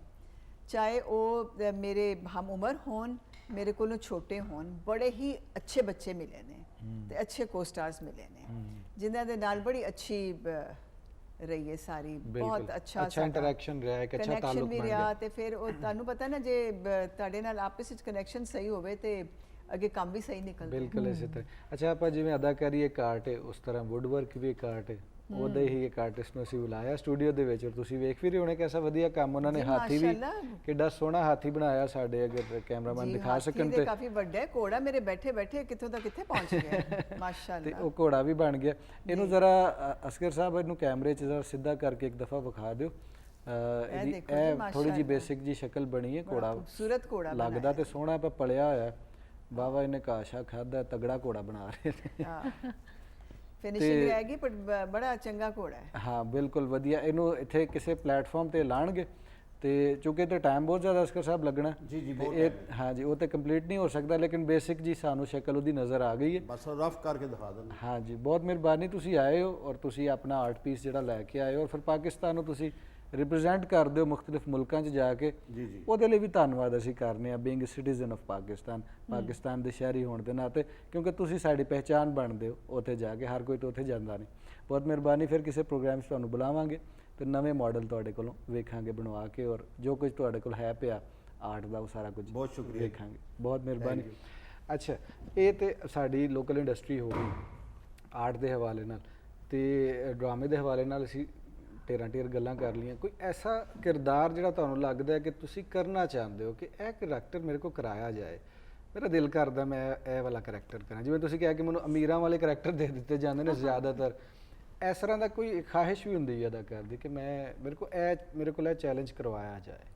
ਚਾਹੇ ਉਹ ਮੇਰੇ ਹਮ ਉਮਰ ਹੋਣ, ਮੇਰੇ ਕੋਲੋਂ ਛੋਟੇ ਹੋਣ, ਬੜੇ ਹੀ ਅੱਛੇ ਬੱਚੇ ਮਿਲੇ ਨੇ ਤੇ ਅੱਛੇ ਕੋ ਸਟਾਰਸ ਮਿਲੇ ਨੇ ਜਿਨ੍ਹਾਂ ਦੇ ਨਾਲ ਬੜੀ ਅੱਛੀ ਰਹੀ ਹੈ ਸਾਰੀ, ਬਹੁਤ ਅੱਛਾ ਇੰਟਰੈਕਸ਼ਨ ਰਿਹਾ, ਇੱਕ ਅੱਛਾ ਤਾਲੁਕ ਬਣ ਗਿਆ। ਤੇ ਫਿਰ ਉਹ ਤੁਹਾਨੂੰ ਪਤਾ ਨਾ ਜੇ ਤੁਹਾਡੇ ਨਾਲ ਆਪਸ ਵਿੱਚ ਕਨੈਕਸ਼ਨ ਸਹੀ ਹੋਵੇ ਤੇ ਅੱਗੇ ਕੰਮ ਵੀ ਸਹੀ ਨਿਕਲਦਾ। ਬਿਲਕੁਲ ਇਸੇ ਤਰ੍ਹਾਂ। ਅੱਛਾ, ਆਪਾਂ ਜਿਵੇਂ ਅਦਾਕਾਰੀ ਇੱਕ ਆਰਟ ਹੈ, ਉਸ ਤਰ੍ਹਾਂ ਵੁੱਡ ਵਰਕ ਵੀ ਇੱਕ ਆਰਟ ਹੈ। ਉਹਦੇ ਹੀ ਇੱਕ ਆਰਟਿਸਟ ਨੂੰ ਅਸੀਂ ਬੁਲਾਇਆ ਸਟੂਡੀਓ ਦੇ ਵਿੱਚ, ਤੁਸੀਂ ਵੇਖ ਵੀ ਰਹੇ ਹੋਣੇ ਕਿਹਦਾ ਵਧੀਆ ਕੰਮ ਉਹਨਾਂ ਨੇ, ਹਾਥੀ ਵੀ ਕਿੱਡਾ ਸੋਹਣਾ ਹਾਥੀ ਬਣਾਇਆ ਸਾਡੇ, ਅਗਰ ਕੈਮਰਾਮੈਨ ਦਿਖਾ ਸਕਣ ਤੇ ਕਾਫੀ ਵੱਡਾ ਘੋੜਾ ਮੇਰੇ ਬੈਠੇ ਬੈਠੇ ਕਿੱਥੋਂ ਦਾ ਕਿੱਥੇ ਪਹੁੰਚ ਗਿਆ ਮਾਸ਼ਾਅੱਲਾ। ਤੇ ਉਹ ਘੋੜਾ ਵੀ ਬਣ ਗਿਆ। ਇਹਨੂੰ ਜ਼ਰਾ ਅਸਗਰ ਸਾਹਿਬ ਇਹਨੂੰ ਕੈਮਰੇ 'ਚ ਜ਼ਰਾ ਸਿੱਧਾ ਕਰਕੇ ਇੱਕ ਦਫਾ ਵਿਖਾ ਦਿਓ। ਇਹ ਥੋੜੀ ਜੀ ਬੇਸਿਕ ਜੀ ਸ਼ਕਲ ਬਣੀ ਹੈ, ਘੋੜਾ ਖੂਬਸੂਰਤ ਘੋੜਾ ਲੱਗਦਾ ਤੇ ਸੋਹਣਾ ਪਰ ਪਲਿਆ ਹੋਇਆ। ਬਾਬਾ ਇਹਨੇ ਕਾਸ਼ਾ ਖਾਦਾ, ਤਗੜਾ ਘੋੜਾ ਬਣਾ ਰਹੇ ਨੇ। ਫਿਨਿਸ਼ਿੰਗ ਰਹਿ ਗਈ ਪਰ ਬੜਾ ਚੰਗਾ ਘੋੜਾ ਹੈ। ਹਾਂ ਬਿਲਕੁਲ ਵਧੀਆ। ਇਹਨੂੰ ਇੱਥੇ ਕਿਸੇ ਪਲੇਟਫਾਰਮ ਤੇ ਲਾਣਗੇ ਤੇ ਚੁੱਕੇ ਤੇ ਟਾਈਮ ਬਹੁਤ ਜ਼ਿਆਦਾ ਅਸਕਰ ਸਾਹਿਬ ਲੱਗਣਾ ਜੀ ਹਾਂ ਜੀ, ਉਹ ਤੇ ਕੰਪਲੀਟ ਨਹੀਂ ਹੋ ਸਕਦਾ, ਲੇਕਿਨ ਬੇਸਿਕ ਜੀ ਸਾਨੂੰ ਸ਼ਕਲ ਉਹਦੀ ਨਜ਼ਰ ਆ ਗਈ ਹੈ। ਬਸ ਰਫ ਕਰਕੇ ਦਿਖਾ ਦੇਣਾ। ਹਾਂ ਜੀ, ਬਹੁਤ ਮਿਹਰਬਾਨੀ, ਤੁਸੀਂ ਆਏ ਹੋ ਔਰ ਤੁਸੀਂ ਆਪਣਾ ਆਰਟ ਪੀਸ ਜਿਹੜਾ ਲੈ ਕੇ ਆਏ ਹੋ ਔਰ ਫਿਰ ਪਾਕਿਸਤਾਨ ਨੂੰ ਤੁਸੀਂ ਰਿਪਰੈਜ਼ੈਂਟ ਕਰਦੇ ਹੋ ਮੁਖਤਲਿਫ ਮੁਲਕਾਂ 'ਚ ਜਾ ਕੇ। ਉਹਦੇ ਲਈ ਵੀ ਧੰਨਵਾਦ ਅਸੀਂ ਕਰਨੇ ਆ, ਬੀਇੰਗ ਸਿਟੀਜ਼ਨ ਆਫ ਪਾਕਿਸਤਾਨ ਦੇ ਸ਼ਹਿਰੀ ਹੋਣ ਦੇ ਨਾਤੇ, ਕਿਉਂਕਿ ਤੁਸੀਂ ਸਾਡੀ ਪਹਿਚਾਣ ਬਣਦੇ ਹੋ ਉੱਥੇ ਜਾ ਕੇ। ਹਰ ਕੋਈ ਤਾਂ ਉੱਥੇ ਜਾਂਦਾ ਨਹੀਂ। ਬਹੁਤ ਮਿਹਰਬਾਨੀ। ਫਿਰ ਕਿਸੇ ਪ੍ਰੋਗਰਾਮ 'ਚ ਤੁਹਾਨੂੰ ਬੁਲਾਵਾਂਗੇ ਤੇ ਨਵੇਂ ਮਾਡਲ ਤੁਹਾਡੇ ਕੋਲੋਂ ਵੇਖਾਂਗੇ ਬਣਵਾ ਕੇ, ਔਰ ਜੋ ਕੁਝ ਤੁਹਾਡੇ ਕੋਲ ਹੈ ਪਿਆ ਆਰਟ ਦਾ ਉਹ ਸਾਰਾ ਕੁਝ ਬਹੁਤ ਸ਼ੁਕਰੀਆ ਵੇਖਾਂਗੇ। ਬਹੁਤ ਮਿਹਰਬਾਨੀ। ਅੱਛਾ, ਇਹ ਤੇ ਸਾਡੀ ਲੋਕਲ ਇੰਡਸਟਰੀ ਹੋ ਗਈ ਆਰਟ ਦੇ ਹਵਾਲੇ ਨਾਲ, ਤੇ ਡਰਾਮੇ ਦੇ ਹਵਾਲੇ ਨਾਲ ਅਸੀਂ ਢੇਰ ਗੱਲਾਂ ਕਰ ਲਈਆਂ। ਕੋਈ ਐਸਾ ਕਿਰਦਾਰ ਜਿਹੜਾ ਤੁਹਾਨੂੰ ਲੱਗਦਾ ਹੈ ਕਿ ਤੁਸੀਂ ਕਰਨਾ ਚਾਹੁੰਦੇ ਹੋ ਕਿ ਇਹ ਕਰੈਕਟਰ ਮੇਰੇ ਕੋਲ ਕਰਾਇਆ ਜਾਏ, ਮੇਰਾ ਦਿਲ ਕਰਦਾ ਮੈਂ ਇਹ ਵਾਲਾ ਕਰੈਕਟਰ ਕਰਾਂ? ਜਿਵੇਂ ਤੁਸੀਂ ਕਿਹਾ ਕਿ ਮੈਨੂੰ ਅਮੀਰਾਂ ਵਾਲੇ ਕਰੈਕਟਰ ਦੇ ਦਿੱਤੇ ਜਾਂਦੇ ਨੇ ਜ਼ਿਆਦਾਤਰ, ਇਸ ਤਰ੍ਹਾਂ ਦਾ ਕੋਈ ਖਾਹਿਸ਼ ਵੀ ਹੁੰਦੀ ਹੈ ਅਦਾਕਾਰ ਦੀ ਕਿ ਮੇਰੇ ਕੋਲ ਇਹ ਚੈਲੰਜ ਕਰਵਾਇਆ ਜਾਏ?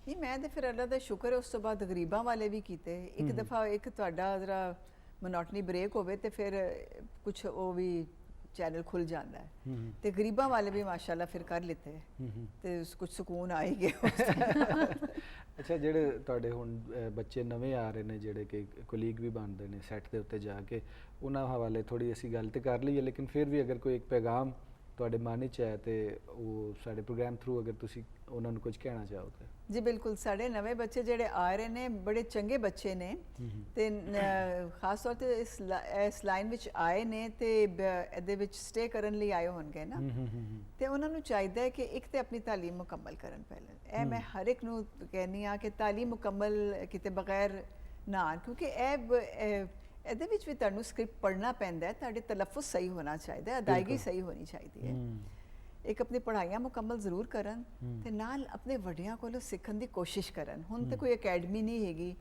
ਨਹੀਂ, ਮੈਂ ਤੇ ਫਿਰ ਅੱਲਾ ਦਾ ਸ਼ੁਕਰ ਹੈ ਉਸ ਤੋਂ ਬਾਅਦ ਗਰੀਬਾਂ ਵਾਲੇ ਵੀ ਕੀਤੇ। ਇੱਕ ਦਫਾ ਇੱਕ ਤੁਹਾਡਾ ਜ਼ਰਾ ਮੋਨੋਟਨੀ ਬ੍ਰੇਕ ਹੋਵੇ ਤੇ ਫਿਰ ਕੁਝ ਉਹ ਵੀ ਚੈਨਲ ਖੁੱਲ ਜਾਂਦਾ ਹੈ ਤੇ ਗਰੀਬਾਂ ਵਾਲੇ ਵੀ ਮਾਸ਼ਾਅੱਲਾ ਫਿਰ ਕਰ ਲਿੱਤੇ ਤੇ ਕੁਝ ਸਕੂਨ ਆ ਹੀ ਗਿਆ। ਅੱਛਾ, ਜਿਹੜੇ ਤੁਹਾਡੇ ਹੁਣ ਬੱਚੇ ਨਵੇਂ ਆ ਰਹੇ ਨੇ ਜਿਹੜੇ ਕਿ ਕੋਲੀਗ ਵੀ ਬਣਦੇ ਨੇ ਸੈੱਟ ਦੇ ਉੱਤੇ ਜਾ ਕੇ, ਉਹਨਾਂ ਹਵਾਲੇ ਥੋੜੀ ਅਸੀਂ ਗੱਲ ਤੇ ਕਰ ਲਈ ਹੈ, ਲੇਕਿਨ ਫਿਰ ਵੀ ਅਗਰ ਕੋਈ ਇੱਕ ਪੈਗਾਮ ਤੁਹਾਡੇ ਮਨ 'ਚ ਹੈ ਤੇ ਉਹ ਸਾਡੇ ਪ੍ਰੋਗਰਾਮ ਥਰੂ ਅਗਰ ਤੁਸੀਂ ਉਹਨਾਂ ਨੂੰ ਕੁਝ ਕਹਿਣਾ ਚਾਹੋ ਤਾਂ? ਜੀ ਬਿਲਕੁਲ, ਸਾਡੇ ਨਵੇਂ ਬੱਚੇ ਜਿਹੜੇ ਆ ਰਹੇ ਨੇ ਬੜੇ ਚੰਗੇ ਬੱਚੇ ਨੇ ਤੇ ਖਾਸ ਤੌਰ ਤੇ ਇਸ ਲਾਈਨ ਵਿੱਚ ਆਏ ਨੇ ਤੇ ਇਹਦੇ ਵਿੱਚ ਸਟੇ ਕਰਨ ਲਈ ਆਏ ਹੋਣਗੇ ਨਾ, ਤੇ ਉਹਨਾਂ ਨੂੰ ਚਾਹੀਦਾ ਹੈ ਕਿ ਇੱਕ ਤੇ ਆਪਣੀ ਤਾਲੀਮ ਮੁਕੰਮਲ ਕਰਨ ਪਹਿਲਾਂ। ਇਹ ਮੈਂ ਹਰ ਇੱਕ ਨੂੰ ਕਹਿੰਦੀ ਆ ਕਿ ਤਾਲੀਮ ਮੁਕੰਮਲ ਕੀਤੇ ਬਗੈਰ ਨਾ, ਕਿਉਂਕਿ ਇਹਦੇ ਵਿੱਚ ਵੀ ਤੁਹਾਨੂੰ ਸਕ੍ਰਿਪਟ ਪੜ੍ਹਨਾ ਪੈਂਦਾ ਹੈ, ਤੁਹਾਡੇ ਤਲਫੁਜ਼ ਸਹੀ ਹੋਣਾ ਚਾਹੀਦਾ ਹੈ, ਅਦਾਇਗੀ ਸਹੀ ਹੋਣੀ ਚਾਹੀਦੀ ਹੈ। ਇੱਕ ਆਪਣੀ ਪੜ੍ਹਾਈਆਂ ਮੁਕੰਮਲ ਜ਼ਰੂਰ ਕਰਨ ਤੇ ਨਾਲ ਆਪਣੇ ਵੱਡਿਆਂ ਕੋਲੋਂ ਸਿੱਖਣ ਦੀ ਕੋਸ਼ਿਸ਼ ਕਰਨ। ਹੁਣ ਤੇ ਕੋਈ ਅਕੈਡਮੀ ਨਹੀਂ ਹੈਗੀ,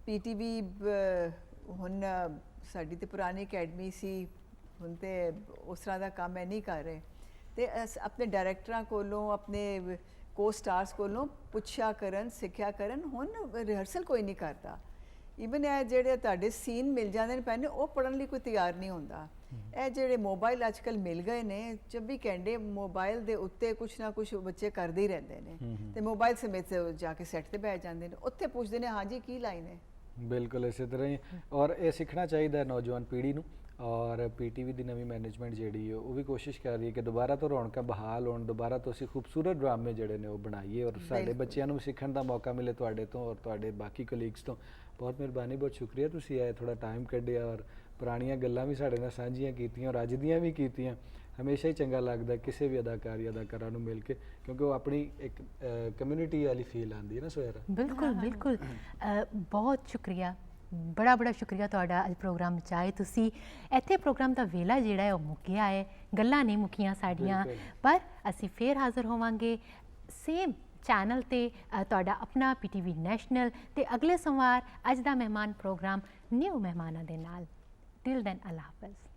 ਪੀਟੀਵੀ ਹੁਣ ਸਾਡੀ ਤੇ ਪੁਰਾਣੀ ਅਕੈਡਮੀ ਸੀ, ਹੁਣ ਤੇ ਉਸ ਤਰ੍ਹਾਂ ਦਾ ਕੰਮ ਹੈ ਨਹੀਂ ਕਰ ਰਹੇ। ਤੇ ਆਪਣੇ ਡਾਇਰੈਕਟਰਾਂ ਕੋਲੋਂ, ਆਪਣੇ ਕੋ ਸਟਾਰਸ ਕੋਲੋਂ ਪੁੱਛਿਆ ਕਰਨ, ਸਿੱਖਿਆ ਕਰਨ। ਹੁਣ ਰਿਹਰਸਲ ਕੋਈ ਨਹੀਂ ਕਰਦਾ, ਈਵਨ ਇਹ ਜਿਹੜੇ ਤੁਹਾਡੇ ਸੀਨ ਮਿਲ ਜਾਂਦੇ ਨੇ ਪੈਨ ਉਹ ਪੜਨ ਲਈ ਕੋਈ ਤਿਆਰ ਨਹੀਂ ਹੁੰਦਾ। ਇਹ ਜਿਹੜੇ ਮੋਬਾਈਲ ਅੱਜ ਕੱਲ ਮਿਲ ਗਏ ਨੇ 24 ਘੰਟੇ ਮੋਬਾਈਲ ਦੇ ਉੱਤੇ ਕੁਛ ਨਾ ਕੁਛ ਬੱਚੇ ਕਰਦੇ ਹੀ ਰਹਿੰਦੇ ਨੇ ਤੇ ਮੋਬਾਈਲ ਸਮੇਤ ਜਾ ਕੇ ਸੈੱਟ ਤੇ ਬੈਠ ਜਾਂਦੇ ਨੇ, ਉੱਥੇ ਪੁੱਛਦੇ ਨੇ ਹਾਂਜੀ ਕੀ ਲਾਈਨ ਹੈ। ਬਿਲਕੁਲ ਇਸੇ ਤਰ੍ਹਾਂ ਹੀ ਔਰ ਇਹ ਸਿੱਖਣਾ ਚਾਹੀਦਾ ਨੌਜਵਾਨ ਪੀੜ੍ਹੀ ਨੂੰ। ਔਰ ਪੀਟੀਵੀ ਦੀ ਨਵੀਂ ਮੈਨੇਜਮੈਂਟ ਜਿਹੜੀ ਹੈ ਉਹ ਵੀ ਕੋਸ਼ਿਸ਼ ਕਰ ਰਹੀ ਹੈ ਕਿ ਦੁਬਾਰਾ ਤੋਂ ਰੌਣਕਾਂ ਬਹਾਲ ਹੋਣ, ਦੁਬਾਰਾ ਤੋਂ ਅਸੀਂ ਖੂਬਸੂਰਤ ਡਰਾਮੇ ਜਿਹੜੇ ਨੇ ਉਹ ਬਣਾਈਏ ਔਰ ਸਾਡੇ ਬੱਚਿਆਂ ਨੂੰ ਸਿੱਖਣ ਦਾ ਮੌਕਾ ਮਿਲੇ ਤੁਹਾਡੇ ਤੋਂ ਔਰ ਤੁਹਾਡੇ ਬਾਕੀ ਕਲੀਗਸ ਤੋਂ। ਬਹੁਤ ਮਿਹਰਬਾਨੀ, ਬਹੁਤ ਸ਼ੁਕਰੀਆ ਤੁਸੀਂ ਆਏ, ਥੋੜਾ ਟਾਈਮ ਕੱਢਿਆ ਔਰ ਪੁਰਾਣੀਆਂ ਗੱਲਾਂ ਵੀ ਸਾਡੇ ਨਾਲ ਸਾਂਝੀਆਂ ਕੀਤੀਆਂ ਔਰ ਅੱਜ ਦੀਆਂ ਵੀ ਕੀਤੀਆਂ। ਹਮੇਸ਼ਾ ਹੀ ਚੰਗਾ ਲੱਗਦਾ ਕਿਸੇ ਵੀ ਅਦਾਕਾਰਾਂ ਨੂੰ ਮਿਲ ਕੇ, ਕਿਉਂਕਿ ਉਹ ਆਪਣੀ ਇੱਕ ਕਮਿਊਨਿਟੀ ਵਾਲੀ ਫੀਲ ਆਉਂਦੀ ਹੈ ਨਾ ਸੁਹੇਰਾ। ਬਿਲਕੁਲ ਬਿਲकुल ਬਹੁਤ ਸ਼ੁਕਰੀਆ, ਬੜਾ ਬੜਾ ਸ਼ੁਕਰੀਆ ਤੁਹਾਡਾ ਅੱਜ ਪ੍ਰੋਗਰਾਮ ਵਿੱਚ ਆਏ ਤੁਸੀਂ। ਇੱਥੇ ਪ੍ਰੋਗਰਾਮ ਦਾ ਵੇਲਾ ਜਿਹੜਾ ਹੈ ਉਹ ਮੁੱਕਿਆ ਹੈ, ਗੱਲਾਂ ਨਹੀਂ ਮੁੱਕੀਆਂ ਸਾਡੀਆਂ, ਪਰ ਅਸੀਂ ਫੇਰ ਹਾਜ਼ਰ ਹੋਵਾਂਗੇ ਸੇਮ ਚੈਨਲ ਤੇ ਤੁਹਾਡਾ ਆਪਣਾ ਪੀਟੀਵੀ ਨੈਸ਼ਨਲ ਤੇ ਅਗਲੇ ਸੋਮਵਾਰ ਅੱਜ ਦਾ ਮਹਿਮਾਨ ਪ੍ਰੋਗਰਾਮ ਨਿਊ ਮਹਿਮਾਨਾਂ ਦੇ ਨਾਲ। ਟਿਲ ਦੈਨ ਅੱਲਾ ਹਾਫਿਜ਼।